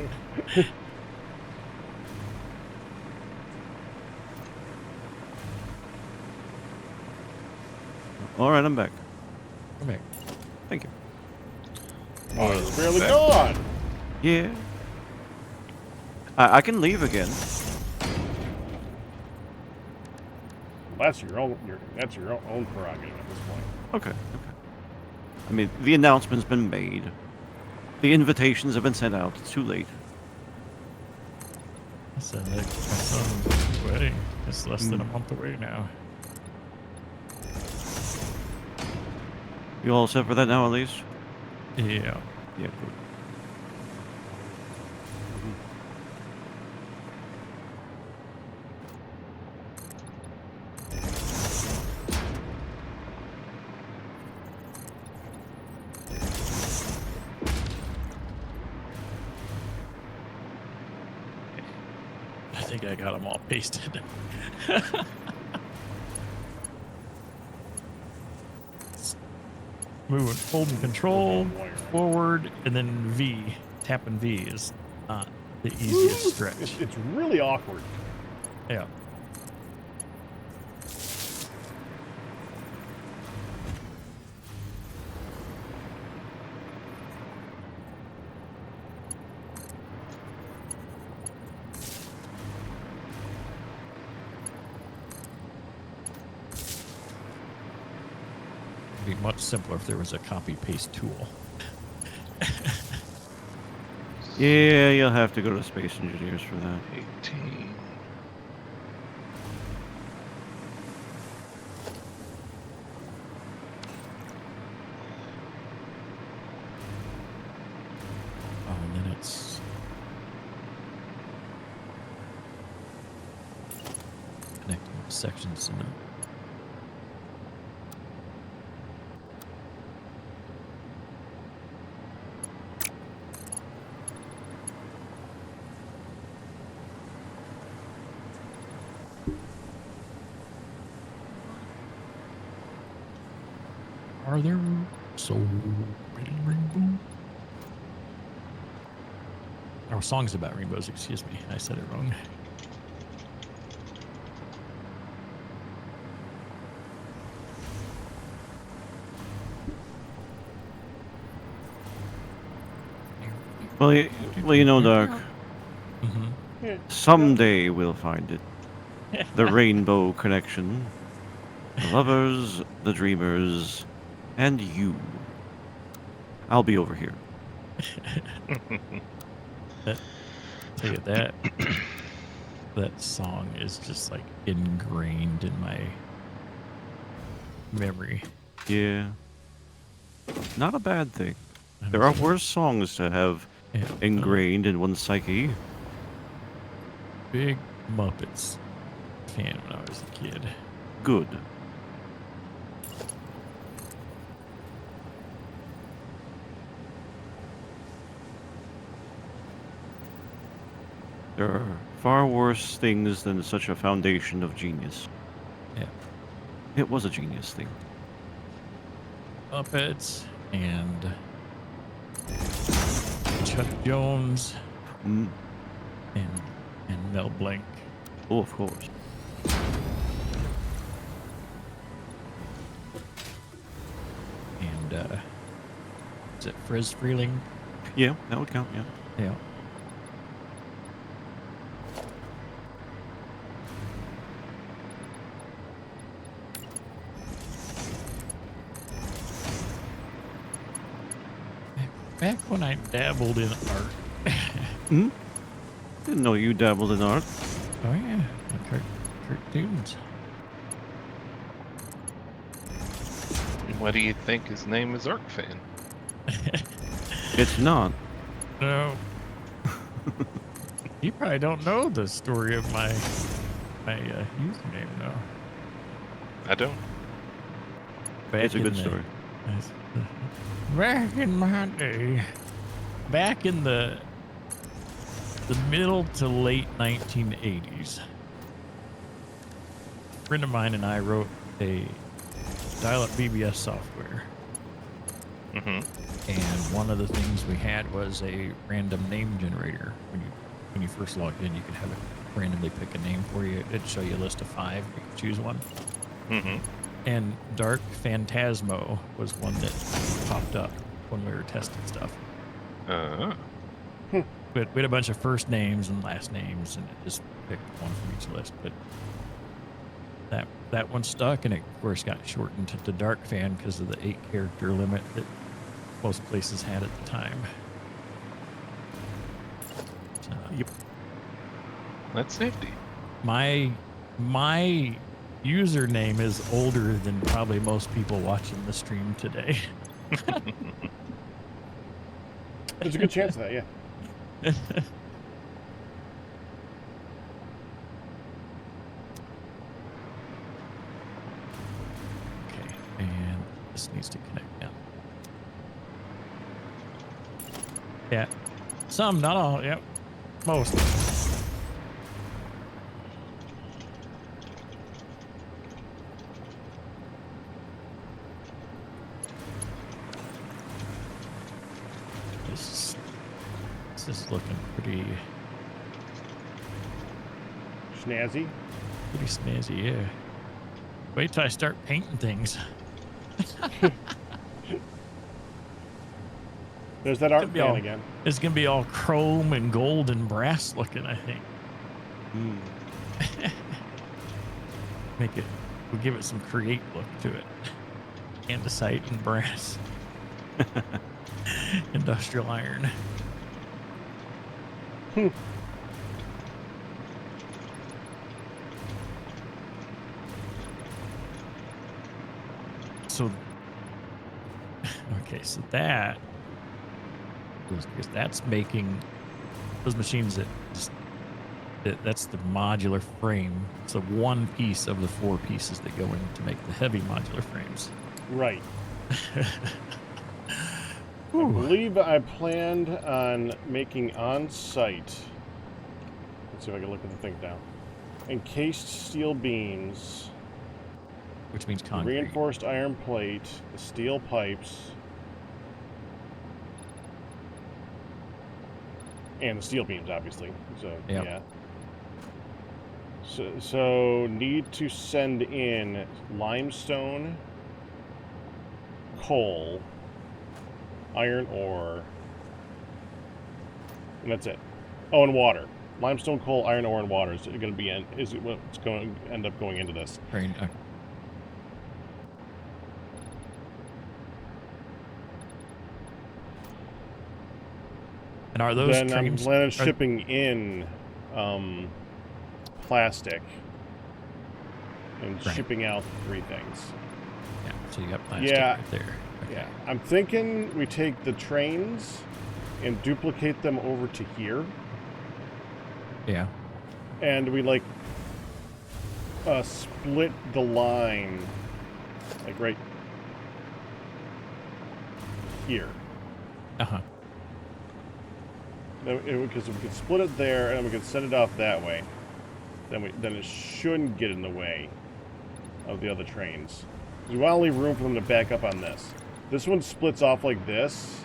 All right, I'm back. Come here. Thank you. Oh, it's barely Back. gone. Yeah. I can leave again. That's your own. That's your own prerogative at this point. Okay. Okay. I mean, the announcement's been made. The invitations have been sent out. It's too late. I said like my son's wedding. It's less than a month away now. You all set for that now, at least? Yeah. Yeah, good. I think I got them all pasted. Moving, holding control, forward, and then V. Tapping V is not the easiest stretch. It's really awkward. Yeah. It'd be much simpler if there was a copy paste tool. Yeah, you'll have to go to Space Engineers for that. 18. Oh, and then it's connecting sections in it. Are there so many rainbows? Or songs about rainbows, excuse me. I said it wrong. Well, you know, Doc, Mm-hmm. someday we'll find it. The rainbow connection. The lovers, the dreamers, and you. I'll be over here. Tell you that that song is just like ingrained in my memory. Yeah. Not a bad thing. There are worse songs to have Yeah, ingrained in one's psyche. big Muppets fan when I was a kid. Good. There are far worse things than such a foundation of genius. Yeah. It was a genius thing. Muppets and Chuck Jones Mm. and Mel Blanc. Oh, of course. And is it Friz Freeling? Yeah, that would count, yeah. Yeah. Back when I dabbled in art. Hmm? Didn't know you dabbled in art. Oh yeah, cartoons. Why do you think his name is Arc Fan? It's not. No. You probably don't know the story of my username, though. I don't. It's a good story. Back in my day, back in the middle to late 1980s, a friend of mine and I wrote a dial-up BBS software. Mm-hmm. And one of the things we had was a random name generator. When you first logged in, you could have it randomly pick a name for you. It'd show you a list of 5. You could choose one. Mm-hmm. And Dark Phantasmo was one that popped up when we were testing stuff. But we had a bunch of first names and last names, and it just picked one from each list. But that one stuck, and it, of course, got shortened to Dark Fan because of the 8-character limit that most places had at the time. So, Yep. That's nifty. my username is older than probably most people watching the stream today. There's a good chance of that, yeah. Okay, and this needs to connect now. Yeah, some, not all. Yep, most. This is looking pretty Snazzy. snazzy, yeah. Wait till I start painting things. There's that art Could be fan all- again. It's gonna be all chrome and gold and brass looking, I think. Mm. We'll give it some create look to it. Andesite and brass. Industrial iron. So, okay, so that's making those machines that's the modular frame. It's the one piece of the 4 pieces that go in to make the heavy modular frames. Right. I believe I planned on making on-site. Let's see if I can look at the thing now. Encased steel beams, Which means the concrete. reinforced iron plate, the steel pipes, and the steel beams, obviously. So Yep. yeah. So need to send in limestone, coal, iron ore, and that's it. Oh, and water. Limestone, coal, iron ore, and water is going to be is what's going to end up going into this. Train, and are those Then I'm trains? planning on shipping in plastic and Right. shipping out 3 things. Yeah, so you got plastic Yeah. right there. Okay. Yeah, I'm thinking we take the trains and duplicate them over to here, Yeah. and we like split the line, like right here. Uh huh. Because we could split it there, and then we could send it off that way. Then it shouldn't get in the way of the other trains. We want to leave room for them to back up on this. This one splits off like this,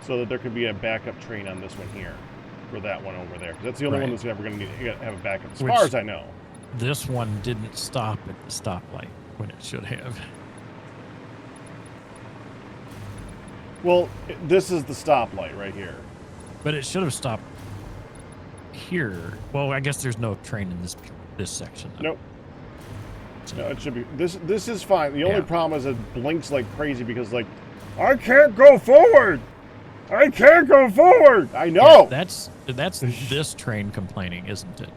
so that there could be a backup train on this one here, for that one over there. 'Cause that's the only one that's ever going to need to have a backup, as far as I know. This one didn't stop at the stoplight when it should have. Well, this is the stoplight right here. But it should have stopped here. Well, I guess there's no train in this section. Though. Nope. No, it should be. This is fine. The only problem is it blinks like crazy because, like, I can't go forward. I can't go forward. I know. Yeah, that's this train complaining, isn't it?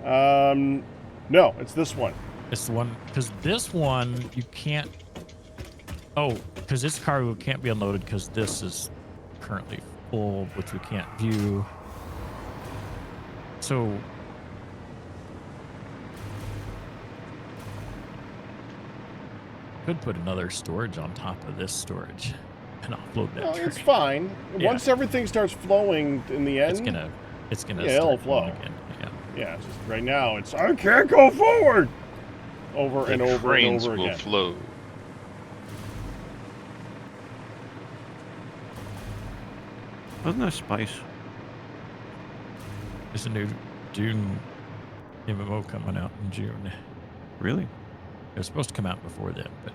No, it's this one. It's the one because this one you can't. Oh, because this cargo can't be unloaded because this is currently full, which we can't view. So. Could put another storage on top of this storage and offload that. No, train. it's fine. Yeah. Once everything starts flowing in the end, it's gonna yeah, it'll start flow. flowing again. Yeah. Yeah, it's just right now it's I can't go forward. Over and over and trains over will again. flow. Wasn't there spice? There's a new Dune MMO coming out in June. Really? It was supposed to come out before then, but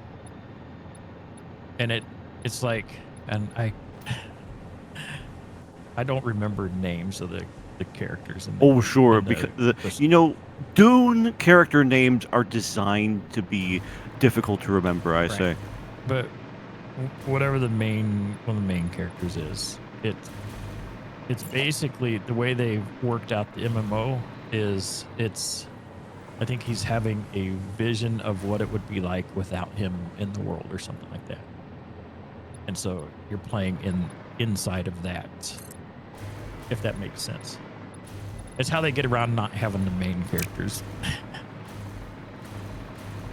it's like, and I don't remember names of the characters. Oh, sure, because Dune character names are designed to be difficult to remember. I say, but whatever one of the main characters is, it's basically the way they've worked out the MMO is I think he's having a vision of what it would be like without him in the world or something like that. And so you're playing inside of that, if that makes sense. It's how they get around not having the main characters,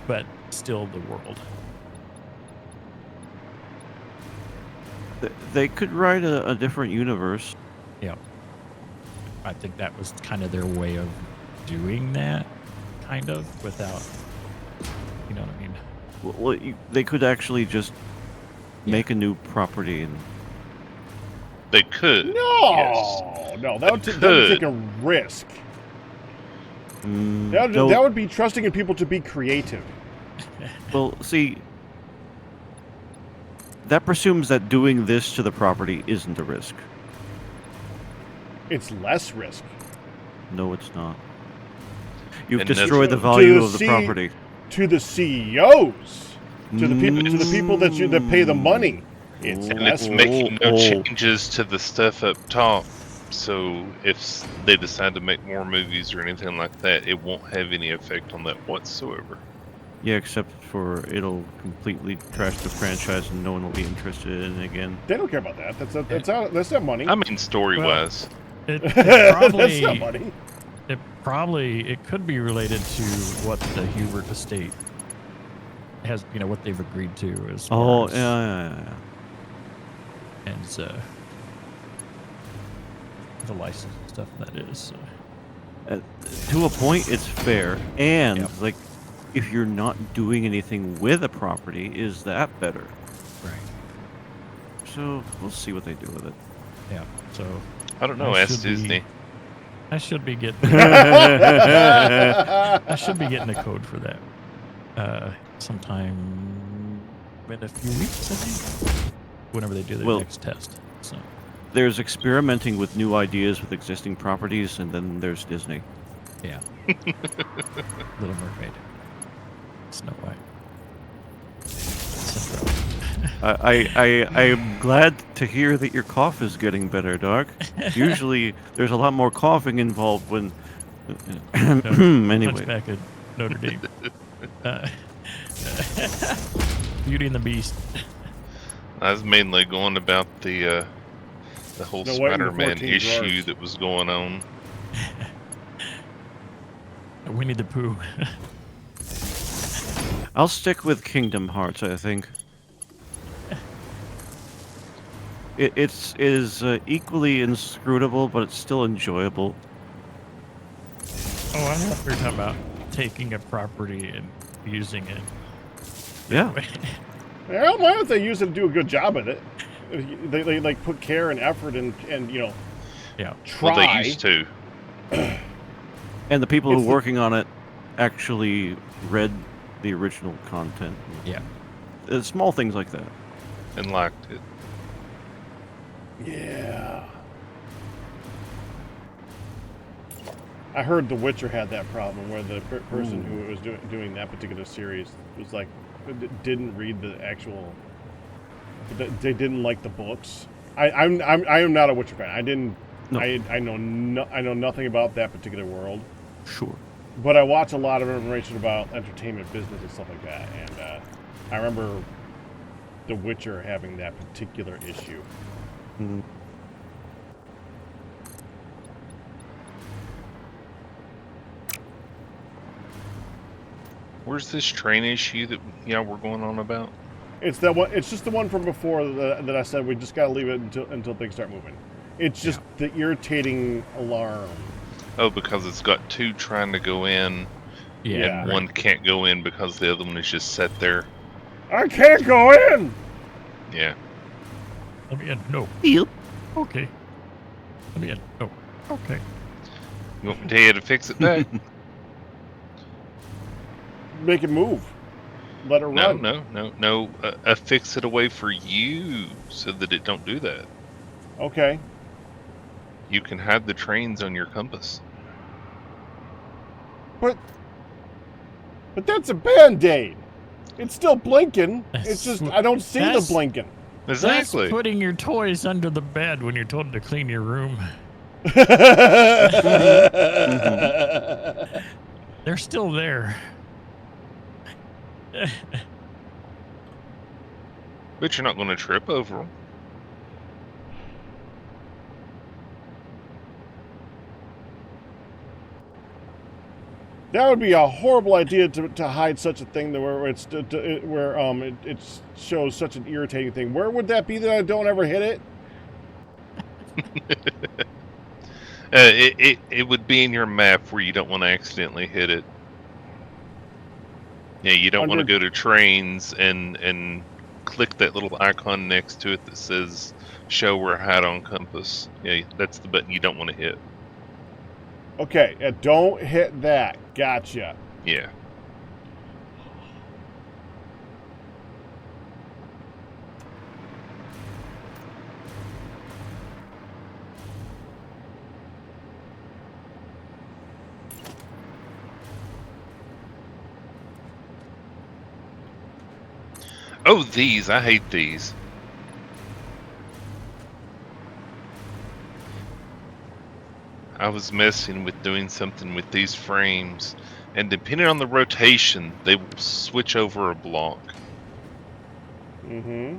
but still the world. They could write a different universe. Yeah. I think that was kind of their way of doing that. Kind of, without, you know what I mean? Well, they could actually just make a new property and. They could. No, yes. no, that would take a risk. That would be trusting in people to be creative. Well, see, that presumes that doing this to the property isn't a risk. It's less risk. No, it's not. You've And destroyed the To value of the property. To the CEOs, to the people that pay the money. It's And less it's risk. making no changes to the stuff up top. So if they decide to make more movies or anything like that, it won't have any effect on that whatsoever. Yeah, except for it'll completely trash the franchise and no one will be interested in it again. They don't care about that. That's not money. I mean, story-wise. It That's not money. It could be related to what the Hubert estate has, what they've agreed to as far as, yeah. and the license and stuff that is. So. To a point, it's fair. And, if you're not doing anything with a property, is that better? Right. So, we'll see what they do with it. Yeah, so... I don't know, ask Disney. I should be getting... I should be getting a code for that. Sometime in a few weeks, I think. Whenever they do their next test. So. There's experimenting with new ideas with existing properties, and then there's Disney. Yeah. Little Mermaid. Snow White. I'm glad to hear that your cough is getting better, Doc. Usually, there's a lot more coughing involved when. Anyway. Hunchback of Notre Dame. Beauty and the Beast. I was mainly going about the whole Spider-Man issue that was going on. Winnie the Pooh. I'll stick with Kingdom Hearts, I think. It is equally inscrutable, but it's still enjoyable. Oh, I thought we were talking about taking a property and using it. Yeah. Well, why don't they use it to do a good job at it? They like put care and effort and Yeah. try. Well, they used to. And the people who It's are working on it actually read the original content. Yeah. Small things like that. And liked it. Yeah. I heard The Witcher had that problem where the person who was doing that particular series was like didn't read the actual. They didn't like the books. I am not a Witcher fan. I didn't. No. I know nothing about that particular world. Sure. But I watch a lot of information about entertainment business and stuff like that, and I remember The Witcher having that particular issue. Mm. Where's this train issue that we're going on about? It's that one. It's just the one from before that I said we just gotta leave it until things start moving. It's just the irritating alarm. Oh, because it's got two trying to go in, Yeah. and one can't go in because the other one is just set there. I can't go in. Yeah. Let me in. No. Yep. Okay. Let me in. No. Okay. You want me to tell you to fix it back? Make it move. Let it run. No. Fix it away for you so that it don't do that. Okay. You can have the trains on your compass. But that's a Band-Aid. It's still blinking. It's That's just what- I don't see the that's- blinking. Exactly. That's putting your toys under the bed when you're told to clean your room. They're still there. But you're not going to trip over them. That would be a horrible idea to hide such a thing where it shows such an irritating thing. Where would that be that I don't ever hit it? It would be in your map where you don't want to accidentally hit it. Yeah, you don't want to go to trains and click that little icon next to it that says show or hide on compass. Yeah, that's the button you don't want to hit. Okay, don't hit that. Gotcha. Yeah. Oh, these. I hate these. I was messing with doing something with these frames, and depending on the rotation, they will switch over a block. Mm-hmm.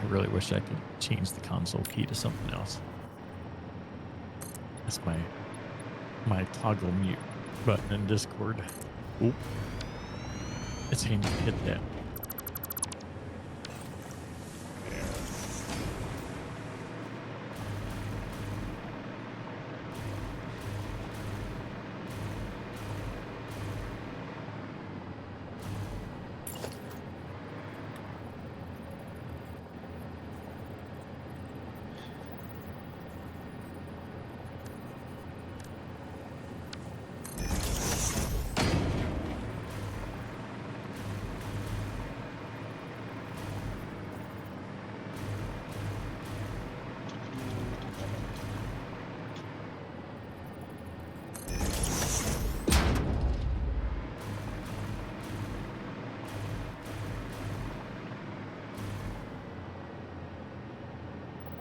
I really wish I could change the console key to something else. That's my toggle mute button in Discord. Oop. It's handy to hit that.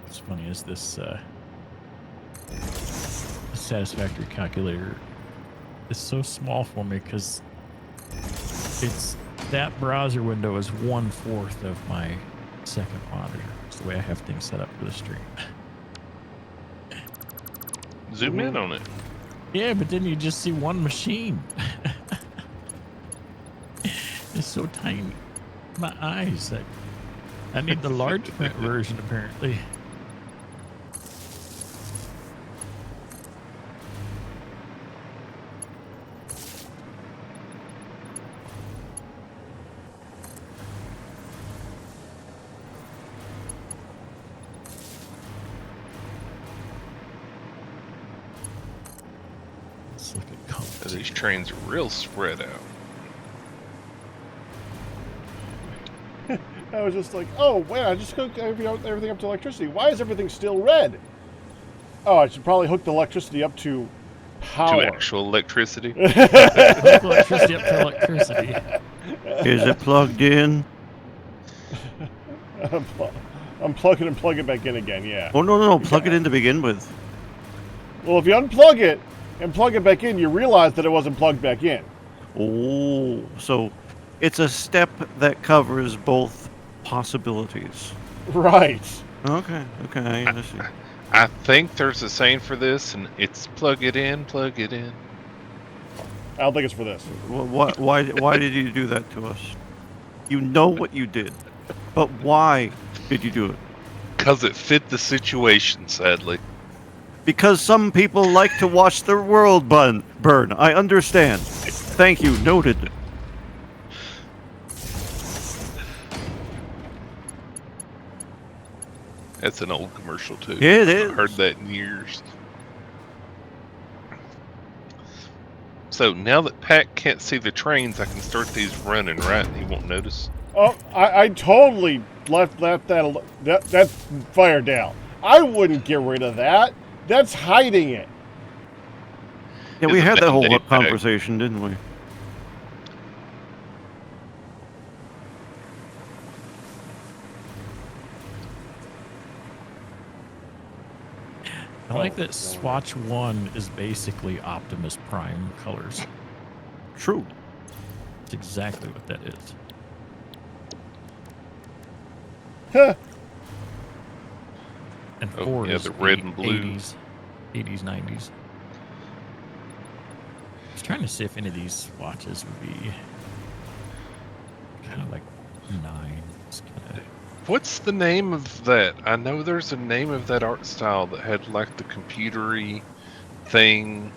What's funny is this Satisfactory calculator is so small for me because that browser window is 1/4 of my second monitor. It's the way I have things set up for the stream. Zoom in on it. Yeah, but then you just see one machine. so tiny. My eyes. I need the large print version, apparently. Let's look at colors. These trains are real spread out. I was just like, oh, wait, I just hooked everything up to electricity. Why is everything still red? Oh, I should probably hook the electricity up to power. To actual electricity. Hook electricity up to electricity. Is it plugged in? Unplug it and plug it back in again, yeah. Oh, no. Plug it in to begin with. Well, if you unplug it and plug it back in, you realize that it wasn't plugged back in. Oh, so it's a step that covers both possibilities. Right. Okay, I see. I think there's a saying for this, and it's plug it in, plug it in. I don't think it's for this. Well, why did you do that to us? You know what you did, but why did you do it? Because it fit the situation, sadly. Because some people like to watch the world burn. I understand. Thank you. Noted. That's an old commercial, too. It is. I've heard that in years. So now that Pat can't see the trains, I can start these running, right? And he won't notice. Oh, I totally left that fire down. I wouldn't get rid of that. That's hiding it. Yeah, we It's a had that whole Band-Aid conversation, didn't we? I like that Swatch 1 is basically Optimus Prime colors. True. It's exactly what that is. Huh. And Oh, 4 yeah, is the red and blue. 80s, 90s. I was trying to see if any of these swatches would be kind of like 9. It's kind of... What's the name of that? I know there's a name of that art style that had like the computery thing,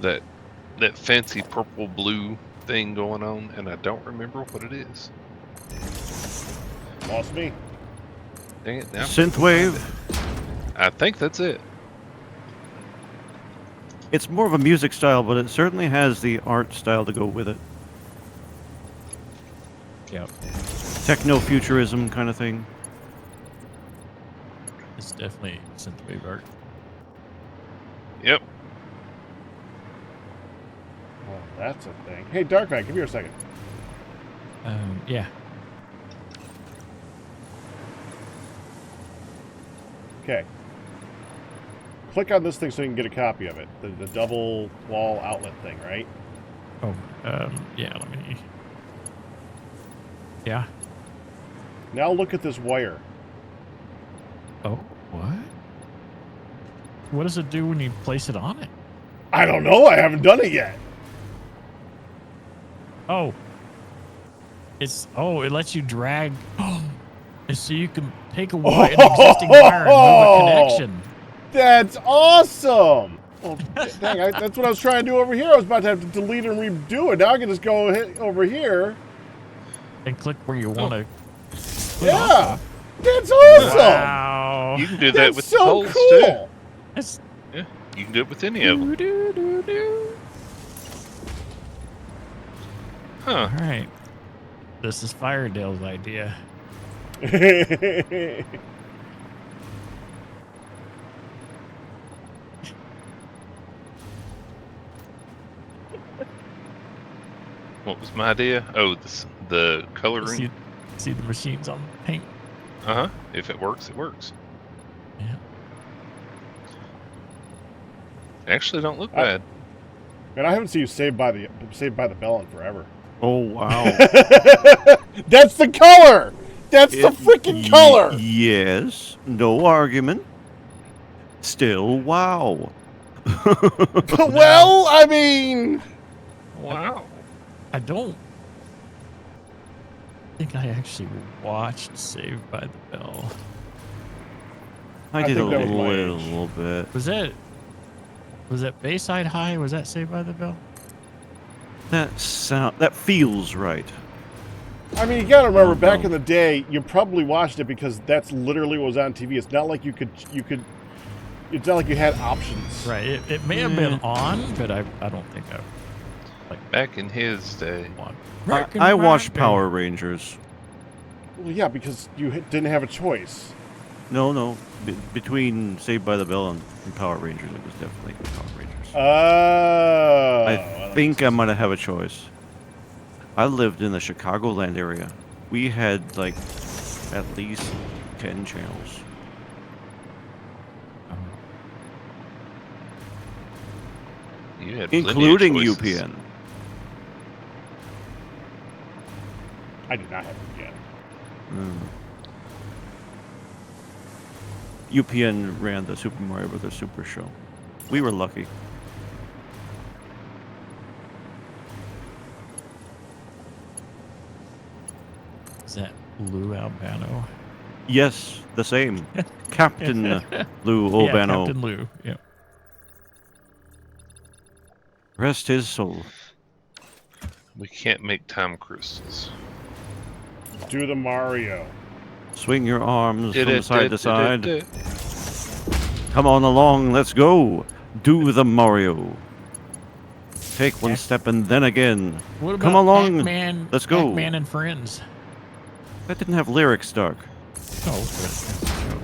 that fancy purple blue thing going on, and I don't remember what it is. Lost me. Dang it! Now Synthwave. I think that's it. It's more of a music style, but it certainly has the art style to go with it. Yep. Techno-futurism kind of thing. It's definitely synthwave art. Yep. Oh, that's a thing. Hey, Darkman, give me a second. Yeah. Okay. Click on this thing so you can get a copy of it. The double wall outlet thing, right? Oh, yeah, let me... Yeah. Now look at this wire. Oh, what? What does it do when you place it on it? I don't know. I haven't done it yet. Oh. It lets you drag... And so you can take an existing wire and move a connection. That's awesome. Well, dang, that's what I was trying to do over here. I was about to have to delete and redo it. Now I can just go hit over here. And click where you want to. Yeah. That's awesome. Wow. You can do that That's with so poles cool. too. That's... Yeah, you can do it with any of them. Huh? All right. This is Firedale's idea. What was my idea? Oh, the coloring. See the machines on paint. If it works, it works. Yeah. Actually, don't look bad. Man, I haven't seen you Saved by the Bell in forever. Oh, wow. That's the color. That's the freaking color. Yes. No argument. Still, wow. Well, I mean, Wow. I don't. think I actually watched Saved by the Bell. I I did a think that was my age. little bit. Was that Bayside High? Was that Saved by the Bell? That feels right. I mean, you gotta remember, Oh, back no. in the day, you probably watched it because that's literally what was on TV. It's not like you could. It's not like you had options. Right. It may have been on, but I don't think I Back in his day. watched. I watched Power Rangers. Well, yeah, because you didn't have a choice. No. Between Saved by the Bell and Power Rangers, it was definitely Power Rangers. Oh. I think I might have a choice. I lived in the Chicagoland area. We had like at least 10 channels. You had plenty of Including choices. UPN. I did not have it yet. UPN ran the Super Mario Brothers Super Show. We were lucky. Is that Lou Albano? Yes, the same. Captain Lou Albano. Yeah, Captain Lou. Yeah. Rest his soul. We can't make time crystals. Do the Mario. Swing your arms from side to side. Come on along, let's go. Do the Mario. Take one step and then again. What about Come along, Pac-Man, let's go. Pac-Man and Friends. That didn't have lyrics, Dark. Oh, but that's a joke.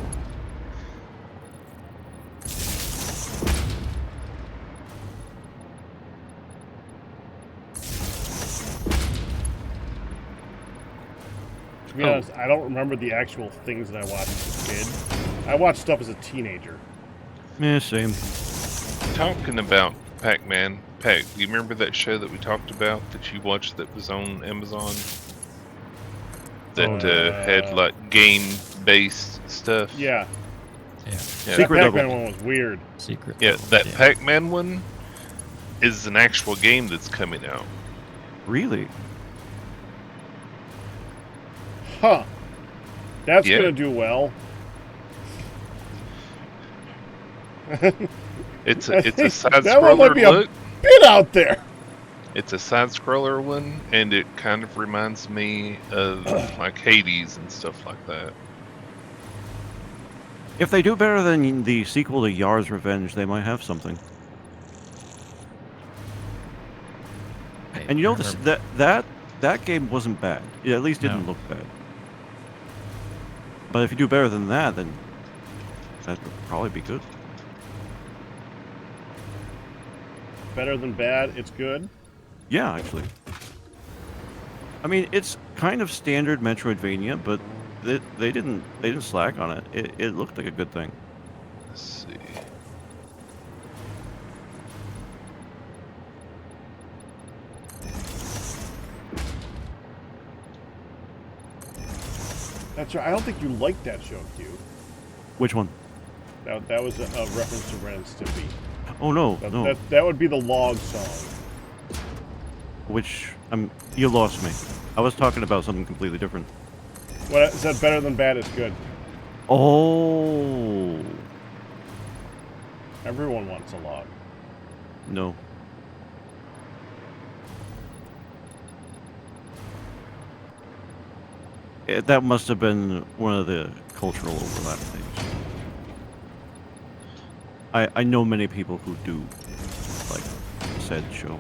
To be honest, I don't remember the actual things that I watched as a kid. I watched stuff as a teenager. Yeah, same. Talking about Pac-Man, do you remember that show that we talked about that you watched that was on Amazon? That had like game-based stuff? Yeah. Yeah. Yeah. Secret that Double. Pac-Man one was weird. Secret. Yeah, Double, that yeah. Pac-Man one is an actual game that's coming out. Really? Huh. That's Yeah. gonna do well. It's a I side think that one might scroller be a look. bit out there. It's a side scroller one, and it kind of reminds me of like Hades and stuff like that. If they do better than the sequel to Yar's Revenge, they might have something. And you know this, that game wasn't bad. It at least didn't No. look bad. But if you do better than that, then that would probably be good. Better than bad, it's good. Yeah, actually. I mean, it's kind of standard Metroidvania, but they didn't slack on it. It looked like a good thing. Let's see. That's right. I don't think you liked that show, Q. Which one? That was a reference to Ren and Stimpy. Oh no, That, no. that would be the log song. Which you lost me. I was talking about something completely different. What is that? Better than bad is good. Oh Everyone wants a log. no. That must have been one of the cultural overlap things. I know many people who do like said show.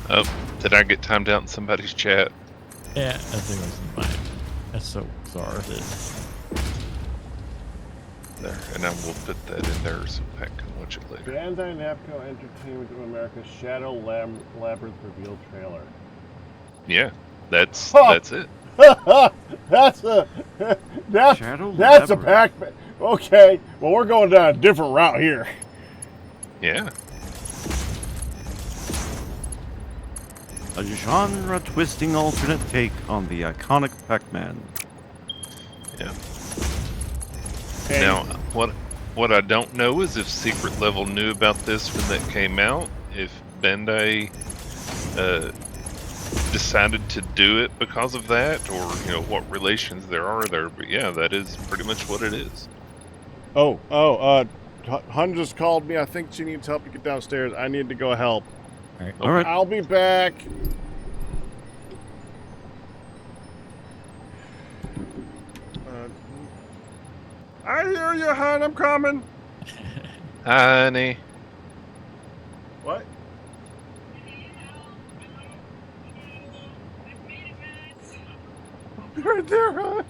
Oh, did I get timed out in somebody's chat? Yeah, I think it was in mine. That's so bizarre that There, and I will put that in there so Pat can watch it later. Bandai Namco Entertainment of America's Shadow Labyrinth reveal trailer. Yeah, that's Huh. it. that's a Shadow that's a Labyrinth. Pac-Man. Okay, well we're going down a different route here. Yeah. A genre-twisting alternate take on the iconic Pac-Man. Yeah. And Now, what I don't know is if Secret Level knew about this when that came out. If Bandai decided to do it because of that, or what relations there are there. But yeah, that is pretty much what it is. Hun just called me. I think she needs help to get downstairs. I need to go help. All right. All right. I'll be back. I hear you, hon. I'm coming. Honey, What? Right there, hon.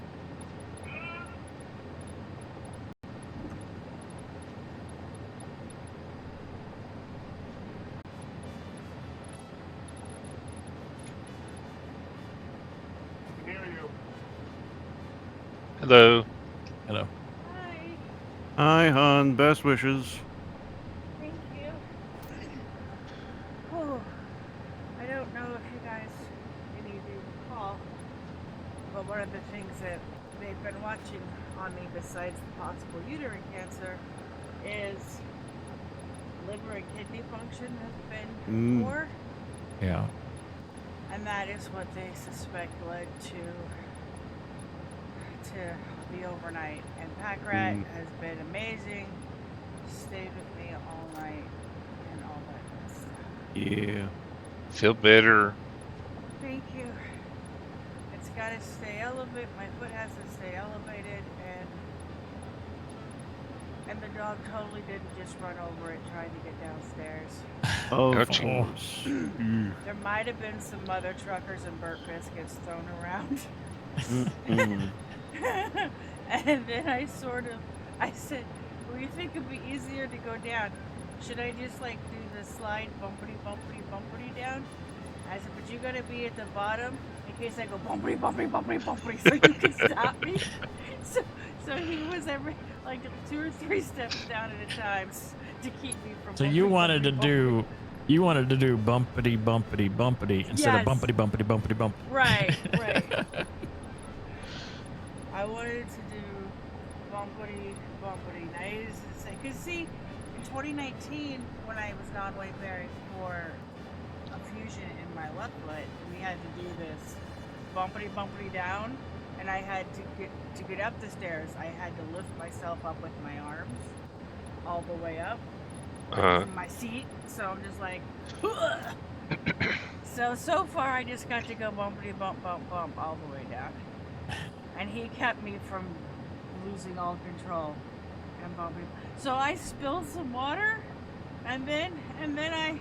I hear you. hello. Hello. Hi, hon. Best wishes. Thank you. Oh, I don't know if you guys, any of you recall, but one of the things that they've been watching on me besides the possible uterine cancer is liver and kidney function has been poor, Yeah. and that is what they suspect led to the overnight. And Pack Rat has been amazing. Stayed with me all night and all that good stuff. Yeah. Feel better. Thank you. It's got to stay elevated. My foot has to stay elevated, and the dog totally didn't just run over it trying to get downstairs. Of Ouchie. course. There might have been some mother truckers and burnt biscuits thrown around. And then I said, well, you think it'd be easier to go down? Should I just like do the slide bumpity bumpity bumpity down? I said, but you gotta be at the bottom in case I go bumpity bumpity bumpity bumpity so you can stop me. So he was every like 2 or 3 steps down at a time to keep me from. So you wanted to do bumpity bumpity bumpity instead of Yes. bumpity bumpity bumpity bump. Right. I wanted to do bumpity bumpity. And I used to say, because see, in 2019, when I was non-weight bearing for a fusion in my left foot, we had to do this bumpity bumpity down, and I had to get up the stairs. I had to lift myself up with my arms all the way up from my seat. So I'm just like, so far I just got to go bumpity bump bump bump all the way down. And he kept me from losing all control and bumping. So I spilled some water, and then I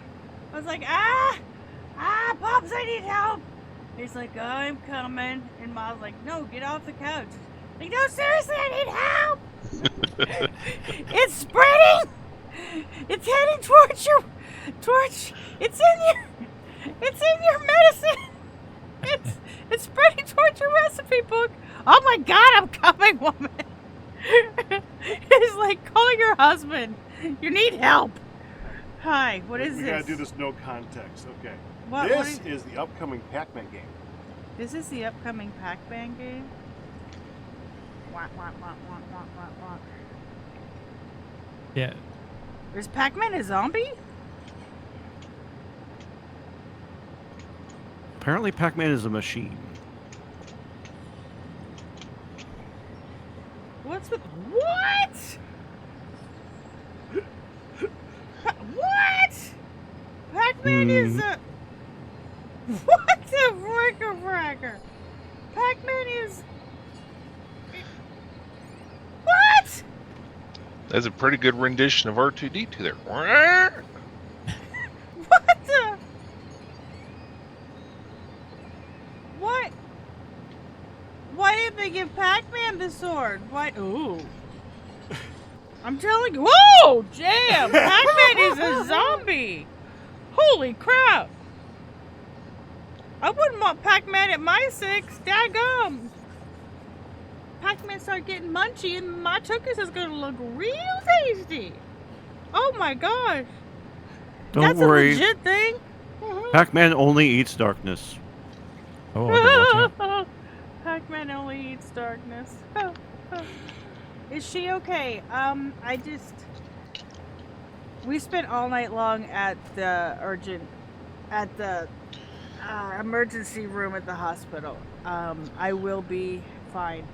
was like, Pops, I need help. He's like, I'm coming, and Mom's like, no, get off the couch. Like, no, seriously, I need help. It's spreading. It's heading towards it's in your medicine. It's spreading towards your recipe book. Oh my God, I'm coming, woman. It's like calling your husband. You need help. Hi, what is We this? gotta do this no context. Okay. What This is the upcoming Pac-Man game. This is the upcoming Pac-Man game. Wah, wah, wah, wah, wah, wah, wah. Yeah. Is Pac-Man a zombie? Apparently, Pac-Man is a machine. What's with what? What? Pac-Man is a. What the fricker? Pac-Man is. What? That's a pretty good rendition of R2-D2 there. What the? What? Why didn't they give Pac-Man the sword? Why? Ooh. I'm telling you. Whoa! Jam! Pac-Man is a zombie! Holy crap! I wouldn't want Pac-Man at my 6. Daggum! Pac-Man start getting munchy and my tuchus is gonna look real tasty! Oh my gosh! Don't That's worry. a legit thing! Pac-Man only eats darkness. Oh, okay, watch out. Pac-Man only eats darkness. Is she okay? We spent all night long at the emergency room at the hospital. I will be fine.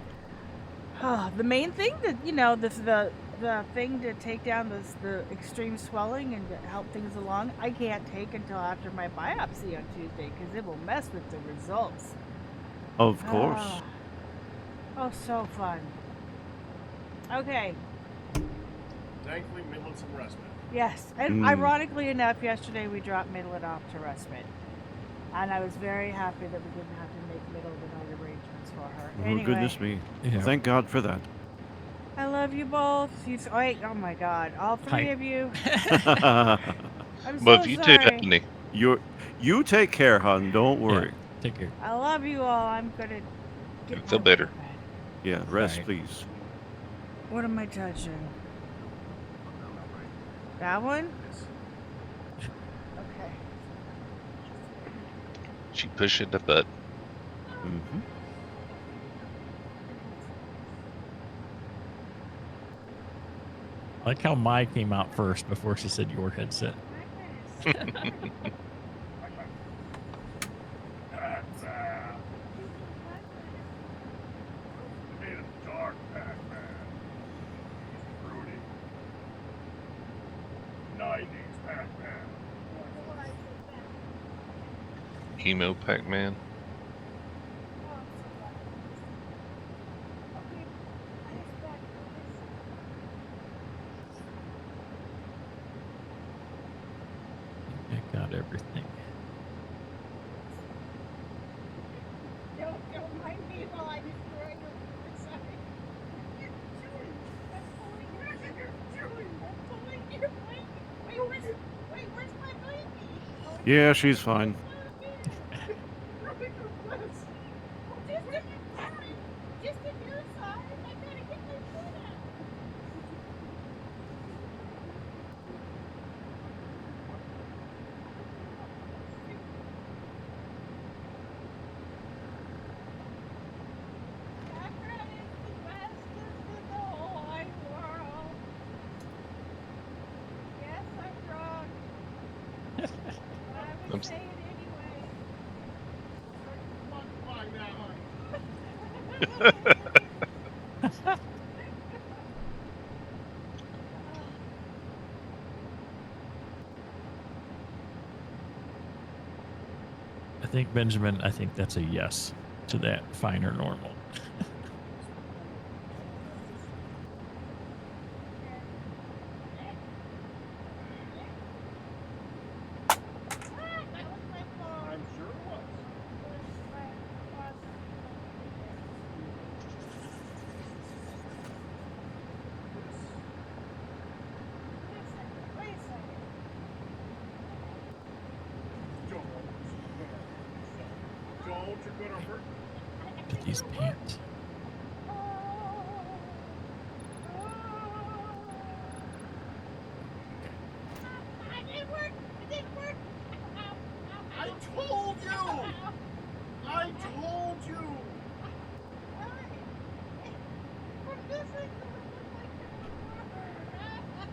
The main thing that the thing to take down the extreme swelling and to help things along, I can't take until after my biopsy on Tuesday because it will mess with the results. Of course. Oh, so fun. Okay. Thankfully, Midland some respite. Yes, and ironically enough, yesterday we dropped Midland off to respite, and I was very happy that we didn't have to make middle of the night arrangements for her. Oh, Anyway, goodness me. Yeah. Thank God for that. I love you both. Wait, oh my God, all three Hi. of you. I'm so Love you too, sorry. honey. You take care, hon. Don't worry. Take care. I love you all. I'm gonna get Feel my better. bed. Yeah, rest, Right. please. What am I touching? That one? Okay. She pushing the button. Mm-hmm. I like how my came out first before she said your headset. Emo Pac-Man. I got everything. Don't mind me while I destroy your sorry. I'm pulling your blanket. Wait, where's my blankie? Yeah, she's fine. Just to your side. I gotta get my foot out. Background is the bestest in the whole wide world. Yes, I'm drunk. But I I'm would s- say it anyway. I think, Benjamin, I think that's a yes to that fine or normal. That was my fault. I'm sure it was. Wait a second. Don't, you're gonna hurt. But these pants. It didn't work. It didn't work. I told you! I told you! From this angle, it looked like it would work.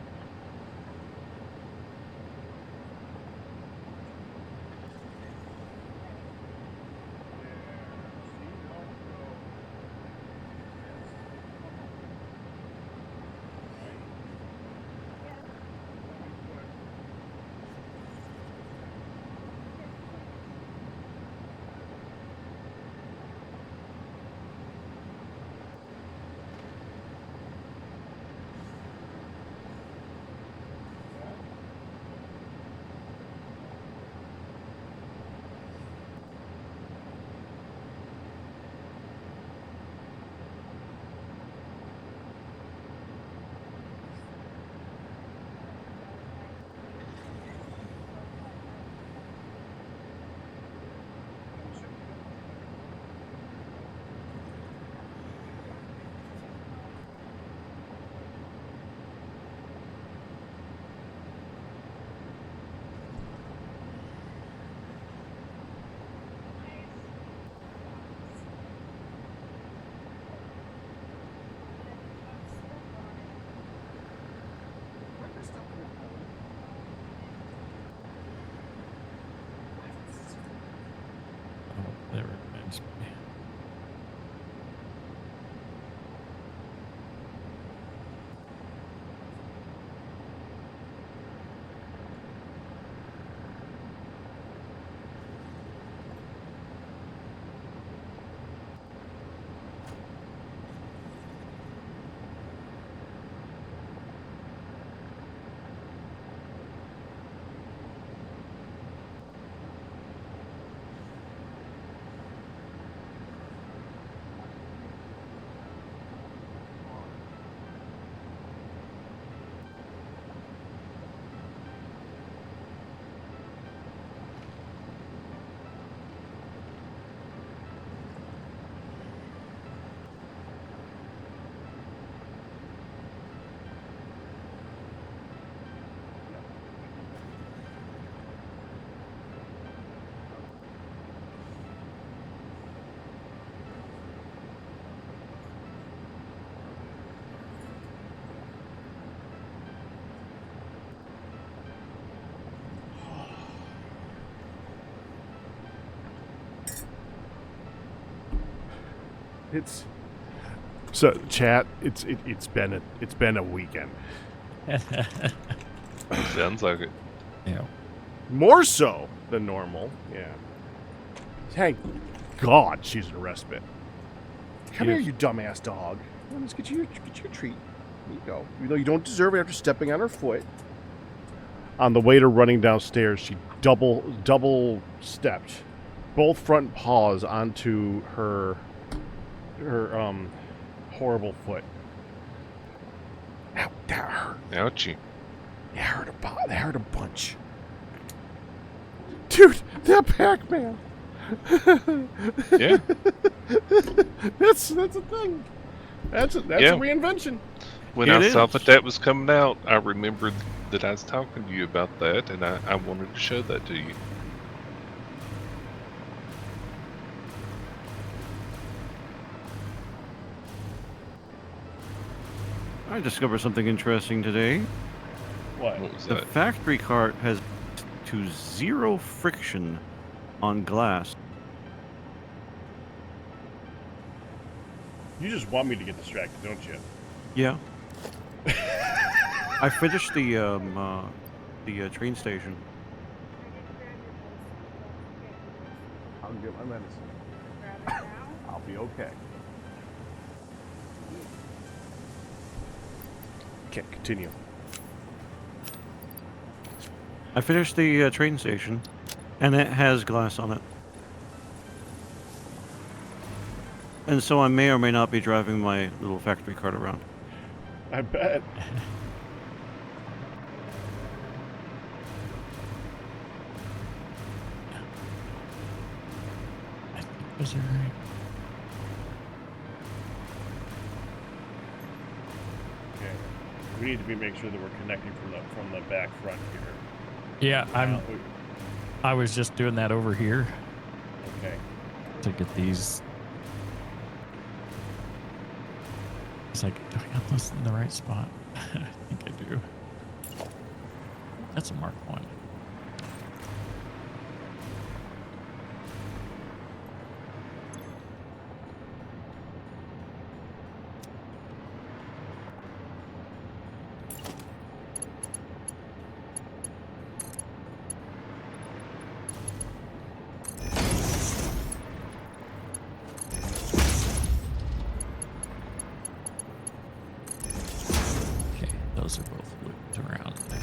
It's so chat. It's been a weekend. Sounds like it. Yeah. More so than normal. Yeah. Thank God she's in respite. Come Yes. here, you dumbass dog. Let's get you your treat. Here you go. Even though you don't deserve it after stepping on her foot. On the way to running downstairs, she double stepped both front paws onto her horrible foot. Ow, that hurt. Ouchie. It hurt a bunch. Dude, that Pac-Man. Yeah. That's a thing. That's a reinvention. When It I saw is. that was coming out, I remembered that I was talking to you about that, and I wanted to show that to you. I discovered something interesting today. What? What was The that? factory cart has to 0 friction on glass. You just want me to get distracted, don't you? Yeah. I finished the train station. I'll get my medicine. I'll be okay. Okay, continue. I finished the train station, and it has glass on it. And so I may or may not be driving my little factory cart around. I bet. I think those are right. Okay. We need to make sure that we're connecting from the back front here. Yeah, I was just doing that over here Okay. to get these. It's like, do I got those in the right spot? I think I do. That's a Mark 1. Okay, those are both looped around there.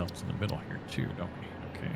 belts in the middle here too, don't we? Okay.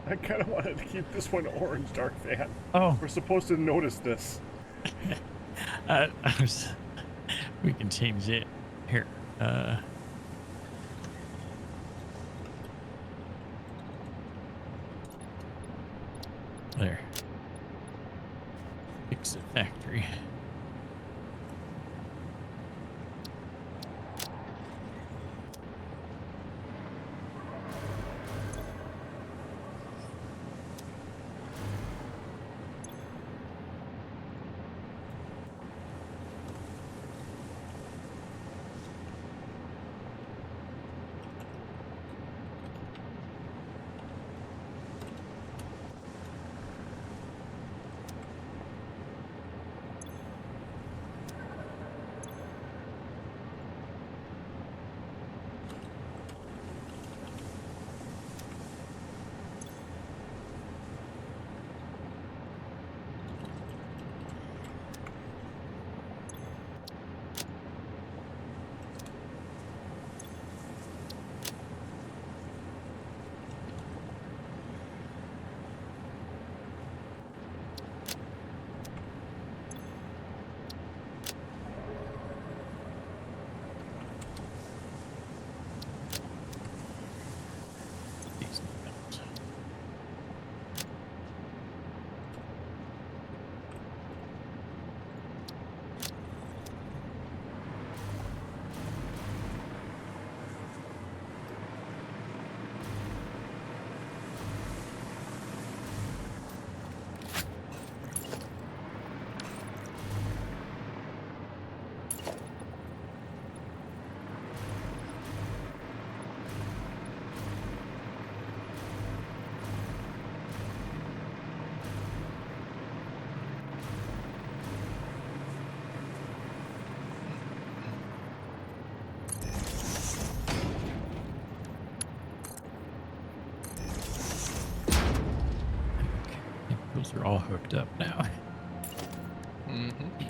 I kind of wanted to keep this one orange, Dark Fan. Oh, We're supposed to notice this. I was. We can change it here. There. Fix it factory. Those are all hooked up now. Mm-hmm.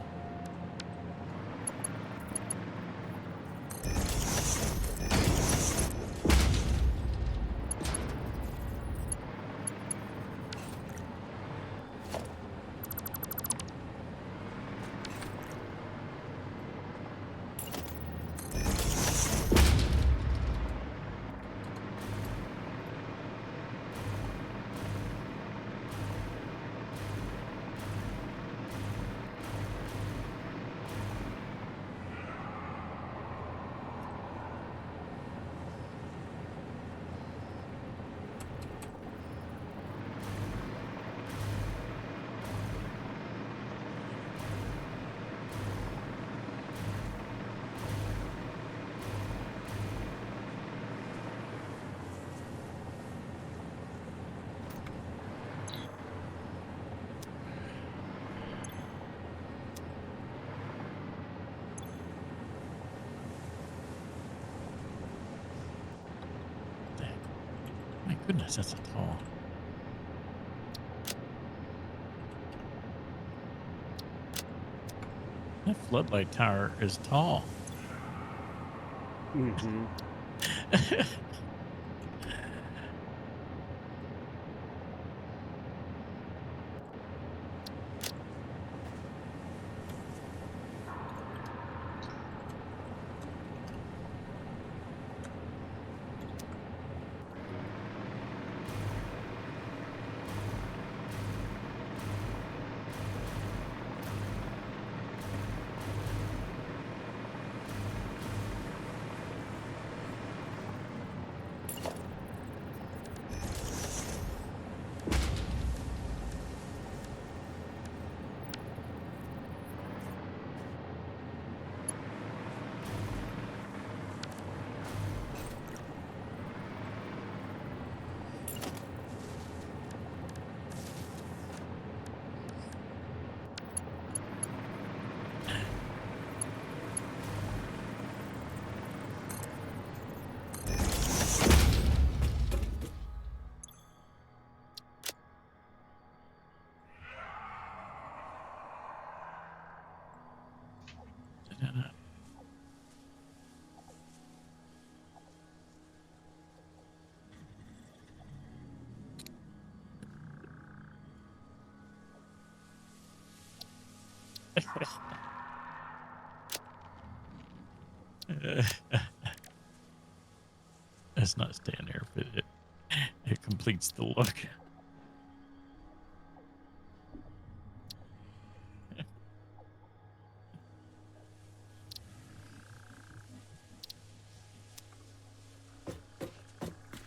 My goodness, that's a tall. That floodlight tower is tall. Mm-hmm. Let's not stand there if it completes the look.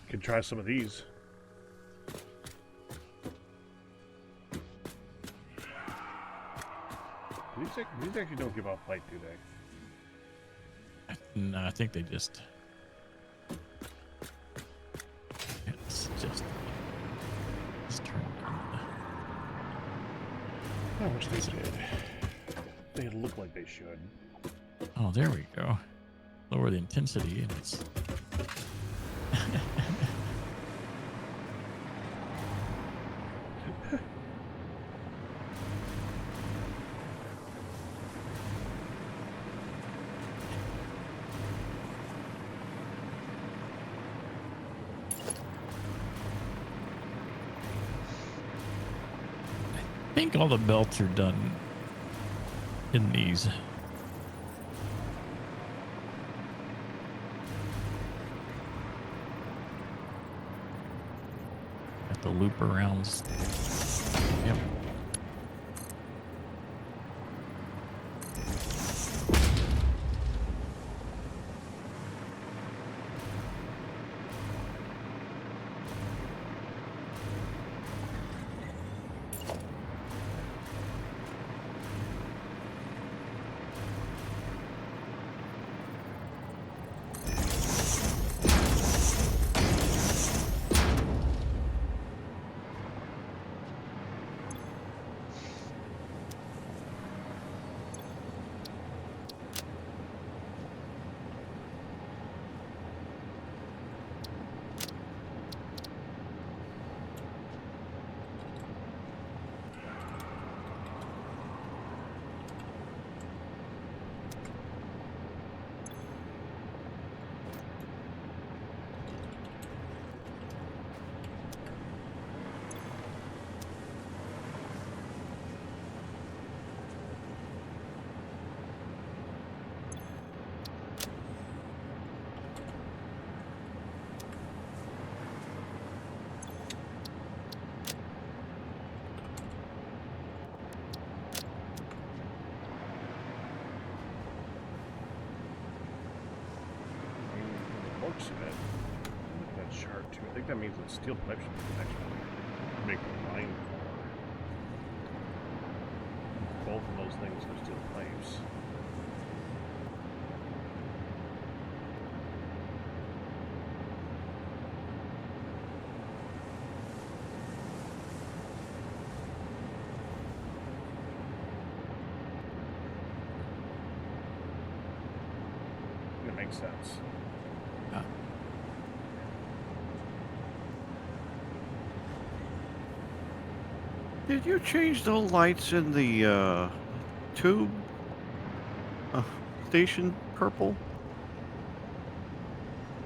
Could try some of these. These actually don't give off light, do they? No, I think they just. It's just turn on. I wish they did. They look like they should. Oh, there we go. Lower the intensity, and it's. I think all the belts are done in these. Got the loop arounds. Yep. Looks good. Look at that chart too. I think that means that steel pipe should be the next one. Make the line for. Both of those things are steel pipes. It makes sense. Did you change the lights in the tube station purple?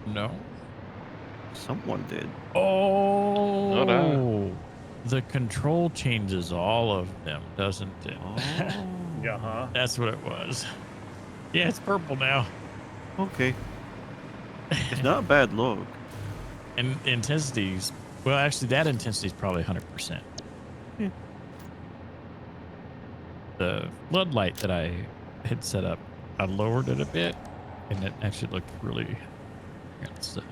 No. Someone did. Oh, Not I. the control changes all of them, doesn't it? Oh. Yeah, huh? That's what it was. Yeah, it's purple now. Okay. It's not a bad look. And intensities, well, actually, that intensity is probably 100%. Yeah. The floodlight that I had set up, I lowered it a bit, and it actually looked really. It's, I'm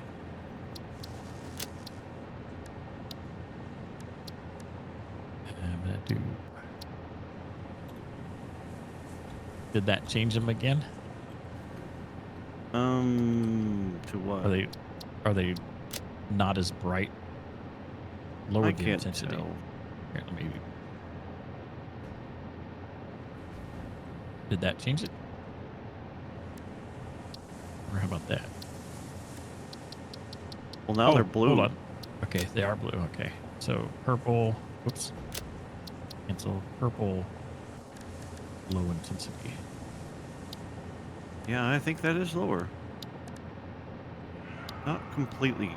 gonna do. Did that change them again? To what? Are they not as bright? Lower I the can't intensity. tell. Here, let me. Did that change it? Or how about that? Well, now they're blue. Hold on. Okay, they are blue. Okay. So purple. Whoops. Cancel. Purple. Low intensity. Yeah, I think that is lower. Not completely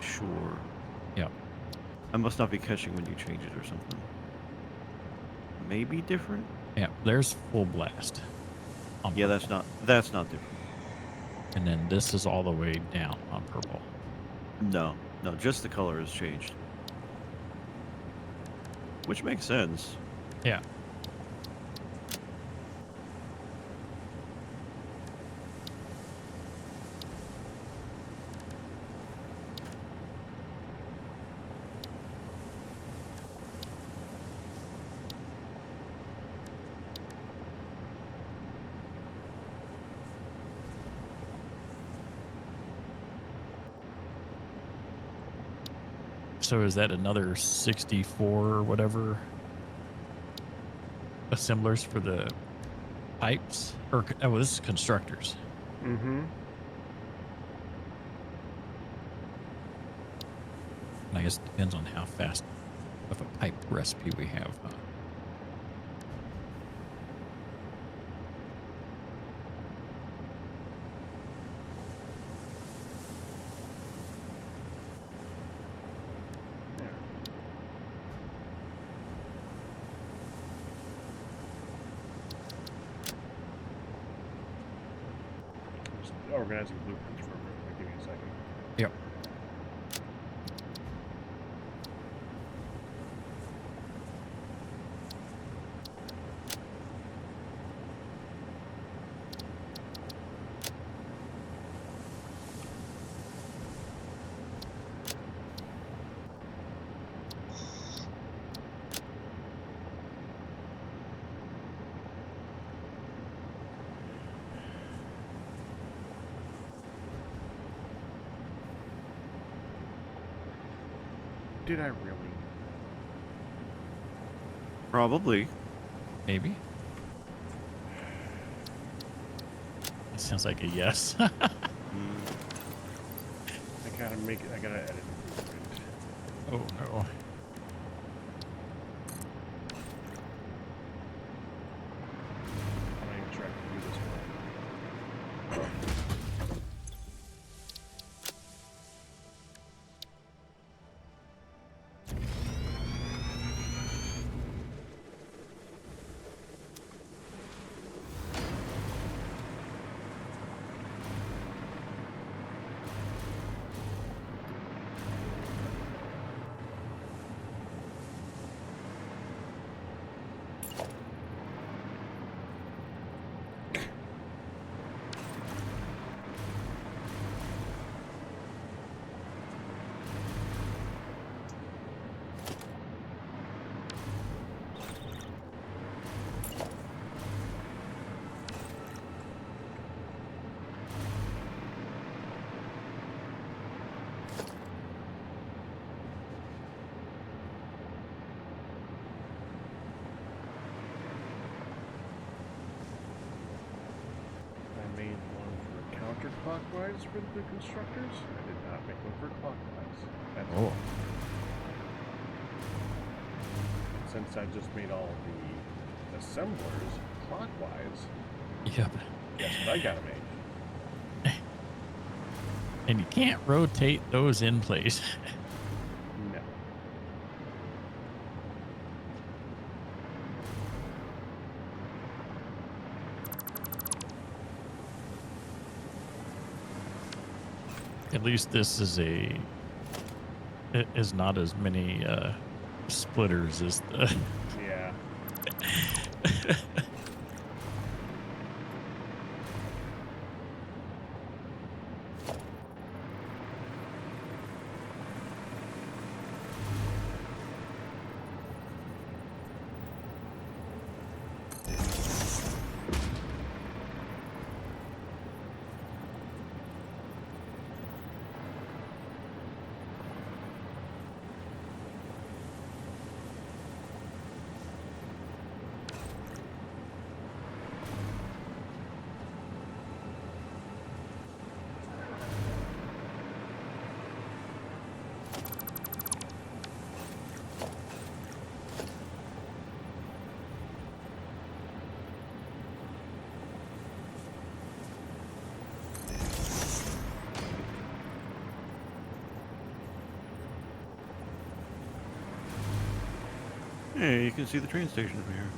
sure. Yep. I must not be catching when you change it or something. Maybe different? Yeah, there's full blast. On Yeah, purple. that's not different. And then this is all the way down on purple. No, no, just the color has changed. Which makes sense. Yeah. So is that another 64 or whatever assemblers for the pipes? Or oh, this is constructors. Mm-hmm. And I guess it depends on how fast of a pipe recipe we have. Huh? Just organizing blueprints for it. Give me a second. Yep. Did I really? Probably. Maybe. That sounds like a yes. I gotta make it. I gotta edit the blueprint. Oh, no. I'm not even sure I can do this one. I made one for counterclockwise for the constructors. I did not make one for clockwise. That's Oh. Since I just made all the assemblers clockwise, Yep. guess what I gotta make? And you can't rotate those in place. No. At least this is it is not as many splitters as the Yeah. Hey, you can see the train station from here.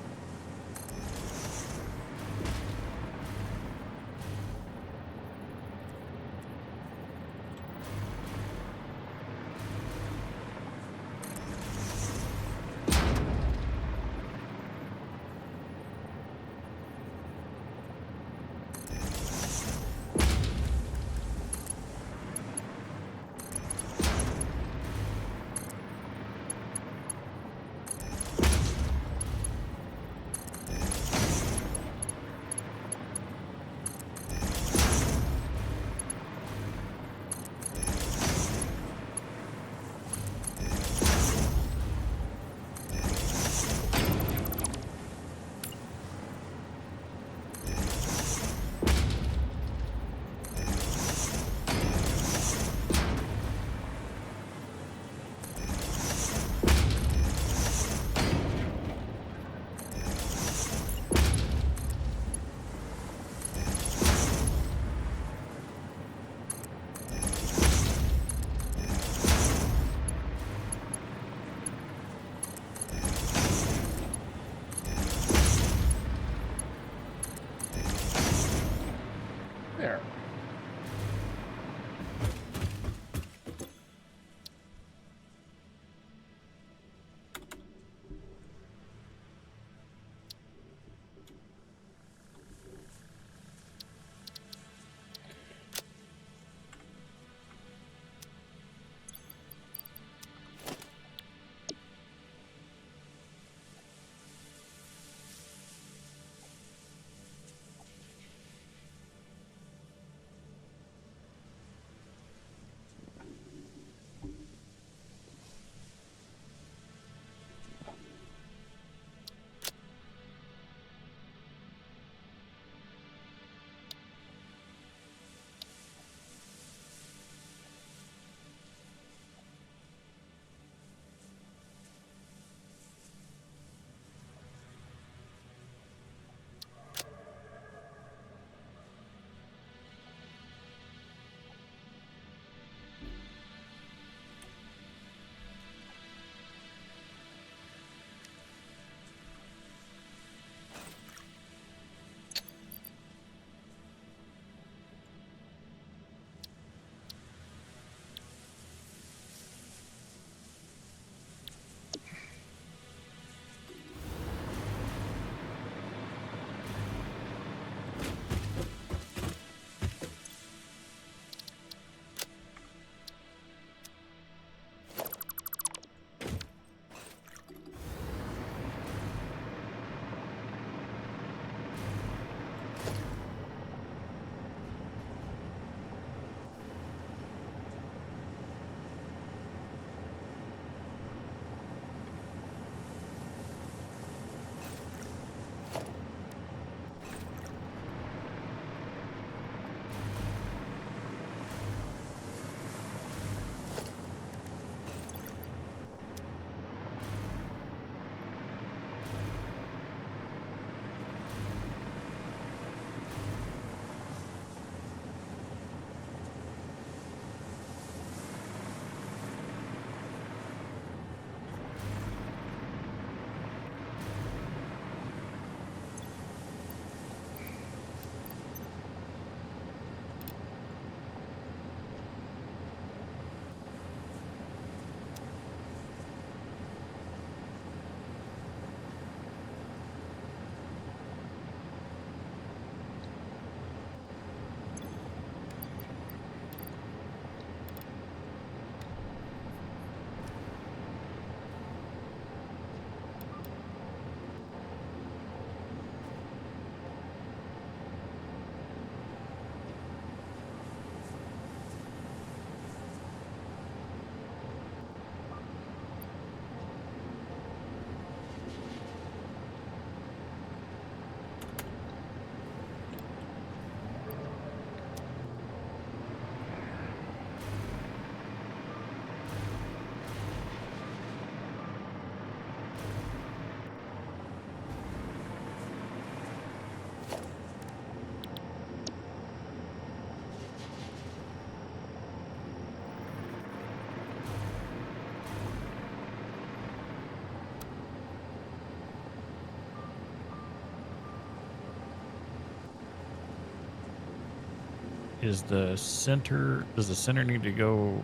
Is the center, does the center need to go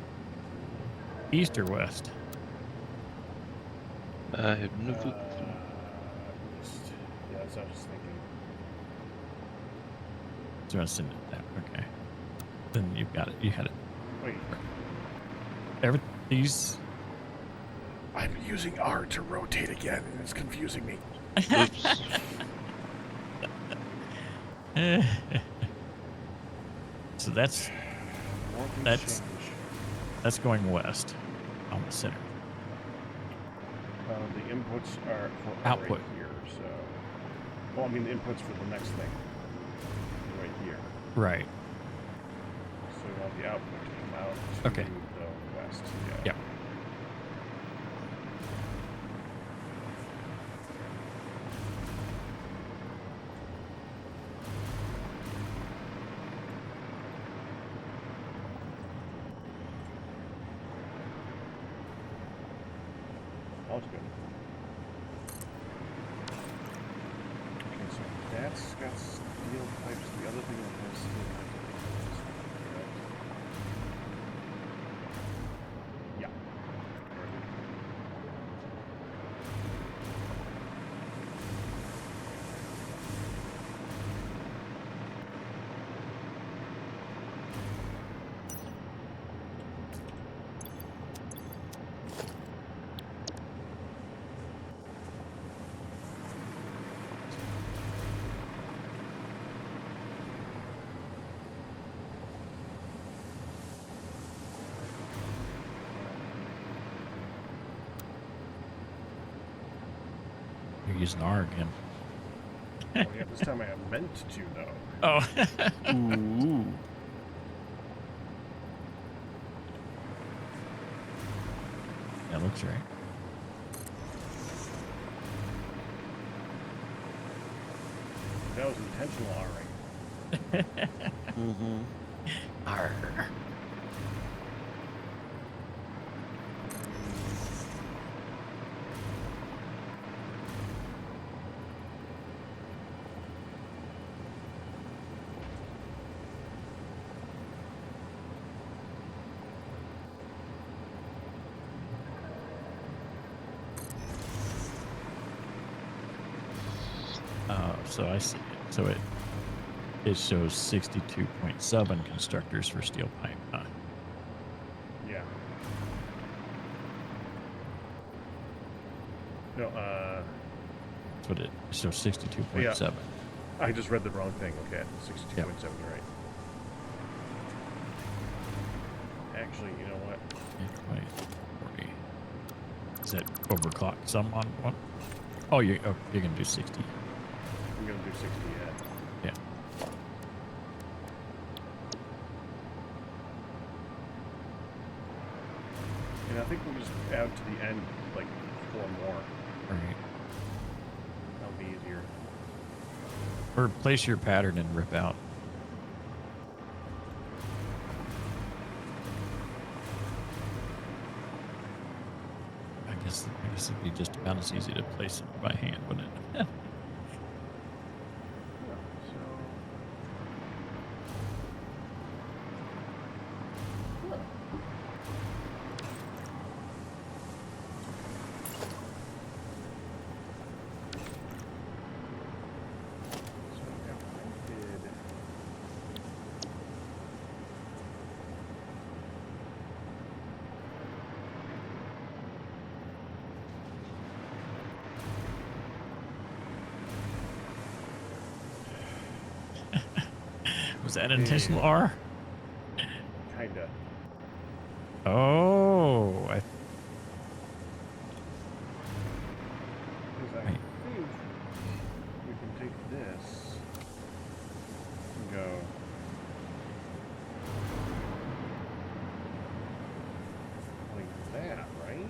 east or west? I have no clue. Yeah, that's what I was just thinking. So I send it that. Okay. Then you've got it. You had it. Wait, These. I'm using R to rotate again, and it's confusing me. Oops. So that's That's- that's going west on the center. The inputs are for Output. right here, so... Well, I mean, the inputs for the next thing. Right here. Right. So we want the output to come out to Okay. the west. Yeah. Yep. All good. Okay, so that's got steel pipes. The other thing that has steel pipes. Yeah. You're using R again. Oh, yeah, this time I meant to, though. Oh. Ooh. That looks right. That was intentional R-ing. Mm-hmm. R. So I see it. So it shows 62.7 constructors for steel pipe. Huh? Yeah. No, That's what it shows 62.7. I just read the wrong thing. Okay, 62.7, you're right. Actually, you know what? 20, 40. Is that overclock some on one? Oh, you're going to do 60. I'm going to do 60, yeah. Yeah. And I think we'll just add to the end, like, 4 more. Right. That'll be easier. Or place your pattern and rip out. I guess it'd be just about as easy to place it by hand, wouldn't it? Was that intentional R? Kinda. Oh, Because I Right. think we can take this and go like that, right?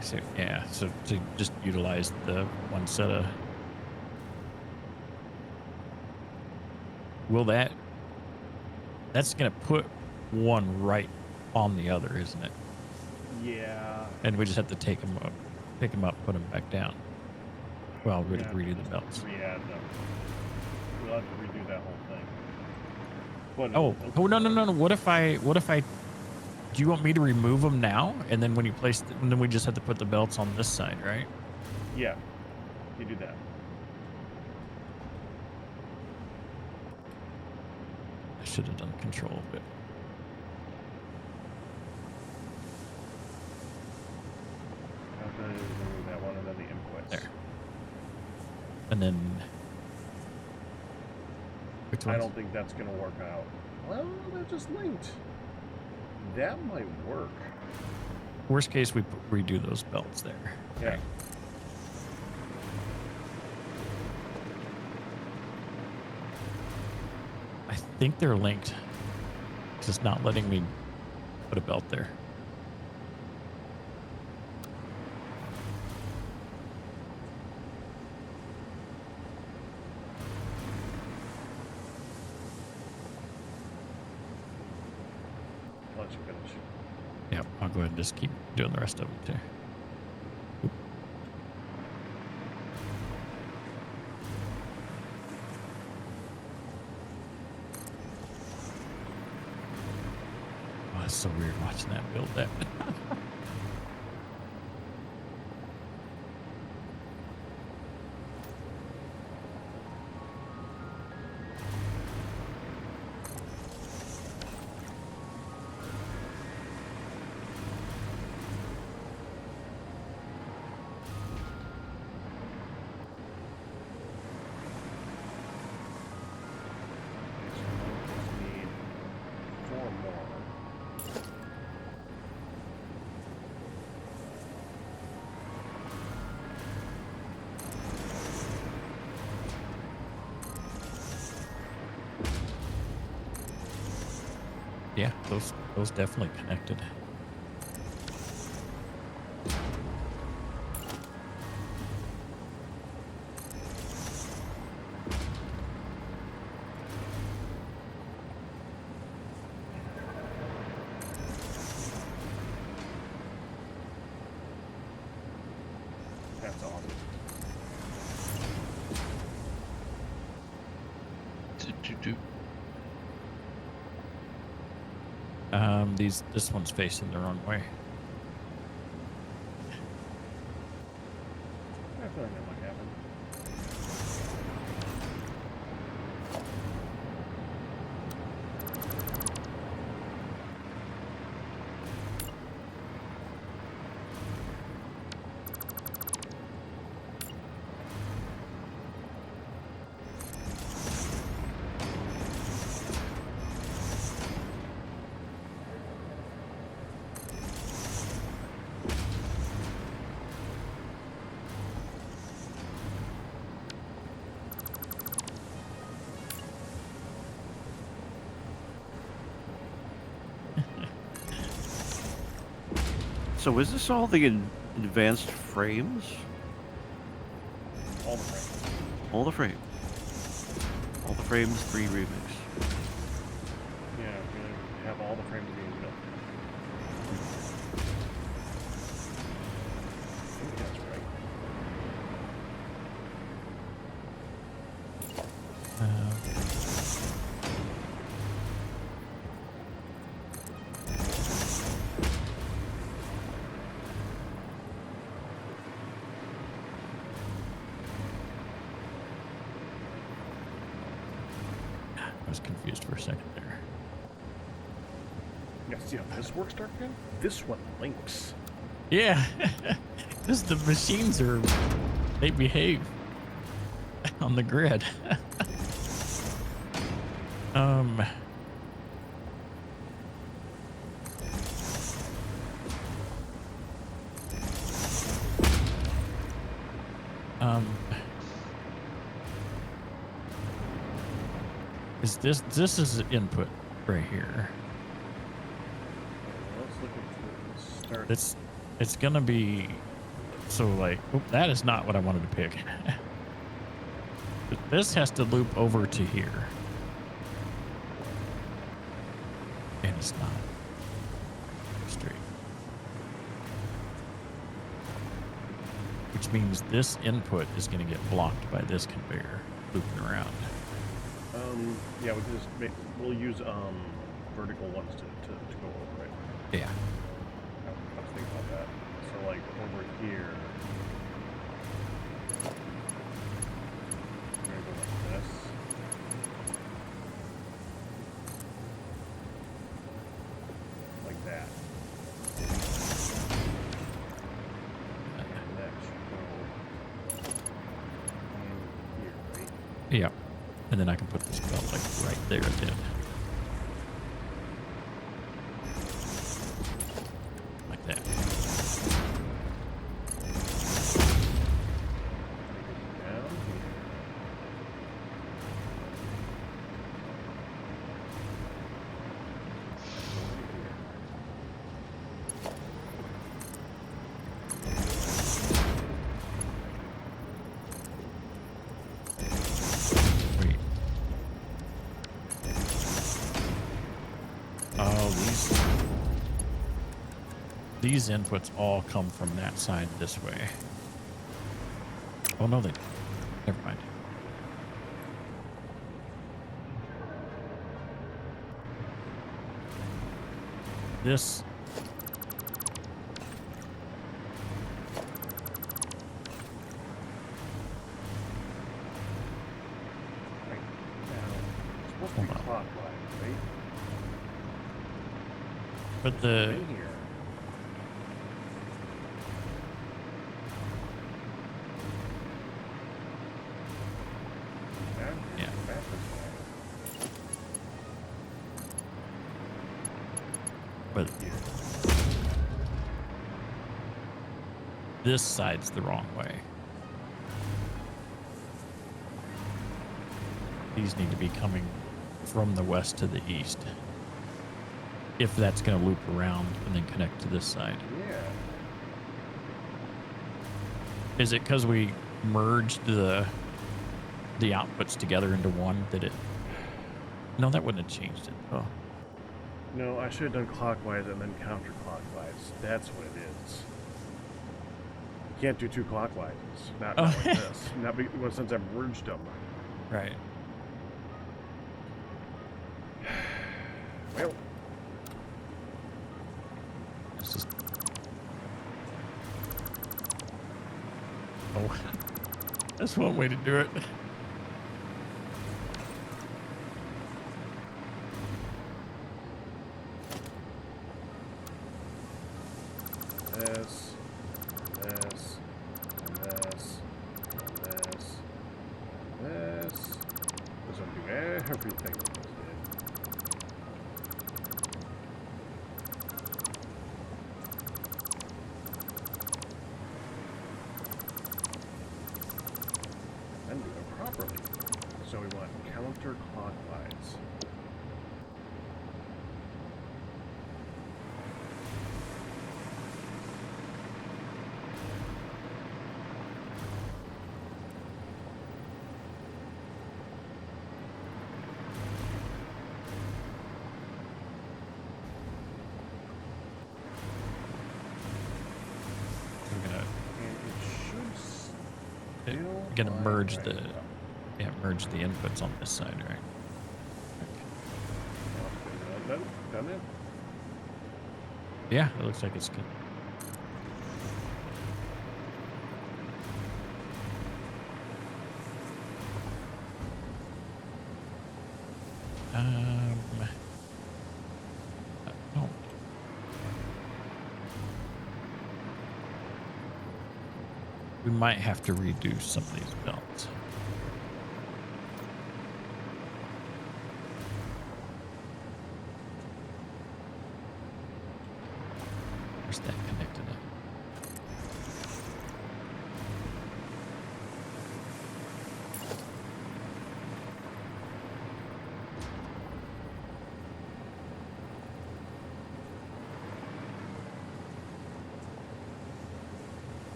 so yeah. So to just utilize the one set of. Will that's gonna put one right on the other, isn't it? Yeah. And we just have to take them up, pick them up, put them back down. Well, We're we're gonna going to have redo the belts. re-add them. We'll have to redo that whole thing. But Oh, no. What if I, do you want me to remove them now? And then when you place, and then we just have to put the belts on this side, right? Yeah, you do that. I should have done control of it. Have to remove that one and then the inputs. There. And then, which I ones? don't think that's gonna work out. Well, they're just linked. That might work. Worst case, we redo those belts there. Yeah. Right. I think they're linked. It's just not letting me put a belt there. I'll let you finish. Yeah, I'll go ahead and just keep doing the rest of it too. Oop. Oh, it's so weird watching that build that. Just need 4 more. Yeah, those definitely connected. That's awesome. This one's facing the wrong way. I feel like that might happen. So is this all the advanced frames? All the frames. All the frames. All the frames 3 remix. Yeah, we're gonna have all the frames being built. I think that's right. I was confused for a second there. Yeah, see how this works, Darkman? This one links. Yeah, because the machines they behave on the grid. um. Is this is input right here? Let's look at the start. It's gonna be so like that is not what I wanted to pick. This has to loop over to here. And it's not straight. Which means this input is going to get blocked by this conveyor looping around. Yeah, we can just we'll use vertical ones to go over it. Yeah. I was thinking about that. So like over here, we're gonna go like this. Like that. And that should go in here, right? Yeah. And then I can put this belt like right there then. Like that. Down here. Wait. Oh, these inputs all come from that side this way. Oh no, they don't. Never mind. This Right now, it's supposed to be Hold on. clockwise, right? but the In here. Down here, Yeah. backwards way. but Here. this side's the wrong way. These need to be coming from the west to the east. If that's going to loop around and then connect to this side. Yeah. Is it because we merged the outputs together into one that it... No, that wouldn't have changed it. Oh, No, I should have done clockwise and then counterclockwise. That's what it is. You can't do two clockwise. Not like this. Not well, since I've merged them. right. Well, It's just... Oh, that's one way to do it. this, this, and this, and this, and this. This will do everything that this did. And do it properly. So we want counterclockwise. We're gonna And it should still gonna line merge right the up. merge the inputs on this side, right? Done it? Yeah, it looks like it's good. I don't. We might have to redo some of these belts. Where's that connected at?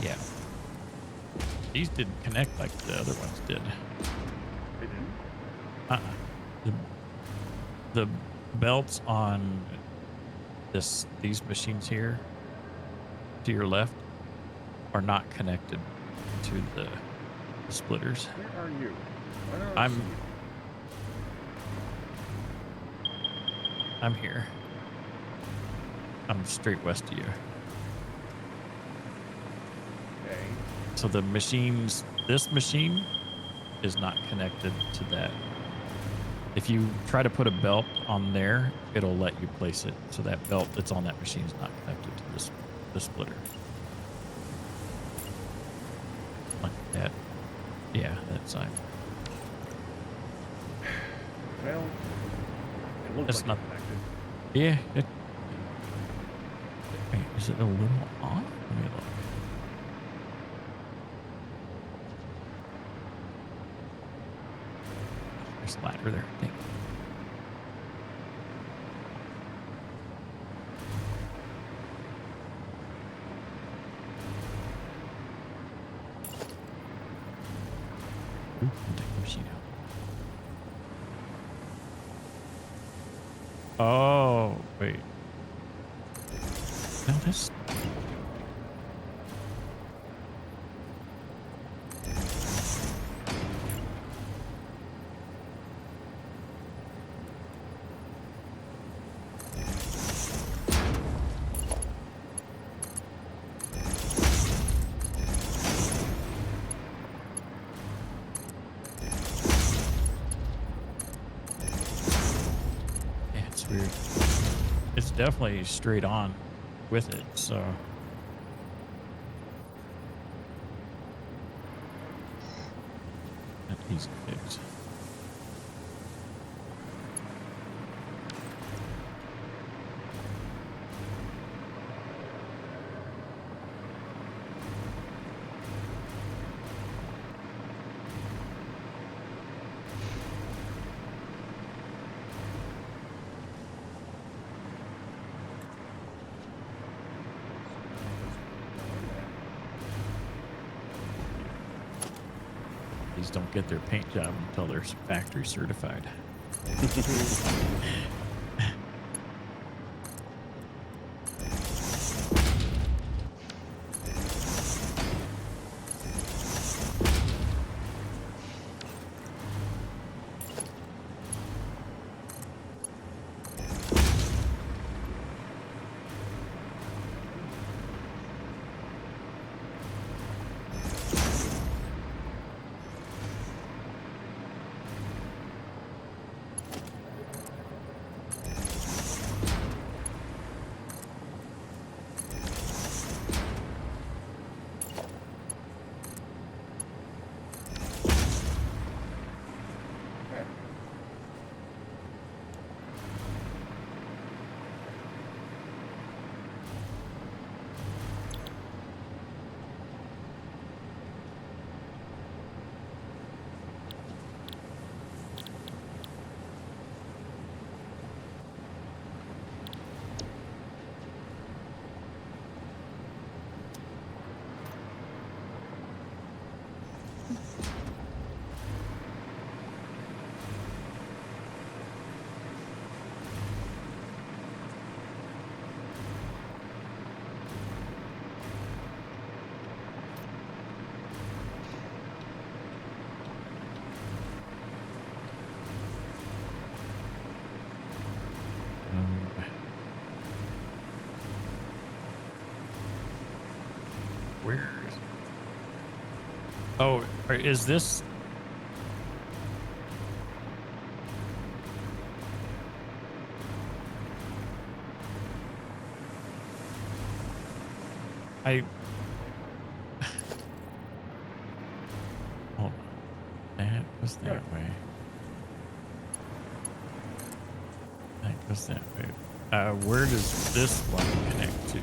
Yeah. These didn't connect like the other ones did. They didn't? Uh-uh. The belts on these machines here to your left are not connected to the splitters. Where are you? I don't I'm see you. I'm here. I'm straight west of you. Okay. So the machines, this machine is not connected to that. If you try to put a belt on there, it'll let you place it. So that belt that's on that machine is not connected to the splitter. Like that. Yeah, that side. Well, it looks It's like not- it's connected. Yeah. Wait, is it a little off? Let me look. There's a ladder there. Dang. Ooh, I'll take the machine out. Oh, wait. No, that's. Yeah, it's weird. It's definitely straight on with it, so. That easy fix. These don't get their paint job until they're factory certified. Where is it? Oh, is this? I. Hold on. That goes that way. That goes that way. Where does this one connect to?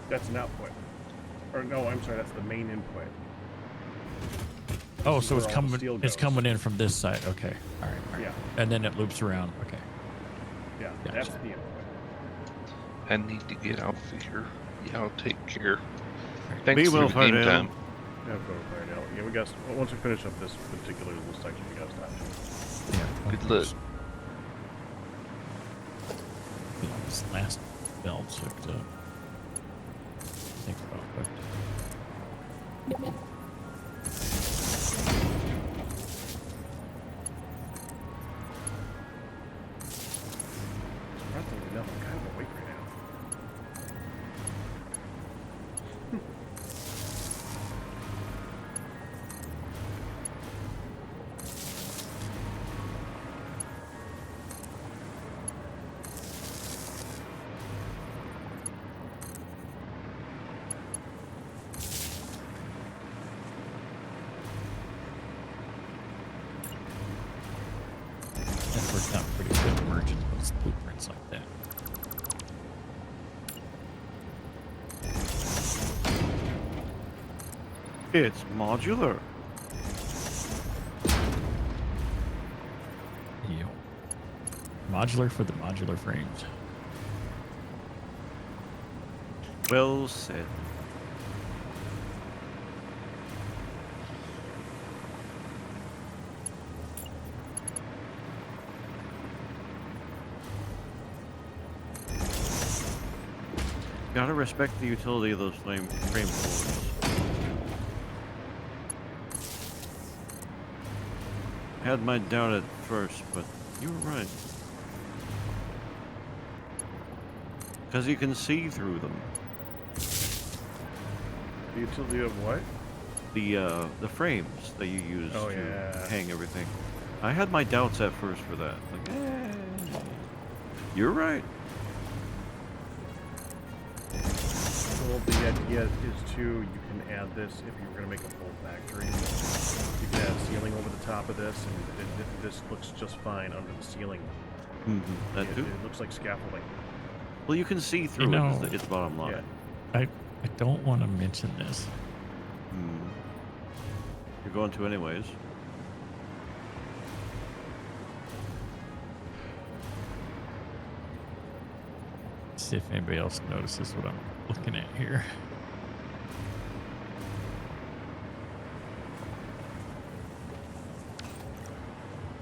That's an output. Or no, I'm sorry, that's the main input. Oh, This is so where it's all the coming. steel It's goes. coming in from this side. Okay. All right. All right. Yeah. And then it loops around. Okay. Yeah, Gotcha. that's the input. I need to get off of here. Y'all take care. Be Thanks well, for the game Ferdinand. time. Yeah, go right now. Yeah, we got. Once we finish up this particular little section, we got to stop. Yeah. Good luck. This last belt hooked up. Think about what. Surprisingly enough, I'm kind of awake right now. That worked out pretty good merging those blueprints like that. It's modular. Yep. Modular for the modular frames. Well said. Gotta respect the utility of those frame floors. Had my doubt at first, but you were right. Because you can see through them. The utility of what? The frames that you use Oh, to yeah. hang everything. I had my doubts at first for that. Like, you're right. Well, the idea is you can add this if you were going to make a full factory. You can add ceiling over the top of this, and this looks just fine under the ceiling. That It, too. it looks like scaffolding. Well, you can see through know, it. It's the bottom line. Yeah. I don't want to mention this. You're going to anyways. See if anybody else notices what I'm looking at here.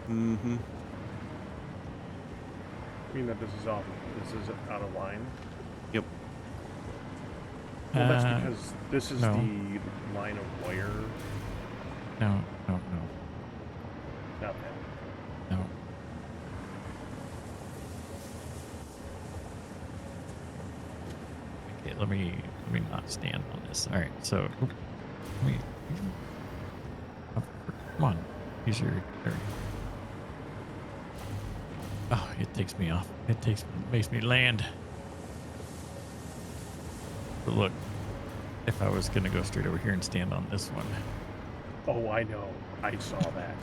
I mean that this is out of line. Yep. Well, that's because this is no. the line of wire. No. Not that. No. Okay, let me not stand on this. All right, so let me. Oh, come on, use your. There. Oh, it takes me off. Makes me land. But look, if I was gonna go straight over here and stand on this one. Oh, I know. I saw that.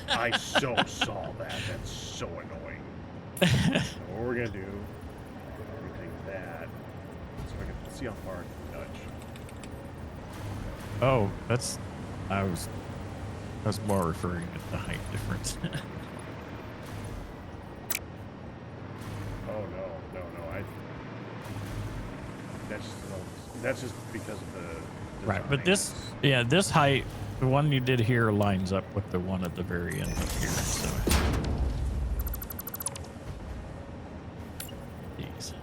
I so saw that. That's so annoying. So what we're gonna do? We take that. So I can see how far I can touch. Oh, that's. I was more referring to the height difference. Oh no. That's just because of the Right, but design. this height, the one you did here lines up with the one at the very end up here. So these.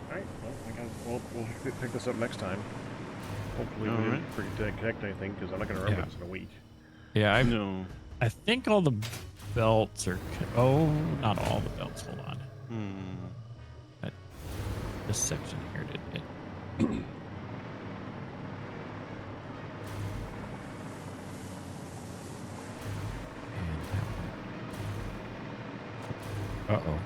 Alright, well, I guess we'll pick this up next time. Hopefully we Alright. didn't forget to connect anything, because I'm not going to remember Yeah. this in a week. Yeah, No. I think all the belts are. Oh, not all the belts. Hold on. This section here did it. Uh-oh.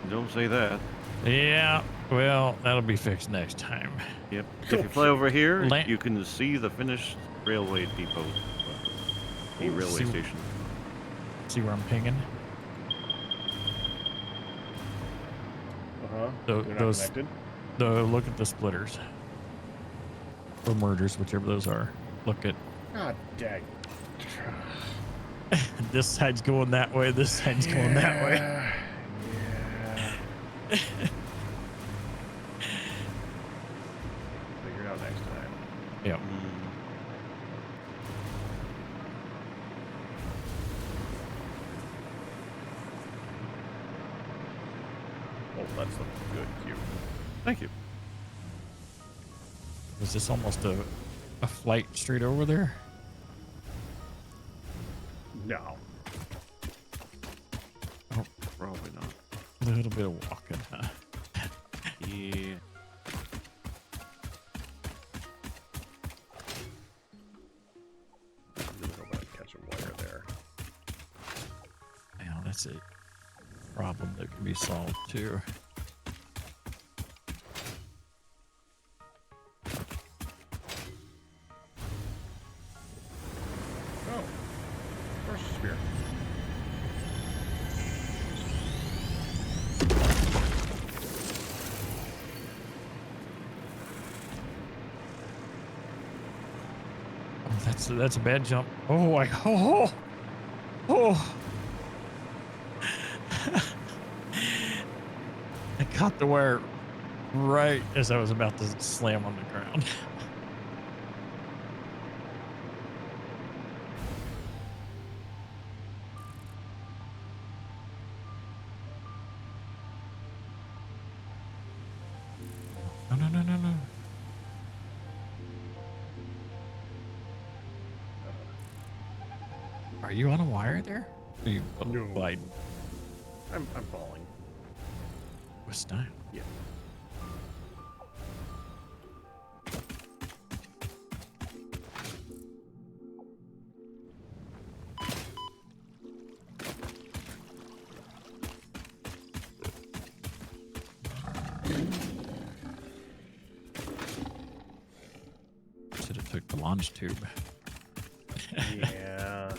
Don't say that. Yeah, well, that'll be fixed next time. Yep. If you fly over here, Land- you can see the finished railway depot. The railway See- station. See where I'm pinging? Uh-huh. So They're not those- connected? Look at the splitters. Or mergers, whichever those are. Look at God dang. this side's going that way, this side's going that way. Yeah. Figure it out next time. Yep. Oh, that's the good cue. Thank you. Was this almost a flight straight over there? No. Probably not. A little bit of walking, huh? Yeah. I'm really hoping I catch a wire there. Man, that's a problem that can be solved too. Oh. First spear. Oh, that's a bad jump. Oh, oh. I caught the wire right as I was about to slam on the ground. No. Are you on a wire there? Are you No. gliding I'm falling. with style? Yeah. Should have took the launch tube. Yeah.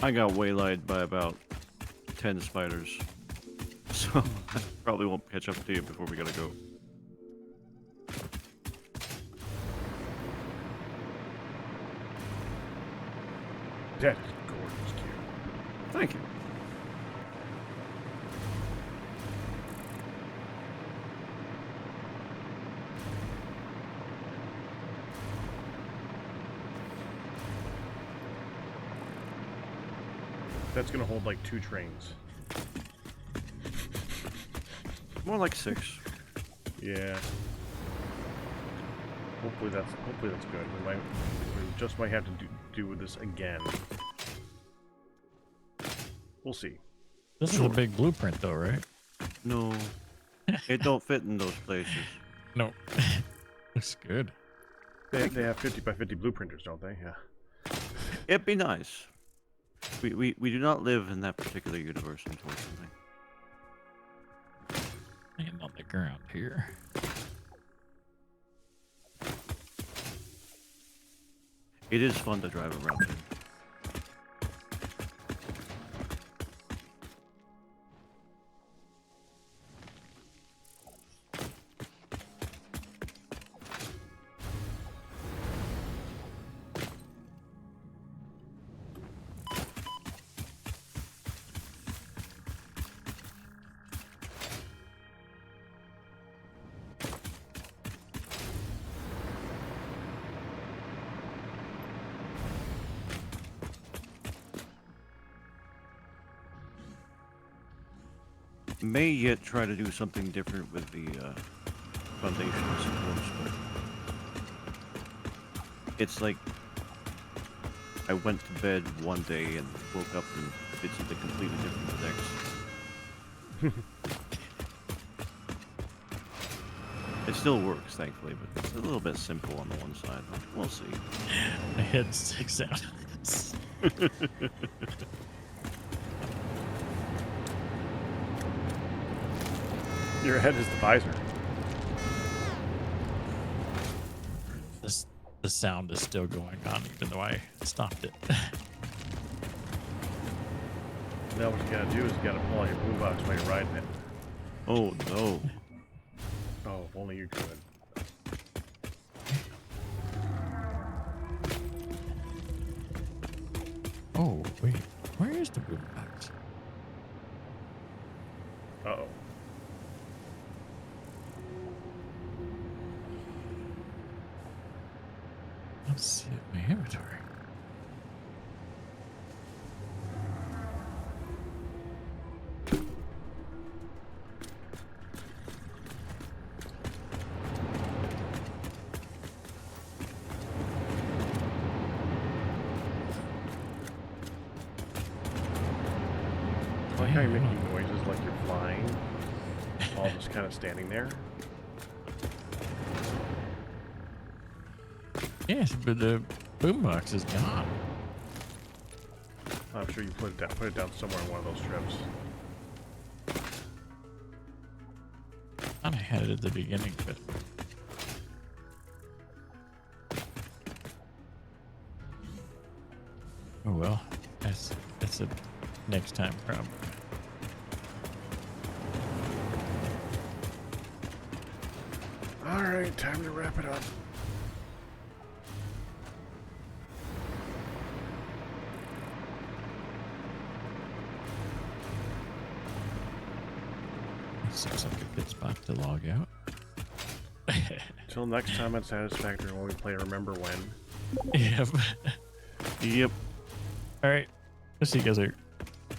I got waylaid by about 10 spiders. So I probably won't catch up to you before we gotta go. That is gorgeous, cute. Thank you. That's gonna hold like 2 trains. More like 6. Yeah. Hopefully that's good. We just might have to do this again. We'll see. This is a big blueprint, though, right? No, it don't fit in those places. No. Looks good. They have 50 by 50 blueprinters, don't they? Yeah. It'd be nice. We do not live in that particular universe, unfortunately. And on the ground here. It is fun to drive around in. may yet try to do something different with the foundational supports, but it's like I went to bed one day and woke up and did something completely different the next. It still works, thankfully, but it's a little bit simple on the one side. We'll see. My head sticks out. Your head is the visor. The sound is still going on, even though I stopped it. Now what you gotta do is you gotta pull out your boombox while you're riding it. Oh no. Oh, if only you could. Oh, wait. Where is the boombox? Uh-oh. Let's see my inventory. I like how you're making noises like you're flying, all just kind of standing there. Yes, but the boombox is gone. I'm sure you put it down somewhere on one of those trips. I thought I had it at the beginning, but oh well. That's a next time problem. Alright, time to wrap it up. Seems like a good spot to log out. Till next time at Satisfactory when we play Remember When. Yep. Yep. All right. I'll see you guys later.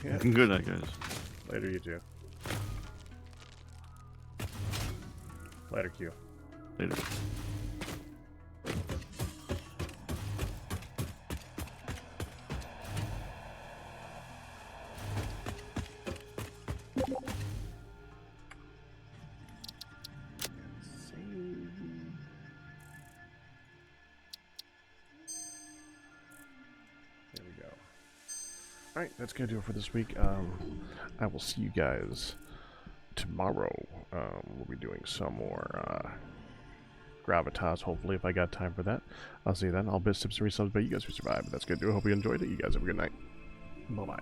Yeah. Good night, guys. Later, you two. Later, Q. Later. There we go. Alright, that's gonna do it for this week. I will see you guys tomorrow. We'll be doing some more Gravitas, hopefully, if I got time for that. I'll see you then. I'll bid tips and resubs, but you guys who survived. That's good to do. I hope you enjoyed it. You guys have a good night. Bye-bye.